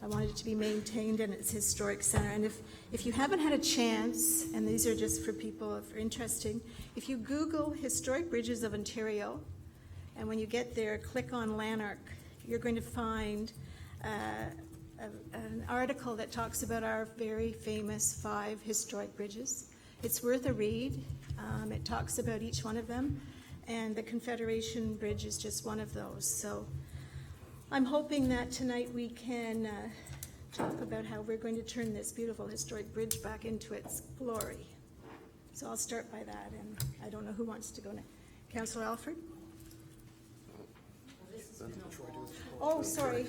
I wanted it to be maintained in its historic center. And if you haven't had a chance, and these are just for people if you're interested, if you Google Historic Bridges of Ontario, and when you get there, click on Lanark, you're going to find an article that talks about our very famous 5 historic bridges. It's worth a read. It talks about each one of them, and the Confederation Bridge is just one of those. So I'm hoping that tonight we can talk about how we're going to turn this beautiful historic bridge back into its glory. So I'll start by that, and I don't know who wants to go next. Councillor Alford? Oh, sorry.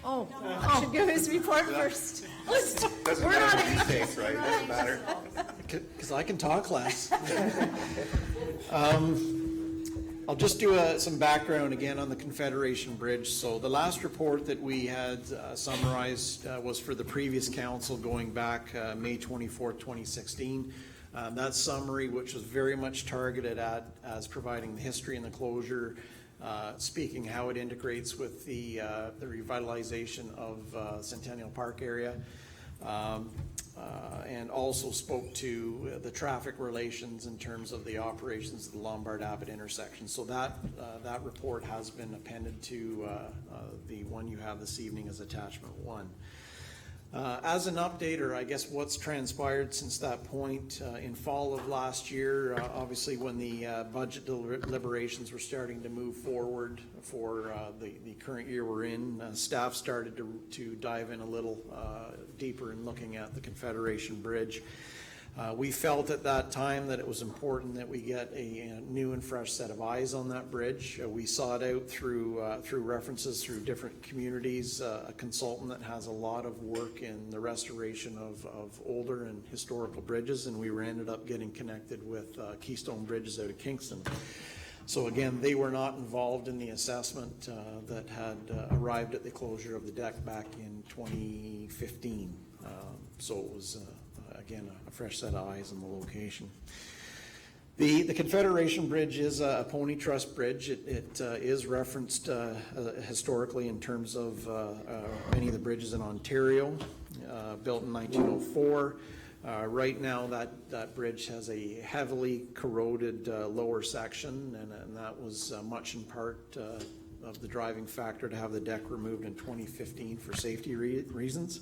Oh, I should give his report first. Doesn't matter these days, right? Doesn't matter. Because I can talk less. I'll just do some background again on the Confederation Bridge. So the last report that we had summarized was for the previous council going back May 24th, 2016. That summary, which was very much targeted at as providing the history and the closure, speaking how it integrates with the revitalization of Centennial Park area, and also spoke to the traffic relations in terms of the operations of the Lombard-Abbott intersection. So that report has been appended to the one you have this evening as attachment 1. As an update, or I guess what's transpired since that point, in fall of last year, obviously when the budget deliberations were starting to move forward for the current year we're in, staff started to dive in a little deeper in looking at the Confederation Bridge. We felt at that time that it was important that we get a new and fresh set of eyes on that bridge. We sought out through references through different communities, a consultant that has a lot of work in the restoration of older and historical bridges, and we ended up getting connected with Keystone Bridges out of Kingston. So again, they were not involved in the assessment that had arrived at the closure of the deck back in 2015. So it was again, a fresh set of eyes on the location. The Confederation Bridge is a pony truss bridge. It is referenced historically in terms of many of the bridges in Ontario, built in 1904. Right now, that bridge has a heavily corroded lower section, and that was much in part of the driving factor to have the deck removed in 2015 for safety reasons.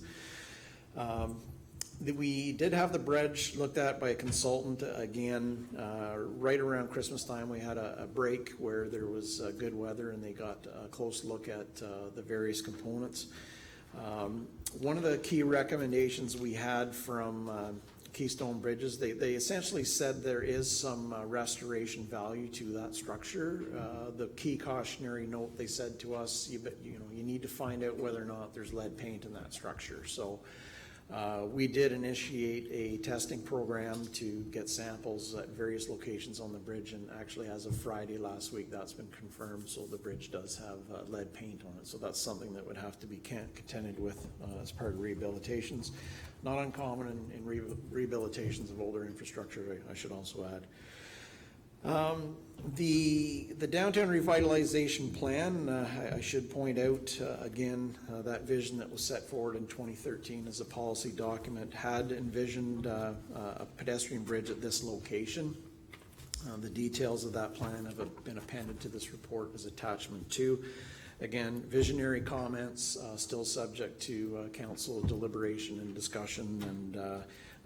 We did have the bridge looked at by a consultant again right around Christmas time. We had a break where there was good weather, and they got a close look at the various components. One of the key recommendations we had from Keystone Bridges, they essentially said there is some restoration value to that structure. The key cautionary note they said to us, you need to find out whether or not there's lead paint in that structure. So We did initiate a testing program to get samples at various locations on the bridge, and actually as of Friday last week, that's been confirmed, so the bridge does have lead paint on it. So that's something that would have to be contended with as part of rehabilitations. Not uncommon in rehabilitations of older infrastructure, I should also add. The downtown revitalization plan, I should point out again, that vision that was set forward in 2013 as a policy document had envisioned a pedestrian bridge at this location. The details of that plan have been appended to this report as attachment 2. Again, visionary comments, still subject to council deliberation and discussion, and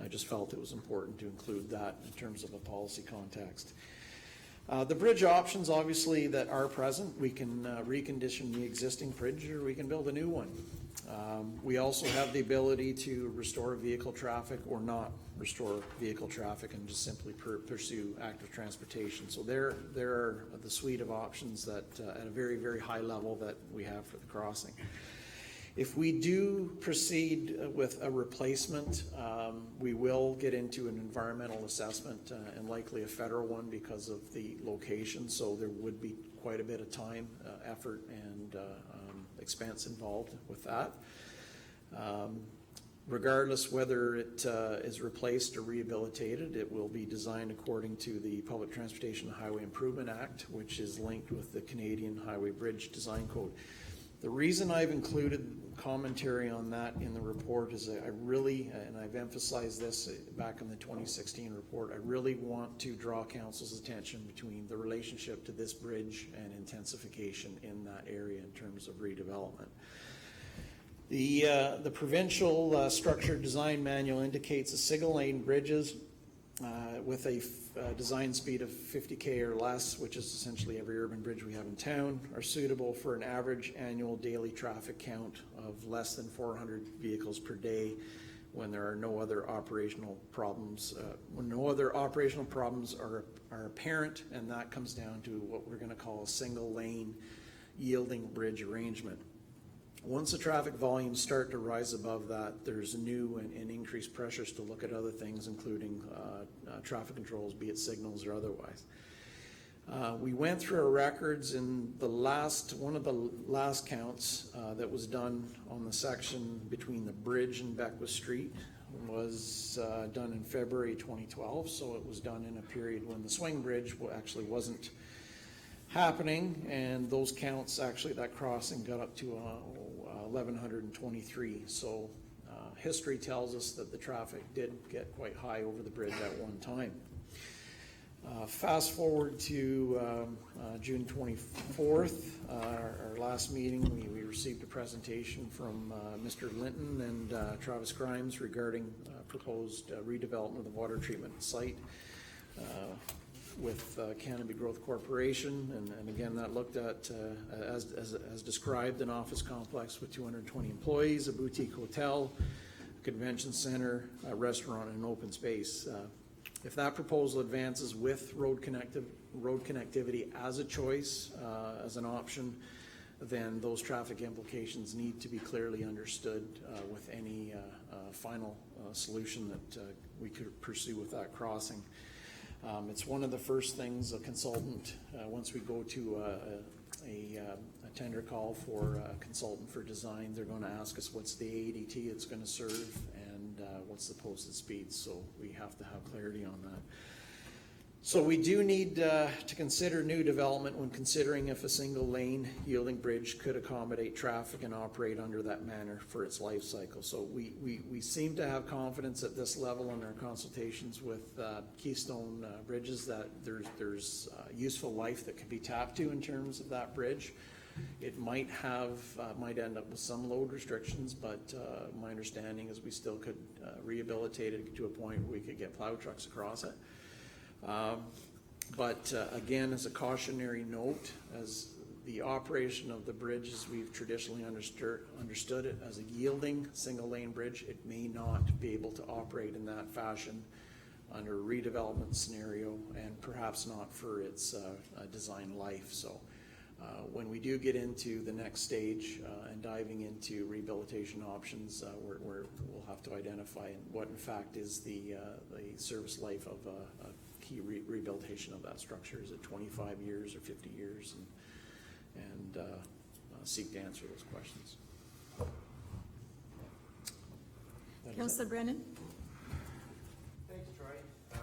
I just felt it was important to include that in terms of a policy context. The bridge options, obviously, that are present, we can recondition the existing bridge or we can build a new one. We also have the ability to restore vehicle traffic or not restore vehicle traffic and just simply pursue active transportation. So there are the suite of options that at a very, very high level that we have for the crossing. If we do proceed with a replacement, we will get into an environmental assessment and likely a federal one because of the location. So there would be quite a bit of time, effort, and expense involved with that. Regardless whether it is replaced or rehabilitated, it will be designed according to the Public Transportation and Highway Improvement Act, which is linked with the Canadian Highway Bridge Design Code. The reason I've included commentary on that in the report is I really, and I've emphasized this back in the 2016 report, I really want to draw council's attention between the relationship to this bridge and intensification in that area in terms of redevelopment. The provincial structured design manual indicates a single lane bridges with a design speed of 50k or less, which is essentially every urban bridge we have in town, are suitable for an average annual daily traffic count of less than 400 vehicles per day when there are no other operational problems, are apparent, and that comes down to what we're going to call a single lane yielding bridge arrangement. Once the traffic volumes start to rise above that, there's new and increased pressures to look at other things, including traffic controls, be it signals or otherwise. We went through our records in one of the last counts that was done on the section between the bridge and Beckwith Street was done in February 2012, so it was done in a period when the swing bridge actually wasn't happening, and those counts, actually that crossing got up to 1,123. So history tells us that the traffic did get quite high over the bridge at one time. Fast forward to June 24th, our last meeting, we received a presentation from Mr. Linton and Travis Grimes regarding proposed redevelopment of the water treatment site with Canopy Growth Corporation, and again that looked at as described, an office complex with 220 employees, a boutique hotel, a convention center, a restaurant, and an open space. If that proposal advances with road connectivity as a choice, as an option, then those traffic implications need to be clearly understood with any final solution that we could pursue with that crossing. It's one of the first things a consultant, once we go to a tender call for a consultant for design, they're going to ask us what's the ADT it's going to serve and what's the posted speed. So we have to have clarity on that. So we do need to consider new development when considering if a single lane yielding bridge could accommodate traffic and operate under that manner for its life cycle. So we seem to have confidence at this level in our consultations with Keystone Bridges that there's useful life that could be tapped to in terms of that bridge. It might end up with some load restrictions, but my understanding is we still could rehabilitate it to a point where we could get plow trucks across it. But again, as a cautionary note, as the operation of the bridge as we've traditionally understood it as a yielding single lane bridge, it may not be able to operate in that fashion under a redevelopment scenario, and perhaps not for its design life. So When we do get into the next stage and diving into rehabilitation options, we'll have to identify what in fact is the service life of a key rehabilitation of that structure. Is it 25 years or 50 years? And seek to answer those questions. Councillor Brennan? Thanks, Troy.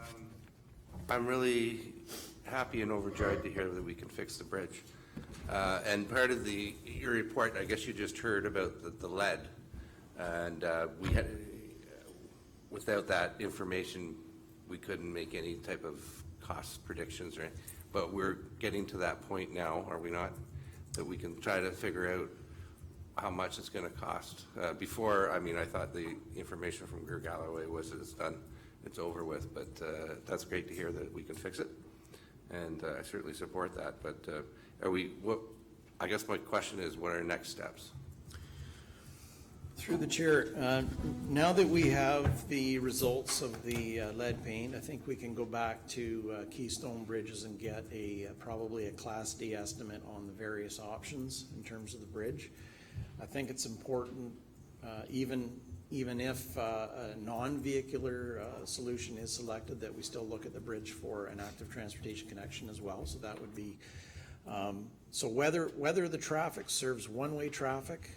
I'm really happy and overjoyed to hear that we can fix the bridge. And part of your report, I guess you just heard about the lead. And we had, without that information, we couldn't make any type of cost predictions or anything. But we're getting to that point now, are we not? That we can try to figure out how much it's going to cost. Before, I mean, I thought the information from Greer Galloway was that it's done, it's over with, but that's great to hear that we can fix it. And I certainly support that, but I guess my question is, what are next steps? Through the chair, now that we have the results of the lead paint, I think we can go back to Keystone Bridges and get probably a Class D estimate on the various options in terms of the bridge. I think it's important, even if a non-vehicular solution is selected, that we still look at the bridge for an active transportation connection as well. So that would be, so whether the traffic serves one-way traffic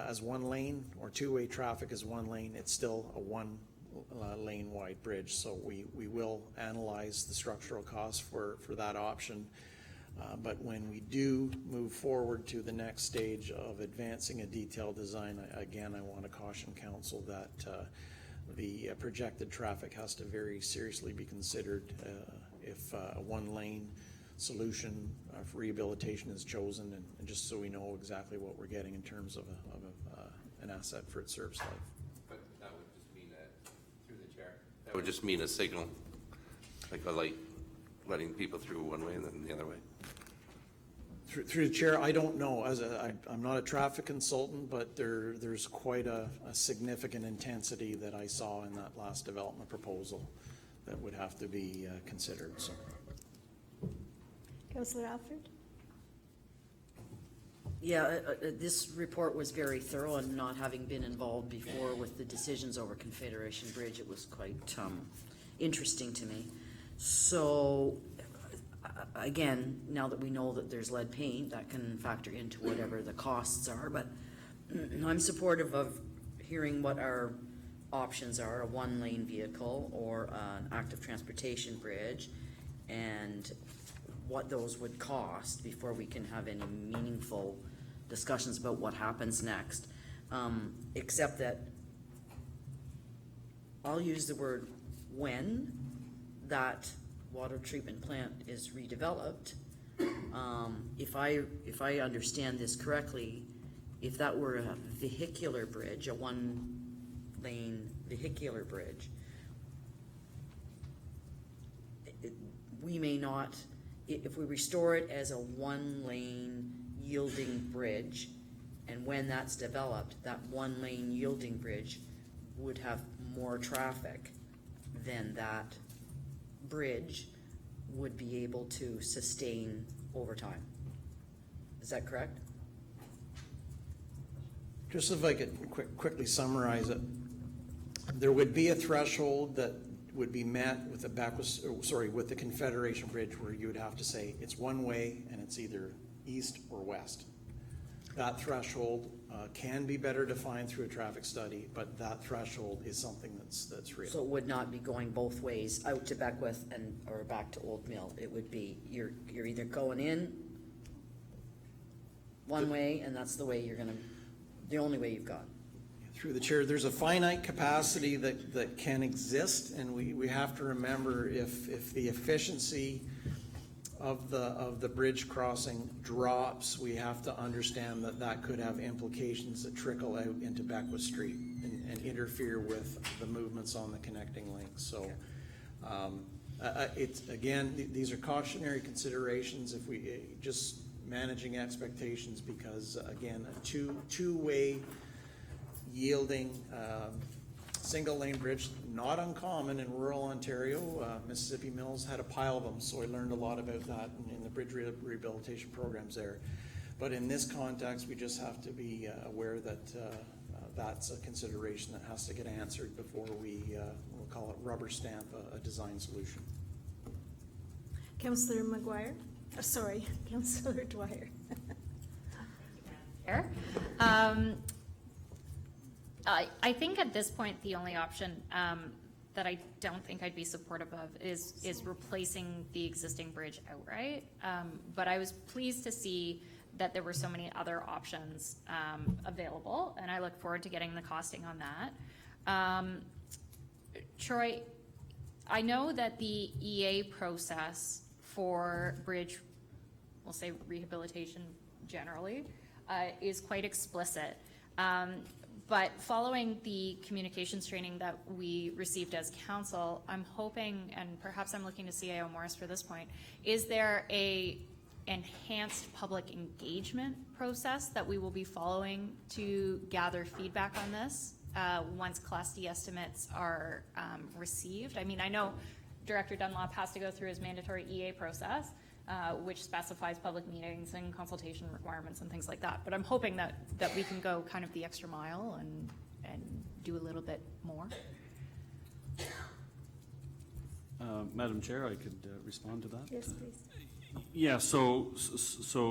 as one lane or two-way traffic as one lane, it's still a one lane wide bridge. So we will analyze the structural costs for that option. But when we do move forward to the next stage of advancing a detailed design, again, I want to caution council that the projected traffic has to very seriously be considered if a one-lane solution for rehabilitation is chosen, and just so we know exactly what we're getting in terms of an asset for its service life. But that would just mean that, through the chair, that would just mean a signal, like a light, letting people through one way and then the other way. Through the chair, I don't know. I'm not a traffic consultant, but there's quite a significant intensity that I saw in that last development proposal that would have to be considered. So. Councillor Alford? Yeah, this report was very thorough, and not having been involved before with the decisions over Confederation Bridge, it was quite interesting to me. So, again, now that we know that there's lead paint, that can factor into whatever the costs are, but I'm supportive of hearing what our options are, a one-lane vehicle or an active transportation bridge, and what those would cost before we can have any meaningful discussions about what happens next. Except that I'll use the word when that water treatment plant is redeveloped. If I understand this correctly, if that were a vehicular bridge, a one-lane vehicular bridge, we may not, if we restore it as a one-lane yielding bridge, and when that's developed, that one-lane yielding bridge would have more traffic than that bridge would be able to sustain over time. Is that correct? Just if I could quickly summarize it, there would be a threshold that would be met with with the Confederation Bridge, where you would have to say it's one way and it's either east or west. That threshold can be better defined through a traffic study, but that threshold is something that's real. So it would not be going both ways out to Beckwith or back to Old Mill. It would be you're either going in one way, and that's the way the only way you've got. Through the chair, there's a finite capacity that can exist, and we have to remember if the efficiency of the bridge crossing drops, we have to understand that could have implications that trickle out into Beckwith Street and interfere with the movements on the connecting links. So it's, again, these are cautionary considerations if we just managing expectations, because again, a two-way yielding single lane bridge, not uncommon in rural Ontario. Mississippi Mills had a pile of them, so I learned a lot about that in the bridge rehabilitation programs there. But in this context, we just have to be aware that that's a consideration that has to get answered before we, we'll call it rubber stamp a design solution. Councillor McGuire, sorry, Councillor Dwyer. Chair. I think at this point, the only option that I don't think I'd be supportive of is replacing the existing bridge outright. But I was pleased to see that there were so many other options available, and I look forward to getting the costing on that. Troy, I know that the EA process for bridge, we'll say rehabilitation generally, is quite explicit. But following the communications training that we received as council, I'm hoping, and perhaps I'm looking to CAO Morris for this point, is there a enhanced public engagement process that we will be following to gather feedback on this once Class D estimates are received? I mean, I know Director Dunlop has to go through his mandatory EA process, which specifies public meetings and consultation requirements and things like that. But I'm hoping that we can go kind of the extra mile and do a little bit more. Madam Chair, I could respond to that. Yes, please. Yeah, so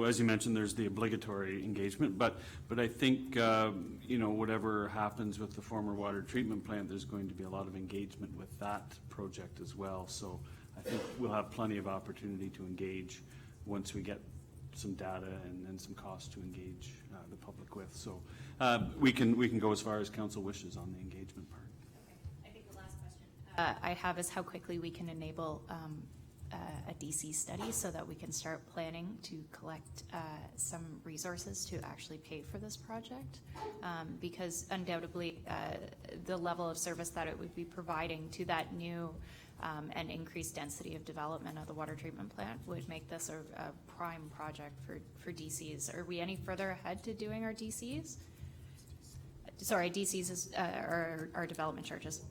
as you mentioned, there's the obligatory engagement, but I think, you know, whatever happens with the former water treatment plant, there's going to be a lot of engagement with that project as well. So I think we'll have plenty of opportunity to engage once we get some data and some costs to engage the public with. So we can go as far as council wishes on the engagement part. I think the last question I have is how quickly we can enable a DC study so that we can start planning to collect some resources to actually pay for this project, because undoubtedly the level of service that it would be providing to that new and increased density of development of the water treatment plant would make this a prime project for DCs. Are we any further ahead to doing our DCs? Sorry, DCs is our development charges.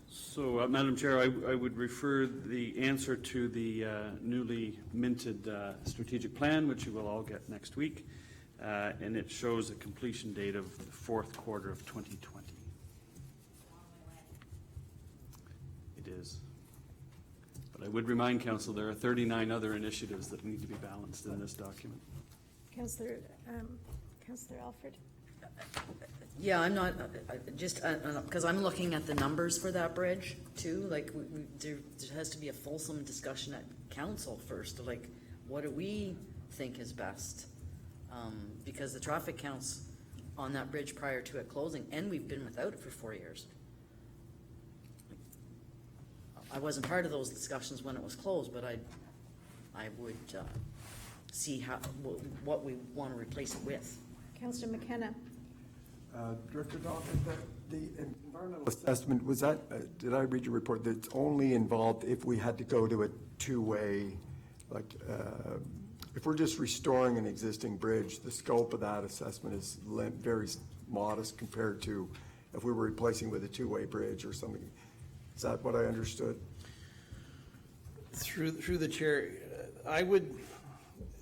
So, Madam Chair, I would refer the answer to the newly minted strategic plan, which you will all get next week, and it shows a completion date of the fourth quarter of 2020. It is. But I would remind Council there are 39 other initiatives that need to be balanced in this document. Councillor Alford. Yeah, I'm not, just, because I'm looking at the numbers for that bridge too, like, there has to be a fulsome discussion at council first, like, what do we think is best? Because the traffic counts on that bridge prior to it closing, and we've been without it for 4 years. I wasn't part of those discussions when it was closed, but I would see what we want to replace it with. Councillor McKenna. Director Dalton, the environmental assessment, was that, did I read your report, that it's only involved if we had to go to a two-way, like, if we're just restoring an existing bridge, the scope of that assessment is very modest compared to if we were replacing with a two-way bridge or something. Is that what I understood? Through the chair, I would,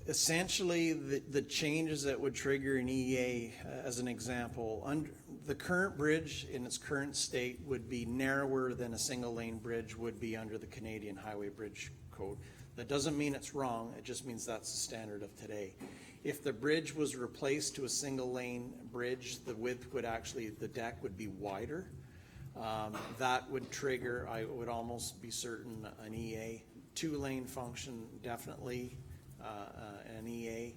essentially, the changes that would trigger an EA, as an example, the current bridge in its current state would be narrower than a single lane bridge would be under the Canadian Highway Bridge Code. That doesn't mean it's wrong, it just means that's the standard of today. If the bridge was replaced to a single lane bridge, the width would actually, the deck would be wider. That would trigger, I would almost be certain, an EA. Two-lane function, definitely. An EA.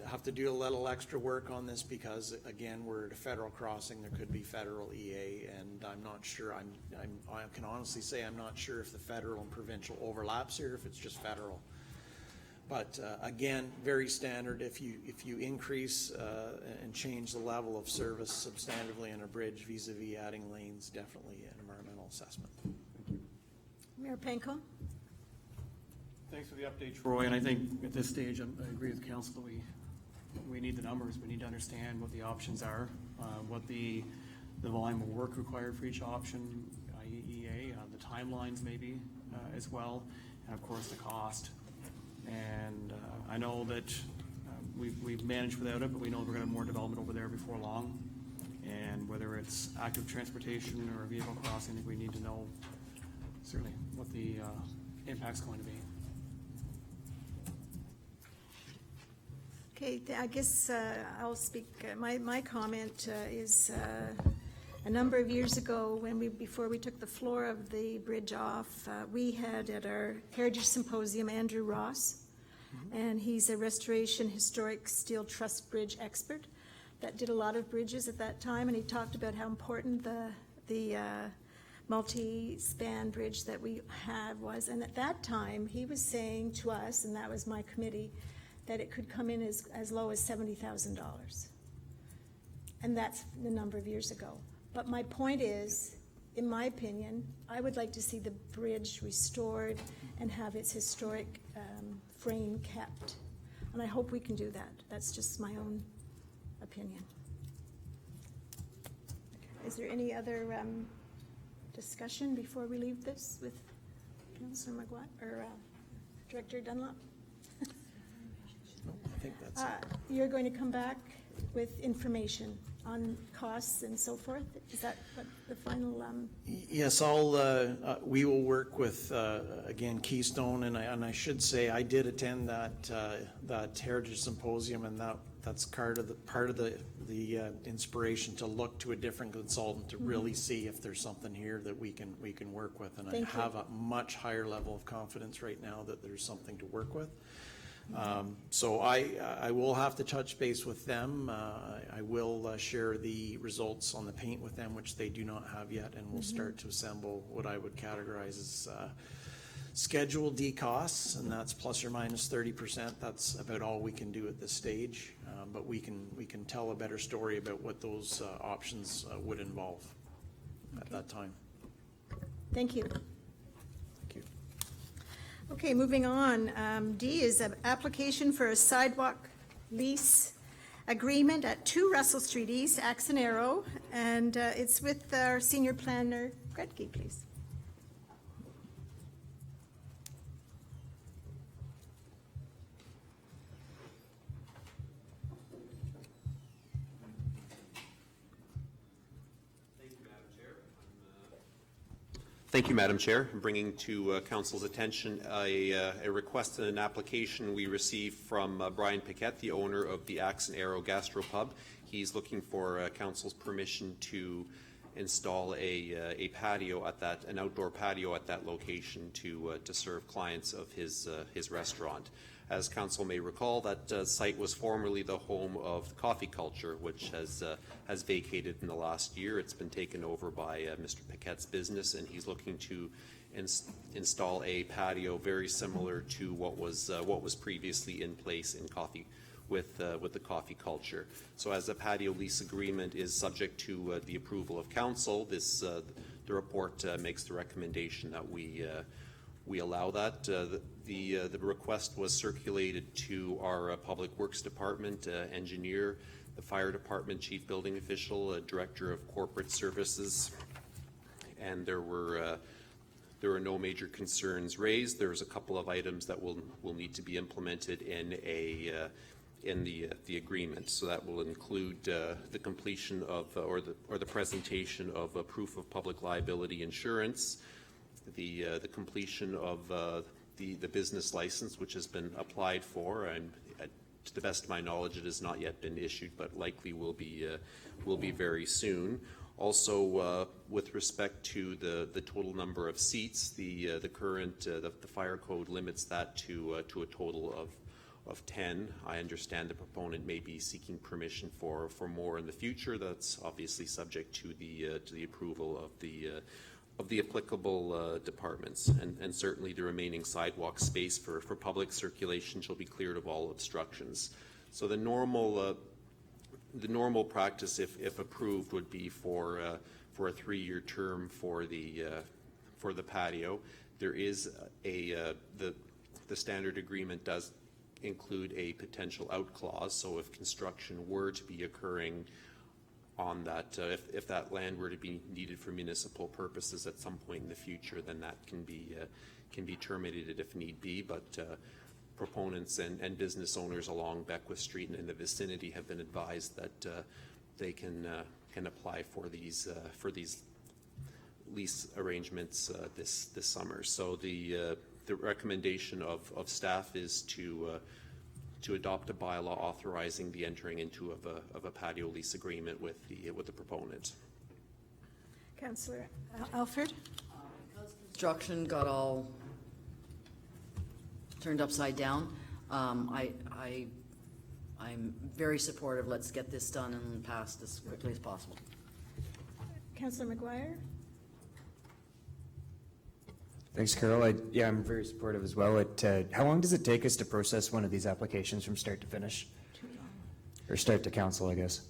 Have to do a little extra work on this because, again, we're at a federal crossing. There could be federal EA, and I'm not sure. I can honestly say I'm not sure if the federal and provincial overlaps here, if it's just federal. But again, very standard. If you increase and change the level of service substantively on a bridge vis-a-vis adding lanes, definitely an environmental assessment. Mayor Panko. Thanks for the update, Troy, and I think at this stage, I agree with council that we need the numbers. We need to understand what the options are, what the volume of work required for each option, i.e. EA, the timelines maybe as well, and of course the cost. And I know that we've managed without it, but we know we're going to have more development over there before long. And whether it's active transportation or a vehicle crossing, I think we need to know certainly what the impact's going to be. Okay, I guess I'll speak. My comment is a number of years ago, before we took the floor of the bridge off, we had at our Heritage Symposium Andrew Ross, and he's a restoration historic steel truss bridge expert that did a lot of bridges at that time, and he talked about how important the multi-span bridge that we have was. And at that time, he was saying to us, and that was my committee, that it could come in as low as $70,000. And that's the number of years ago. But my point is, in my opinion, I would like to see the bridge restored and have its historic frame kept. And I hope we can do that. That's just my own opinion. Is there any other discussion before we leave this with Councillor McGuire or Director Dunlop? No, I think that's it. You're going to come back with information on costs and so forth? Is that what the final? Yes, we will work with, again, Keystone, and I should say, I did attend that Heritage Symposium, and that's part of the inspiration to look to a different consultant to really see if there's something here that we can work with. And I have a much higher level of confidence right now that there's something to work with. So I will have to touch base with them. I will share the results on the paint with them, which they do not have yet, and we'll start to assemble what I would categorize as schedule D costs, and that's plus or minus 30%. That's about all we can do at this stage, but we can tell a better story about what those options would involve at that time. Thank you. Okay, moving on. D is an application for a sidewalk lease agreement at 2 Russell Street East, Axe and Arrow, and it's with our senior planner, Gretke, please. Thank you, Madam Chair. I'm bringing to Council's attention a request and an application we received from Brian Piquette, the owner of the Axe and Arrow Gastropub. He's looking for Council's permission to install a patio at an outdoor patio at that location to serve clients of his restaurant. As Council may recall, that site was formerly the home of Coffee Culture, which has vacated in the last year. It's been taken over by Mr. Piquette's business, and he's looking to install a patio very similar to what was previously in place in Coffee with the Coffee Culture. So, as the patio lease agreement is subject to the approval of Council, the report makes the recommendation that we allow that. The request was circulated to our Public Works Department, engineer, the Fire Department, Chief Building Official, Director of Corporate Services, and there were no major concerns raised. There's a couple of items that will need to be implemented in the agreement. So that will include the completion of or the presentation of a proof of public liability insurance, the completion of the business license, which has been applied for, and to the best of my knowledge, it has not yet been issued, but likely will be very soon. Also, with respect to the total number of seats, the current the fire code limits that to a total of 10. I understand the proponent may be seeking permission for more in the future. That's obviously subject to the approval of the applicable departments, and certainly the remaining sidewalk space for public circulation shall be cleared of all obstructions. So the normal practice, if approved, would be for a 3-year term for the patio. There is the standard agreement does include a potential out clause. So if construction were to be occurring on that, if that land were to be needed for municipal purposes at some point in the future, then that can be terminated if need be. But proponents and business owners along Beckwith Street and in the vicinity have been advised that they can apply for these lease arrangements this summer. So the recommendation of staff is to adopt a bylaw authorizing the entering into of a patio lease agreement with the proponent. Councillor Alford? Construction got all turned upside down. I'm very supportive. Let's get this done and passed as quickly as possible. Councillor McGuire? Thanks, Carol. I'm very supportive as well. How long does it take us to process one of these applications from start to finish? Too long. Or start to council, I guess?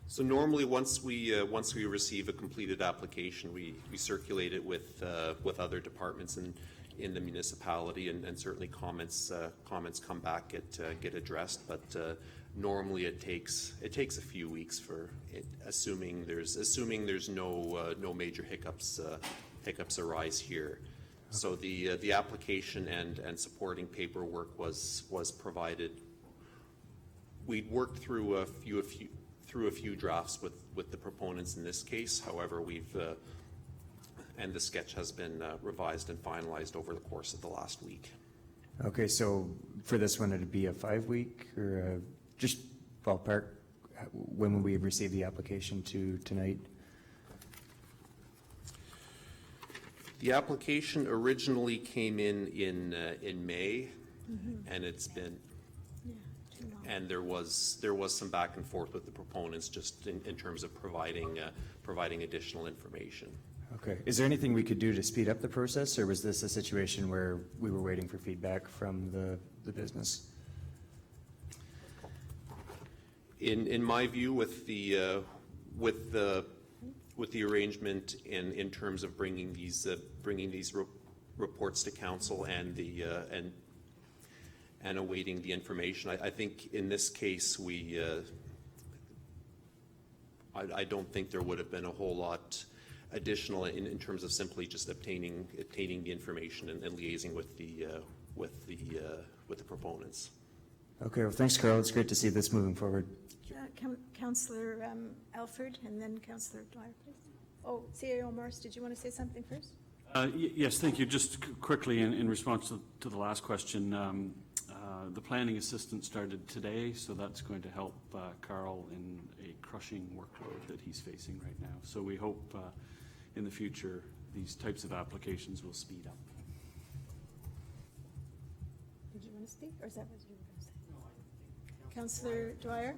So normally, once we receive a completed application, we circulate it with other departments in the municipality, and certainly comments come back get addressed. But normally it takes a few weeks for it, assuming there's no major hiccups arise here. So the application and supporting paperwork was provided. We worked through a few drafts with the proponents in this case. However, and the sketch has been revised and finalized over the course of the last week. Okay, so for this one, it'd be a 5-week or just ballpark? When will we receive the application to tonight? The application originally came in May, and it's been, Too long. and there was some back and forth with the proponents just in terms of providing additional information. Okay. Is there anything we could do to speed up the process, or was this a situation where we were waiting for feedback from the business? In my view, with the arrangement in terms of bringing these reports to council and awaiting the information, I think in this case I don't think there would have been a whole lot additional in terms of simply just obtaining the information and liaising with the proponents. Okay, well, thanks, Carl. It's great to see this moving forward. Councillor Alford, and then Councillor Dwyer, please. Oh, CAO Morris, did you want to say something first? Yes, thank you. Just quickly in response to the last question, the planning assistant started today, so that's going to help Carl in a crushing workload that he's facing right now. So we hope in the future these types of applications will speed up. Did you want to speak, or is that what you were going to say? No, I think Councillor Dwyer?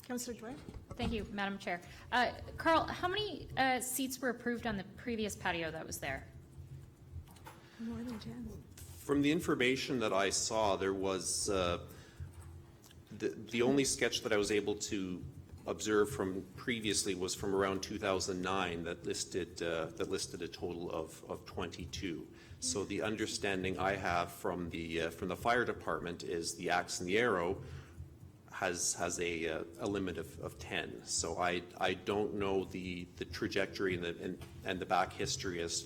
Councillor Dwyer? Thank you, Madam Chair. Carl, how many seats were approved on the previous patio that was there? More than 10. From the information that I saw, there was the only sketch that I was able to observe from previously was from around 2009 that listed a total of 22. So the understanding I have from the fire department is the Axe and the Arrow has a limit of 10. So I don't know the trajectory and the back history as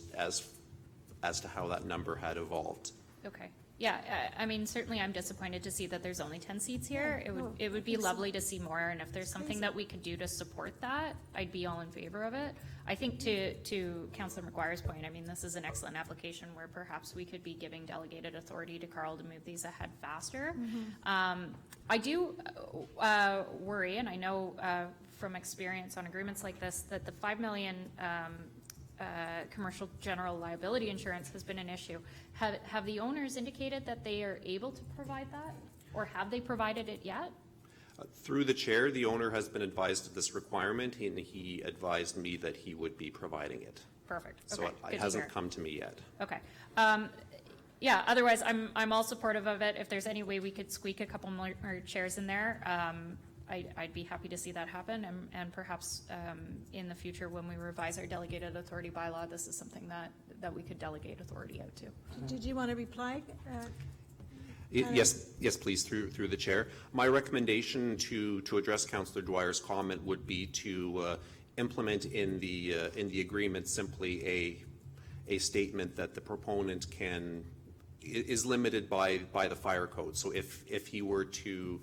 to how that number had evolved. Okay. Yeah, I mean, certainly I'm disappointed to see that there's only 10 seats here. It would be lovely to see more, and if there's something that we could do to support that, I'd be all in favor of it. I think to Councillor McGuire's point, I mean, this is an excellent application where perhaps we could be giving delegated authority to Carl to move these ahead faster. I do worry, and I know from experience on agreements like this, that the $5 million commercial general liability insurance has been an issue. Have the owners indicated that they are able to provide that, or have they provided it yet? Through the chair, the owner has been advised of this requirement, and he advised me that he would be providing it. Perfect. So Okay, it hasn't come to me yet. Okay. Yeah, otherwise, I'm all supportive of it. If there's any way we could squeak a couple more chairs in there, I'd be happy to see that happen, and perhaps in the future when we revise our delegated authority bylaw, this is something that we could delegate authority out to. Did you want to reply? Yes, please, through the chair. My recommendation to address Councillor Dwyer's comment would be to implement in the agreement simply a statement that the proponent can is limited by the fire code. So if he were to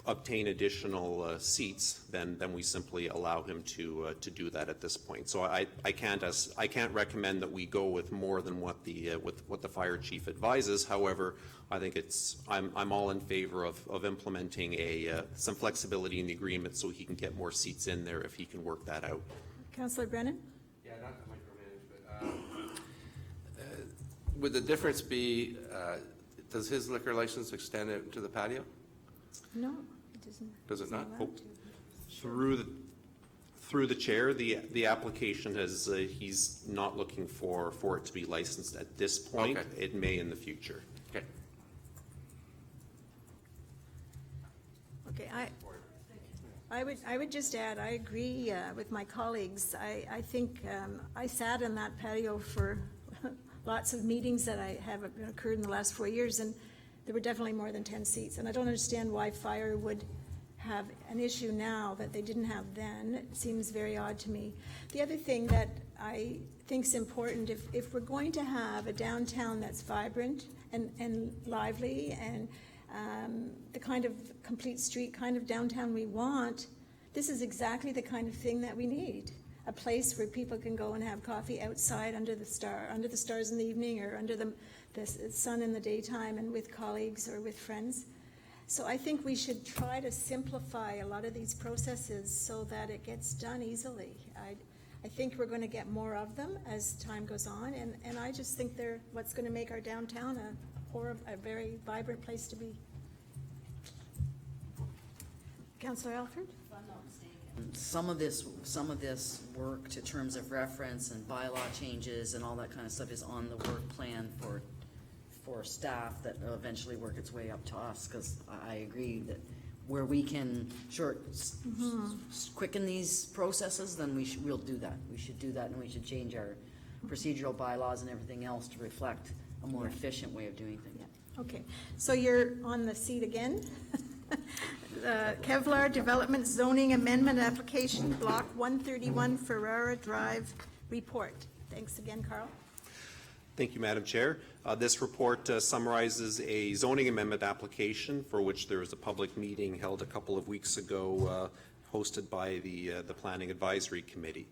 obtain additional seats, then we simply allow him to do that at this point. So I can't recommend that we go with more than what the fire chief advises. However, I think I'm all in favor of implementing some flexibility in the agreement so he can get more seats in there if he can work that out. Councillor Brennan? Yeah, not to micromanage, but would the difference be, does his liquor license extend it to the patio? No, it doesn't. Does it not? Through the chair, the application has, he's not looking for it to be licensed at this point. Okay. It may in the future. Okay. Okay, I would just add, I agree with my colleagues. I think I sat in that patio for lots of meetings that have occurred in the last 4 years, and there were definitely more than 10 seats. And I don't understand why fire would have an issue now that they didn't have then. It seems very odd to me. The other thing that I think is important, if we're going to have a downtown that's vibrant and lively and the kind of complete street kind of downtown we want, this is exactly the kind of thing that we need. A place where people can go and have coffee outside under the stars in the evening, or under the sun in the daytime, and with colleagues or with friends. So I think we should try to simplify a lot of these processes so that it gets done easily. I think we're going to get more of them as time goes on, and I just think they're what's going to make our downtown a very vibrant place to be. Councillor Alford? Some of this work to terms of reference and bylaw changes and all that kind of stuff is on the work plan for staff that will eventually work its way up to us, because I agree that where we can quicken these processes, then we'll do that. We should do that, and we should change our procedural bylaws and everything else to reflect a more efficient way of doing things. Yeah. Okay, so you're on the seat again. Kevlar Development Zoning Amendment Application, Block 131, Ferrara Drive report. Thanks again, Carl. Thank you, Madam Chair. This report summarizes a zoning amendment application for which there was a public meeting held a couple of weeks ago, hosted by the Planning Advisory Committee.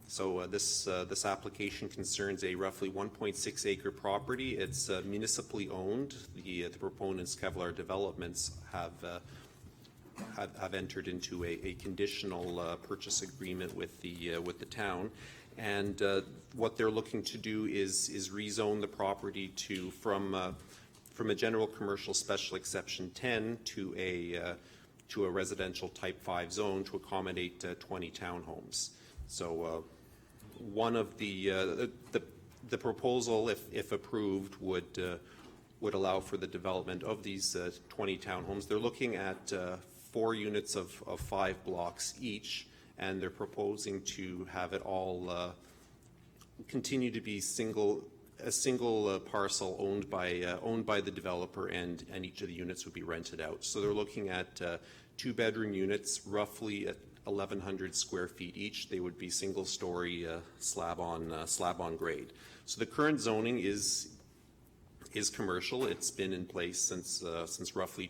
So this application concerns a roughly 1.6 acre property. It's municipally owned. The proponents, Kevlar Developments, have entered into a conditional purchase agreement with the town, and what they're looking to do is rezone the property from a general commercial special exception 10 to a residential type 5 zone to accommodate 20 townhomes. So one of the proposal, if approved, would allow for the development of these 20 townhomes. They're looking at 4 units of 5 blocks each, and they're proposing to have it all continue to be a single parcel owned by the developer, and each of the units would be rented out. So they're looking at 2-bedroom units, roughly at 1,100 square feet each. They would be single-story slab on grade. So the current zoning is commercial. It's been in place since roughly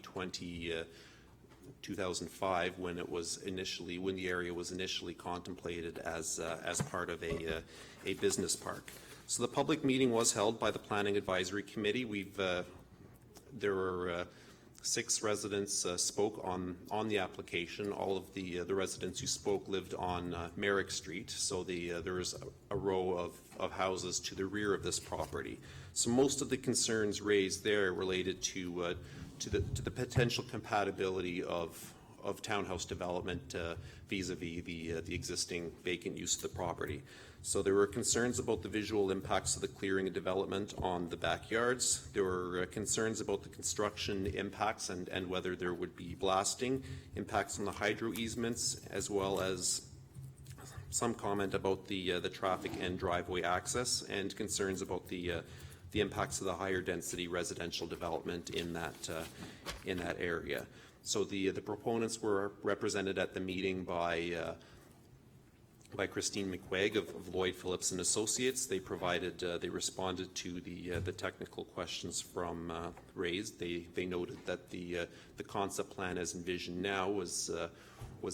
2005, when the area was initially contemplated as part of a business park. So the public meeting was held by the Planning Advisory Committee. There were 6 residents spoke on the application. All of the residents who spoke lived on Merrick Street, so there was a row of houses to the rear of this property. So most of the concerns raised there related to the potential compatibility of townhouse development vis-a-vis the existing vacant use of the property. So there were concerns about the visual impacts of the clearing and development on the backyards. There were concerns about the construction impacts and whether there would be blasting impacts on the hydro easements, as well as some comment about the traffic and driveway access, and concerns about the impacts of the higher density residential development in that area. So the proponents were represented at the meeting by Christine McQuaig of Lloyd Phillips and Associates. They responded to the technical questions from raised. They noted that the concept plan as envisioned now was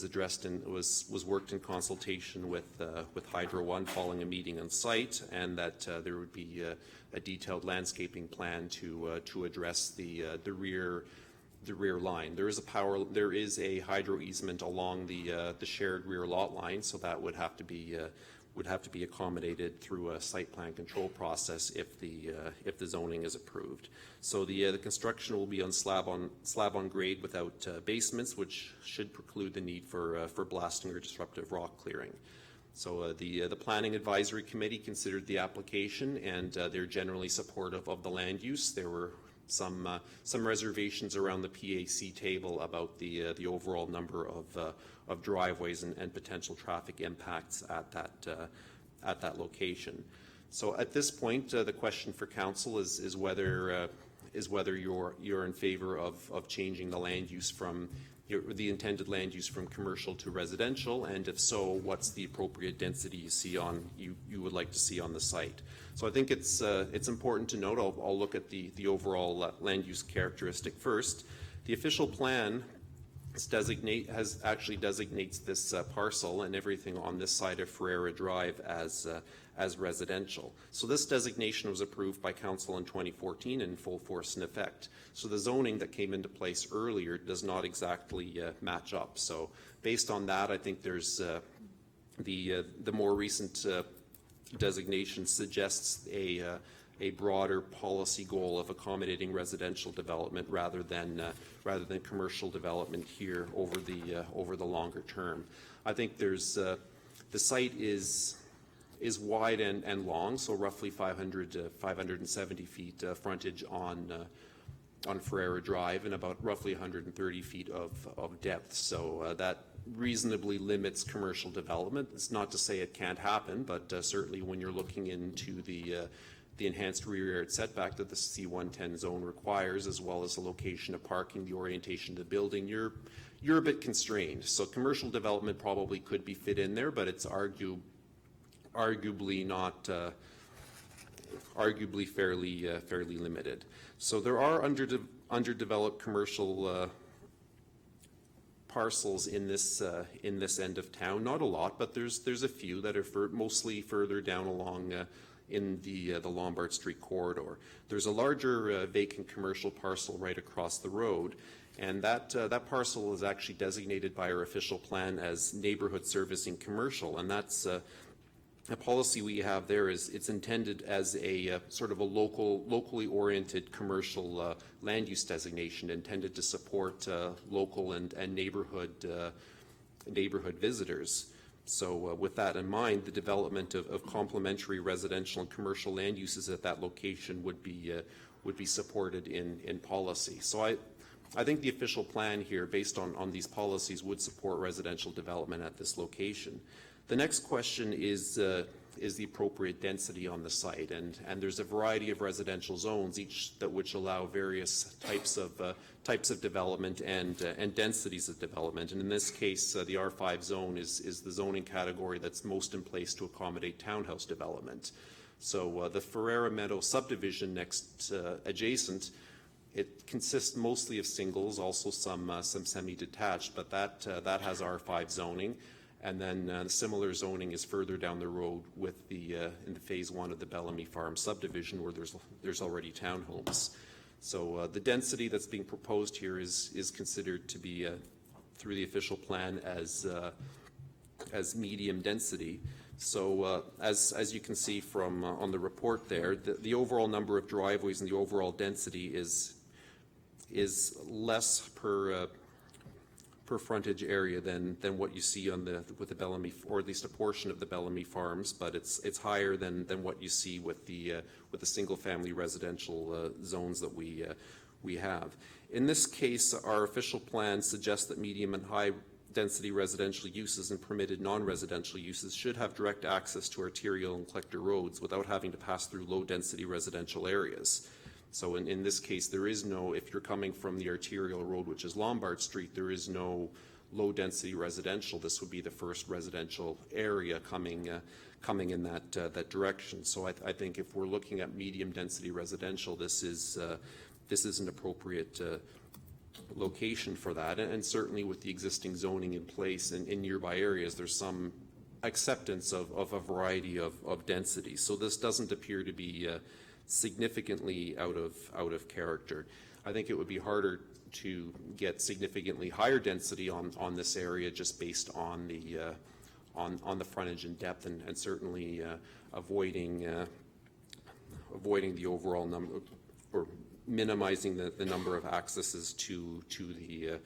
addressed and was worked in consultation with Hydro One following a meeting on site, and that there would be a detailed landscaping plan to address the rear line. There is a hydro easement along the shared rear lot line, so that would have to be accommodated through a site plan control process if the zoning is approved. So the construction will be on slab on grade without basements, which should preclude the need for blasting or disruptive rock clearing. So the Planning Advisory Committee considered the application, and they're generally supportive of the land use. There were some reservations around the PAC table about the overall number of driveways and potential traffic impacts at that location. So at this point, the question for council is whether you're in favor of changing the land use from the intended land use from commercial to residential, and if so, what's the appropriate density you would like to see on the site. So I think it's important to note, I'll look at the overall land use characteristic first. The official plan designates this parcel and everything on this side of Ferreira Drive as residential. So this designation was approved by council in 2014 in full force and effect. So the zoning that came into place earlier does not exactly match up. So based on that, I think there's the more recent designation suggests a broader policy goal of accommodating residential development rather than commercial development here over the longer term. I think there's the site is wide and long, so roughly 570 feet frontage on Ferreira Drive, and about roughly 130 feet of depth. So that reasonably limits commercial development. It's not to say it can't happen, but certainly when you're looking into the enhanced rear yard setback that the C110 zone requires, as well as the location of parking, the orientation of the building, you're a bit constrained. So commercial development probably could be fit in there, but it's arguably fairly limited. So there are underdeveloped commercial parcels in this end of town. Not a lot, but there's a few that are mostly further down along in the Lombard Street corridor. There's a larger vacant commercial parcel right across the road, and that parcel is actually designated by our official plan as neighborhood servicing commercial, and that's a policy we have there. It's intended as a sort of a locally oriented commercial land use designation intended to support local and neighborhood visitors. So with that in mind, the development of complementary residential and commercial land uses at that location would be supported in policy. So I think the official plan here, based on these policies, would support residential development at this location. The next question is the appropriate density on the site, and there's a variety of residential zones, which allow various types of development and densities of development. And in this case, the R5 zone is the zoning category that's most in place to accommodate townhouse development. So the Ferreira Meadow subdivision next adjacent, it consists mostly of singles, also some semi-detached, but that has R5 zoning. And then similar zoning is further down the road with in the phase 1 of the Bellamy Farm subdivision, where there's already townhomes. So the density that's being proposed here is considered to be through the official plan as medium density. So as you can see from on the report there, the overall number of driveways and the overall density is less per frontage area than what you see with the Bellamy, or at least a portion of the Bellamy Farms, but it's higher than what you see with the single family residential zones that we have. In this case, our official plan suggests that medium and high density residential uses and permitted non-residential uses should have direct access to arterial and collector roads without having to pass through low density residential areas. So in this case, there is no, if you're coming from the arterial road, which is Lombard Street, there is no low-density residential, this would be the first residential area coming in that direction. So I think if we're looking at medium-density residential, this is an appropriate location for that. And certainly with the existing zoning in place in nearby areas, there's some acceptance of a variety of densities. So this doesn't appear to be significantly out of character. I think it would be harder to get significantly higher density on this area just based on the frontage and depth, and certainly avoiding the overall number, or minimizing the number of accesses to the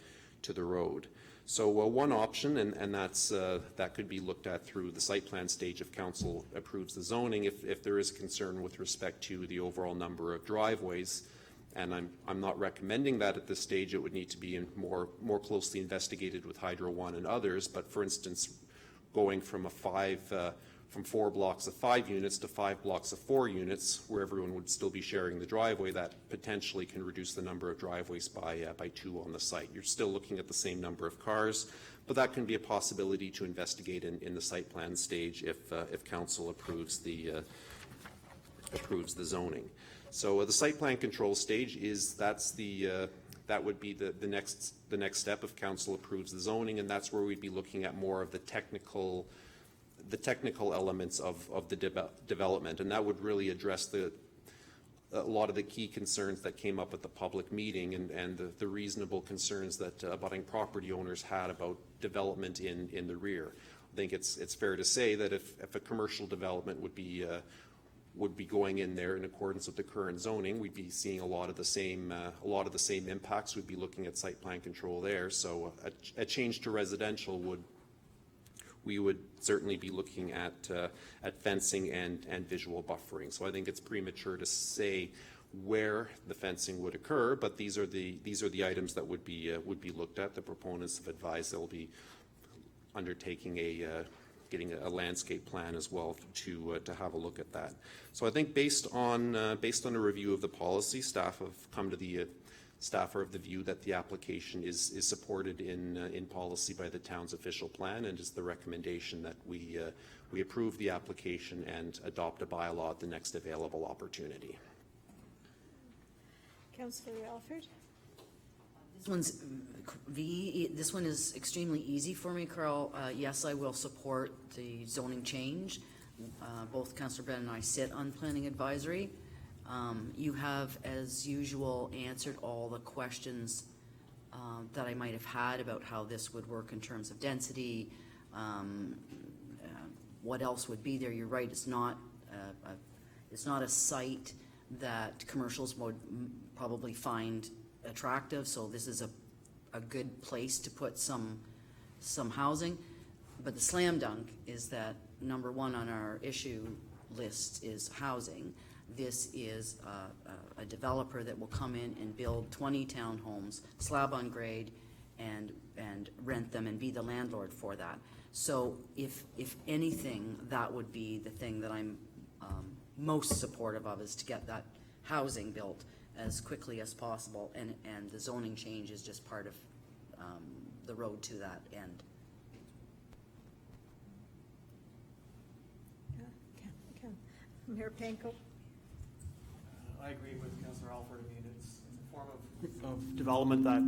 road. So one option, and that could be looked at through the site plan stage if council approves the zoning, if there is concern with respect to the overall number of driveways. And I'm not recommending that at this stage. It would need to be more closely investigated with Hydro One and others. But for instance, going from 4 blocks of 5 units to 5 blocks of 4 units, where everyone would still be sharing the driveway, that potentially can reduce the number of driveways by 2 on the site. You're still looking at the same number of cars, but that can be a possibility to investigate in the site plan stage if council approves the zoning. So the site plan control stage that would be the next step if council approves the zoning, and that's where we'd be looking at more of the technical elements of the development, and that would really address a lot of the key concerns that came up at the public meeting and the reasonable concerns that abutting property owners had about development in the rear. I think it's fair to say that if a commercial development would be going in there in accordance with the current zoning, we'd be seeing a lot of the same impacts. We'd be looking at site plan control there. So a change to residential we would certainly be looking at fencing and visual buffering. So I think it's premature to say where the fencing would occur, but these are the items that would be looked at. The proponents have advised they'll be undertaking getting a landscape plan as well to have a look at that. So I think based on a review of the policy, staff have come to the staff are of the view that the application is supported in policy by the town's official plan, and is the recommendation that we approve the application and adopt a bylaw at the next available opportunity. Councillor Alford? This one is extremely easy for me, Carl. Yes, I will support the zoning change. Both Councillor Brennan and I sit on planning advisory. You have, as usual, answered all the questions that I might have had about how this would work in terms of density, what else would be there. You're right, it's not a site that commercials would probably find attractive, so this is a good place to put some housing. But the slam dunk is that number one on our issue list is housing. This is a developer that will come in and build 20 townhomes, slab on grade, and rent them and be the landlord for that. So if anything, that would be the thing that I'm most supportive of, is to get that housing built as quickly as possible, and the zoning change is just part of the road to that end. Mayor Panko? I agree with Councillor Alford. I mean, it's a form of development that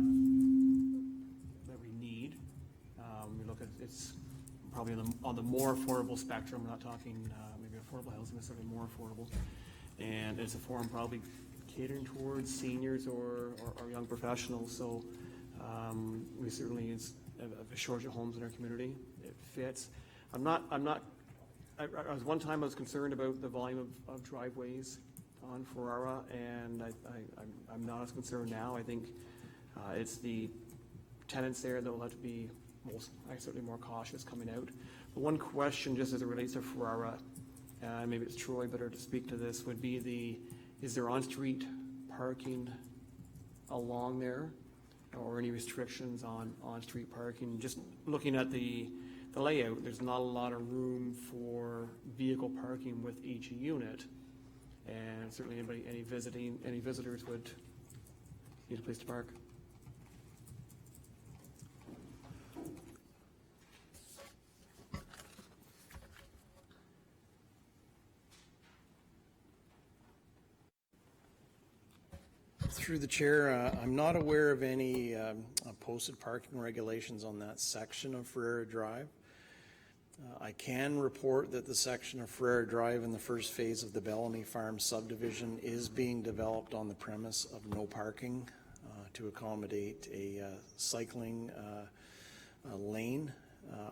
we need. We look at, it's probably on the more affordable spectrum. We're not talking maybe affordable housing, necessarily more affordable. And it's a form probably catering towards seniors or young professionals. So we certainly have a shortage of homes in our community. It fits. I was one time I was concerned about the volume of driveways on Ferrara, and I'm not as concerned now. I think it's the tenants there that will have to be certainly more cautious coming out. But one question, just as it relates to Ferrara, maybe it's Troy better to speak to this, would be is there on-street parking along there, or any restrictions on on-street parking? Just looking at the layout, there's not a lot of room for vehicle parking with each unit, and certainly any visitors would need a place to park. Through the chair, I'm not aware of any posted parking regulations on that section of Ferrera Drive. I can report that the section of Ferrera Drive in the first phase of the Bellamy Farm subdivision is being developed on the premise of no parking to accommodate a cycling lane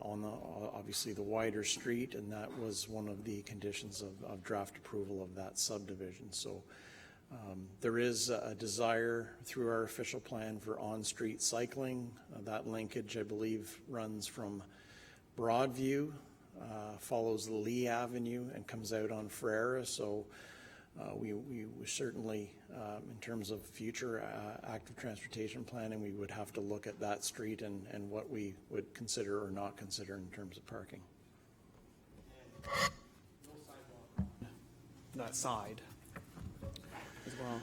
on obviously the wider street, and that was one of the conditions of draft approval of that subdivision. So there is a desire through our official plan for on-street cycling. That linkage, I believe, runs from Broadview, follows Lee Avenue and comes out on Ferrera. So we certainly, in terms of future active transportation planning, we would have to look at that street and what we would consider or not consider in terms of parking. That side as well.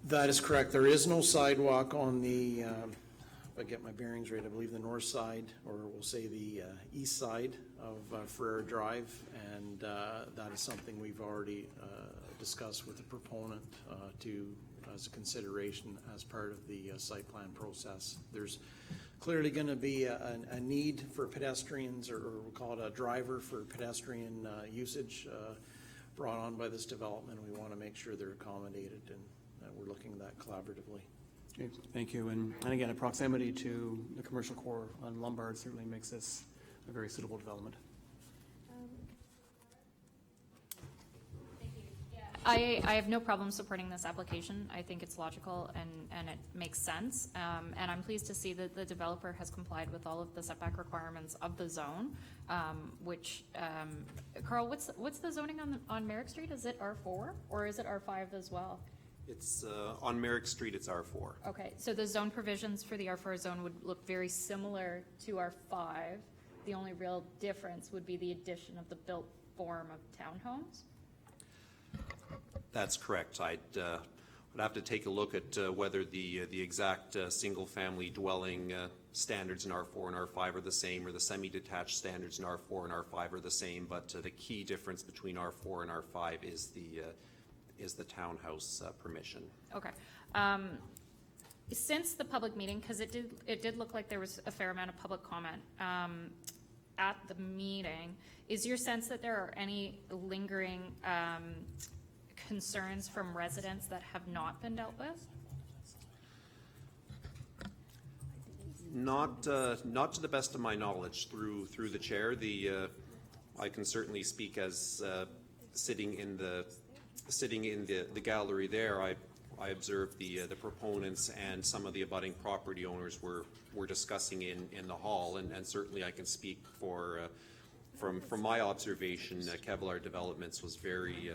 That is correct. There is no sidewalk on the, if I get my bearings right, I believe the north side, or we'll say the east side of Ferrera Drive, and that is something we've already discussed with the proponent as a consideration as part of the site plan process. There's clearly going to be a need for pedestrians, or we'll call it a driver for pedestrian usage brought on by this development. We want to make sure they're accommodated, and we're looking at that collaboratively. Okay, thank you. And again, a proximity to the commercial core on Lombard certainly makes this a very suitable development. I have no problem supporting this application. I think it's logical and it makes sense. And I'm pleased to see that the developer has complied with all of the setback requirements of the zone, which, Carl, what's the zoning on Merrick Street? Is it R4 or is it R5 as well? It's on Merrick Street, it's R4. Okay, so the zone provisions for the R4 zone would look very similar to R5. The only real difference would be the addition of the built form of townhomes? That's correct. I'd have to take a look at whether the exact single-family dwelling standards in R4 and R5 are the same, or the semi-detached standards in R4 and R5 are the same, but the key difference between R4 and R5 is the townhouse permission. Okay. Since the public meeting, because it did look like there was a fair amount of public comment at the meeting, is your sense that there are any lingering concerns from residents that have not been dealt with? Not to the best of my knowledge. Through the chair, I can certainly speak as sitting in the gallery there. I observed the proponents and some of the abutting property owners were discussing in the hall, and certainly I can speak for from my observation. Kevlar Developments was very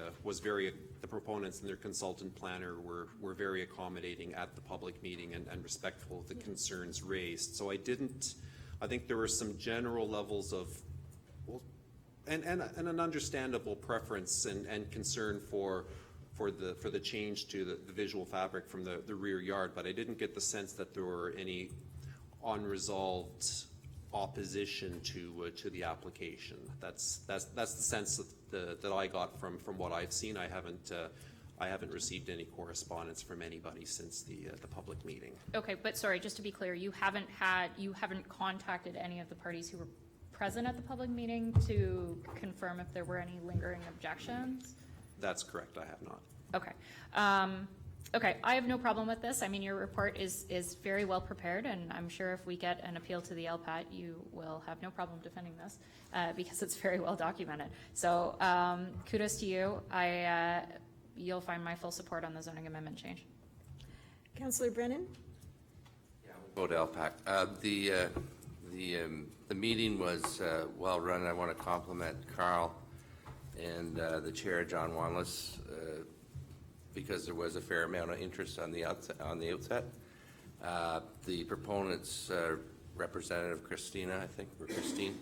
the proponents and their consultant planner were very accommodating at the public meeting and respectful of the concerns raised. So I think there were some general levels of and an understandable preference and concern for the change to the visual fabric from the rear yard, but I didn't get the sense that there were any unresolved opposition to the application. That's the sense that I got from what I've seen. I haven't received any correspondence from anybody since the public meeting. Okay, but sorry, just to be clear, you haven't contacted any of the parties who were present at the public meeting to confirm if there were any lingering objections? That's correct, I have not. Okay. Okay, I have no problem with this. I mean, your report is very well prepared, and I'm sure if we get an appeal to the LPAT, you will have no problem defending this because it's very well documented. So kudos to you. You'll find my full support on the zoning amendment change. Councillor Brennan? Yeah, we'll go to LPAC. The meeting was well run. I want to compliment Carl and the chair, John Wanless, because there was a fair amount of interest on the outset. The proponents, Representative Christina, I think, or Christine,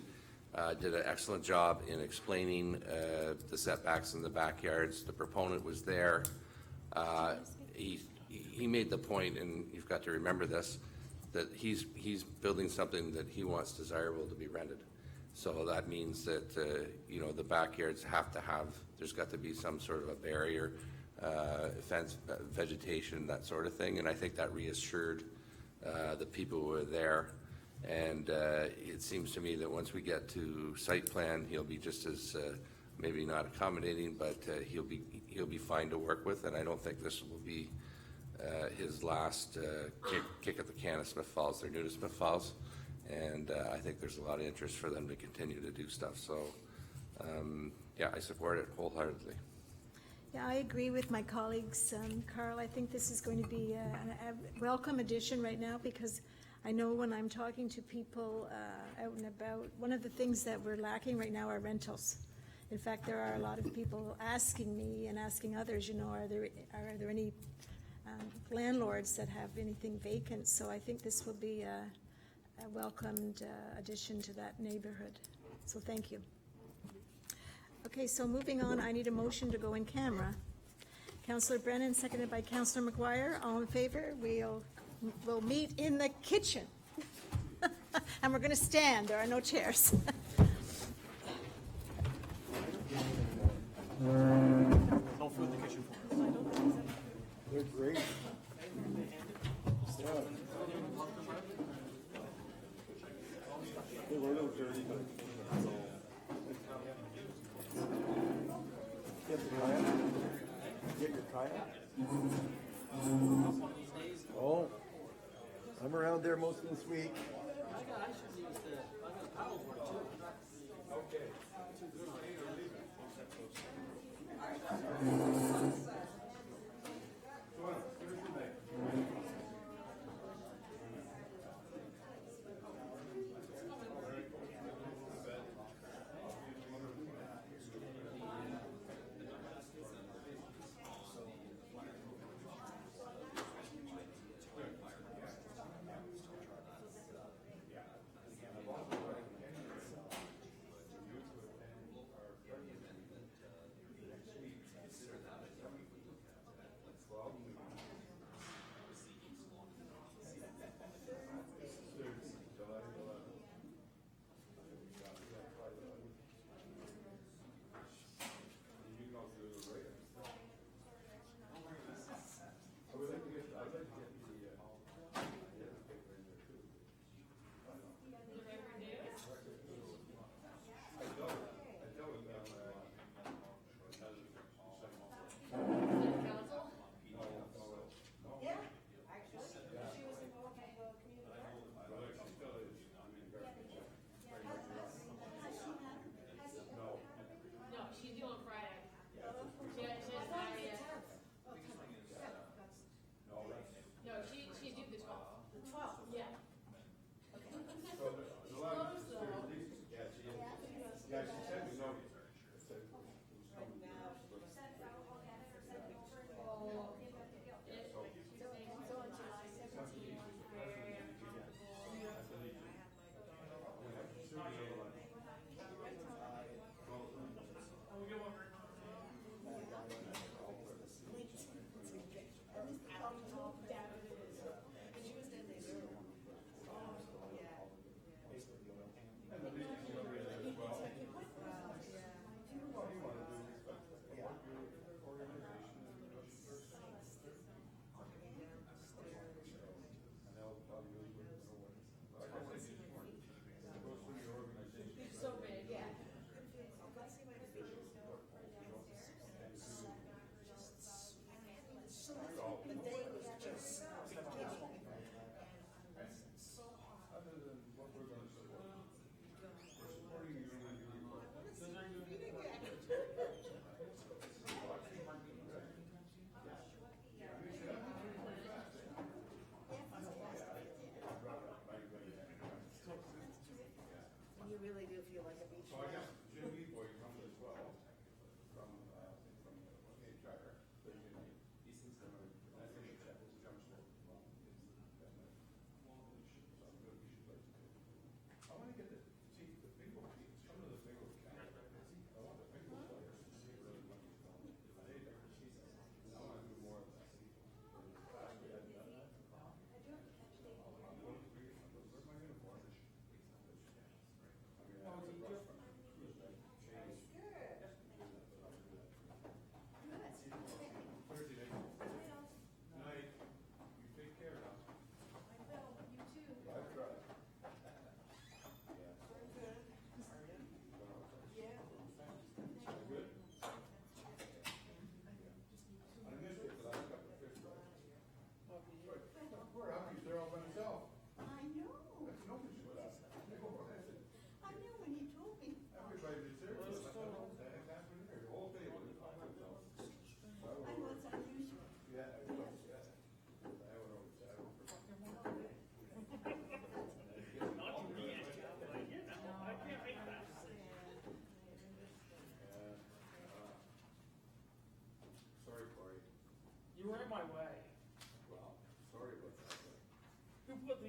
did an excellent job in explaining the setbacks in the backyards. The proponent was there. He made the point, and you've got to remember this, that he's building something that he wants desirable to be rented. So that means that the backyards have to have, there's got to be some sort of a barrier fence, vegetation, that sort of thing, and I think that reassured the people who were there. And it seems to me that once we get to site plan, he'll be just as maybe not accommodating, but he'll be fine to work with. And I don't think this will be his last kick at the can of Smith Falls. They're new to Smith Falls, and I think there's a lot of interest for them to continue to do stuff. So yeah, I support it wholeheartedly. Yeah, I agree with my colleagues. Carl, I think this is going to be a welcome addition right now, because I know when I'm talking to people out and about, one of the things that we're lacking right now are rentals. In fact, there are a lot of people asking me and asking others, are there any landlords that have anything vacant? So I think this will be a welcomed addition to that neighborhood. So thank you. Okay, so moving on, I need a motion to go in camera. Councillor Brennan, seconded by Councillor McGuire. All in favor? We'll meet in the kitchen. And we're going to stand. There are no chairs. No food in the kitchen for us. They're great. They were a little dirty, but get the kayak? Get your kayak? Oh, I'm around there most of this week.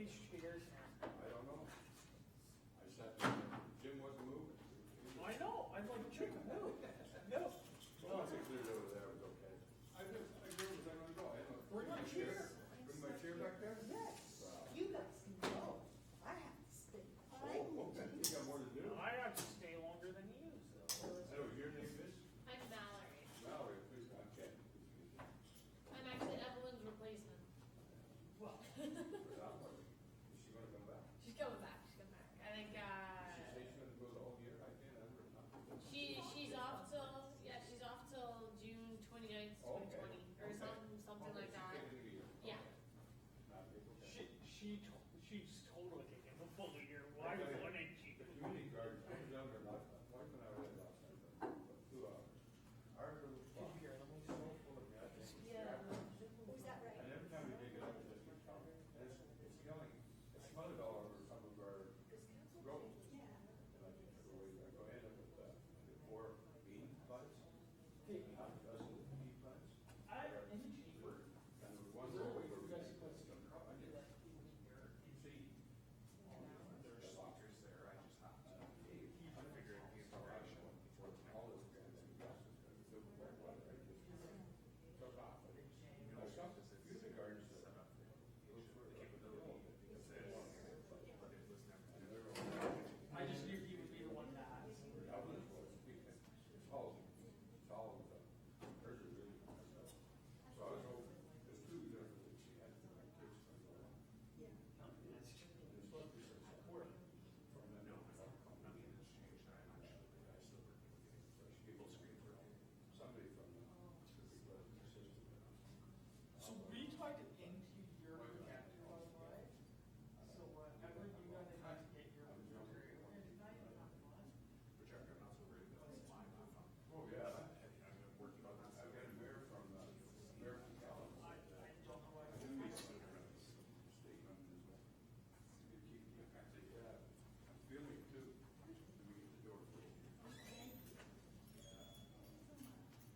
these chairs now? I don't know. I sat, Jim wasn't moving. I know, I'm like, Jim, no, no. Once it cleared over there, it was okay. I agree with that, I go. Bring my chair. Bring my chair back there? Yes, you guys can go. I have to stay. Oh, okay, you got more to do. I have to stay longer than you, so. Oh, your name is? I'm Mallory. Mallory, please, okay. I'm actually Evelyn's replacement. Well. Is she gonna come back? She's coming back. She's coming back. I think, She say she's gonna go the whole year? I can't remember. she's off till, yeah, she's off till June 29th, 2020, or something like that. Yeah. She's totally taking the full year. Why wouldn't she? The community garden, I was younger, my wife and I were there last night, for 2 hours. Our little spot, Here, let me so full of goddamn Yeah. crap. Was that right? And every time we dig it up, it just keeps coming. And it's killing, it's flooded all over some of our roads. Yeah. And I think I go end up with 4 bean plants, half a dozen bean plants. For kind of one row where we got some crop. See, there's suckers there, I just have to figure out the installation before all those guys and glasses, because it's over wet weather, I just took off. You know, some beauty gardens set up those for the capability. I just knew he would be the one to ask. Evelyn's was, it's all, hers is really nice stuff. So I was over, there's 2 there that she had for my kids. Yeah. That's true. It's supposed to be some support from them. No, nothing has changed. I still work with people screen for somebody from the system. So we tried to into your projector, so whenever you guys had to get your projector tonight, Projector, I'm not so worried about it's live on. Oh, yeah. I've been working on that. I've got a mirror from American Gallery. I don't know why. I do need some statement as well. Yeah, I'm feeling it too. We get the door full.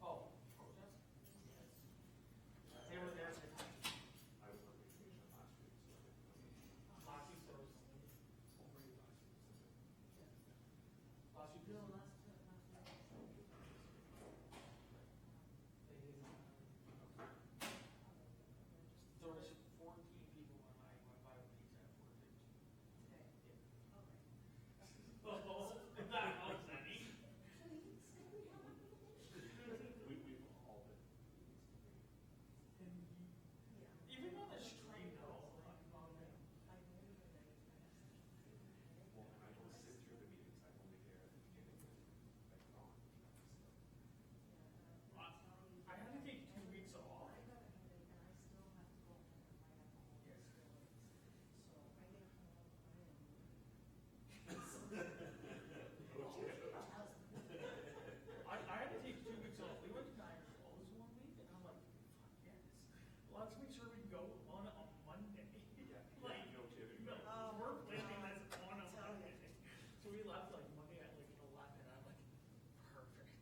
Oh, protest? Yes. They were there tonight. I was on vacation last week, so. Hockey throws. Last week. There was 14 people when I went by the pizza at 4:15. Okay. Yeah. Oh, that helps any. We've all been. Even on the street though. Well, I don't sit through the meetings, I'm only there at the beginning, like, on. I had to take 2 weeks off. I had to take 2 weeks off. We went to Niagara Falls one week, and I'm like, fuck yes. Let's make sure we go on a Monday. Like, no kidding. no, we're planning this on a Monday. So we left like Monday at like 11. I'm like, perfect.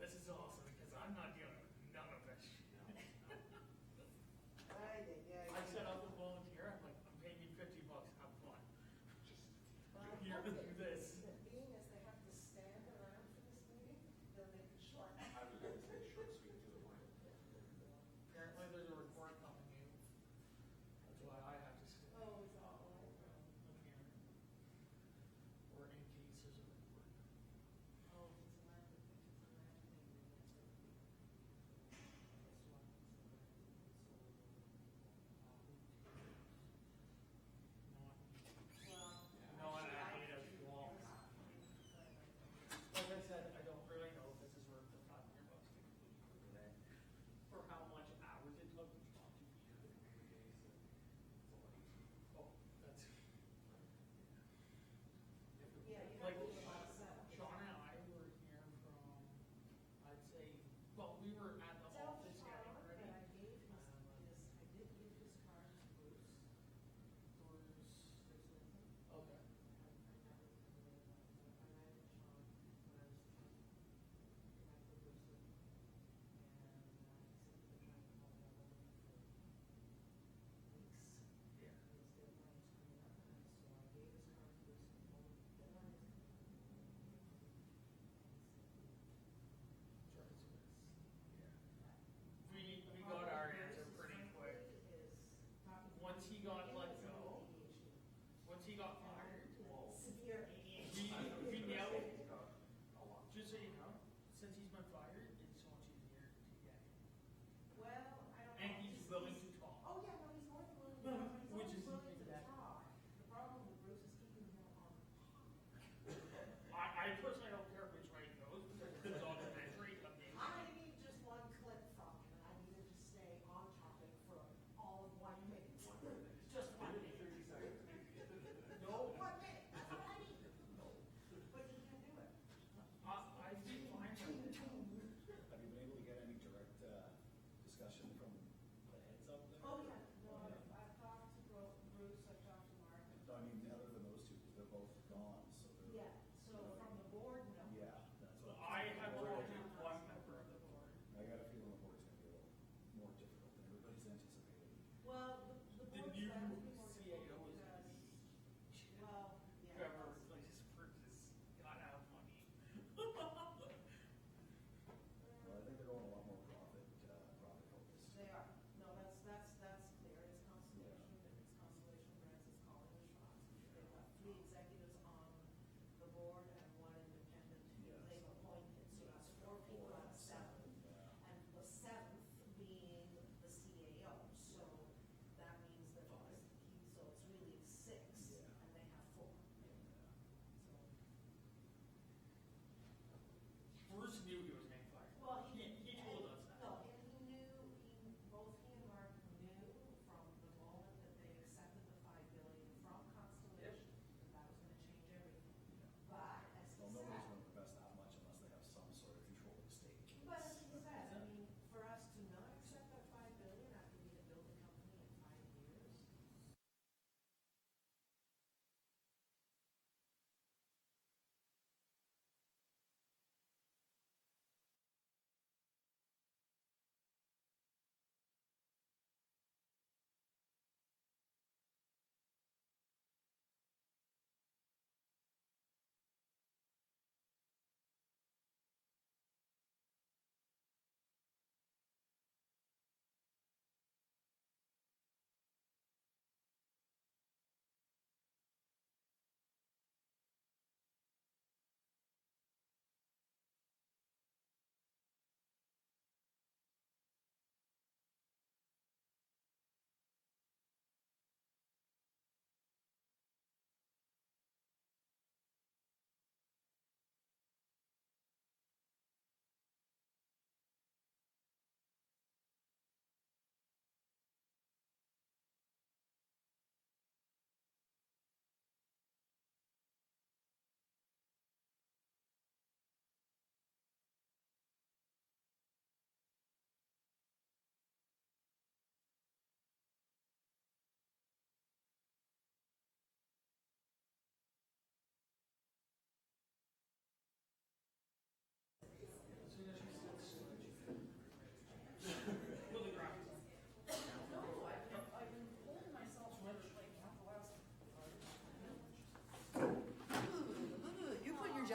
This is awesome because I'm not dealing with none of this. I set up a volunteer. I'm like, I'm paying you $50. Have fun. Just here to do this. Being as they have to stand around for this meeting, they'll make it short. I was going to say short, sweet, to the point. Apparently, there's a report coming in. That's why I have to stay. Oh, it's all right. Or in case there's a report. Oh, it's a land, it's a land thing. That's why. Well, No, I need a wall.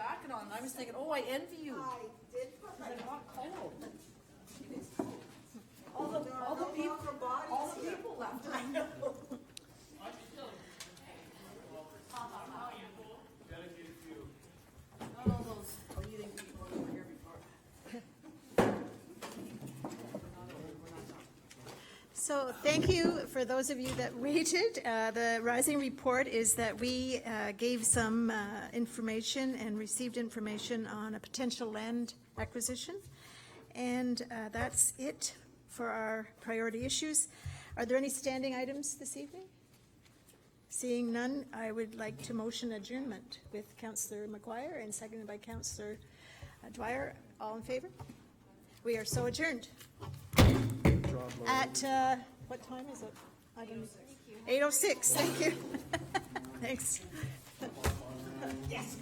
jacket on, and I was thinking, oh, I envy you. I did put my, It's not cold. All the people left. I know. Not all those eating people that were here before. So thank you for those of you that waited. The Rising Report is that we gave some information and received information on a potential land acquisition. And that's it for our priority issues. Are there any standing items this evening? Seeing none, I would like to motion adjournment with Councillor McGuire and seconded by Councillor Dwyer. All in favor? We are so adjourned. At, what time is it? I don't know. 8:06, thank you. Thanks. Yes.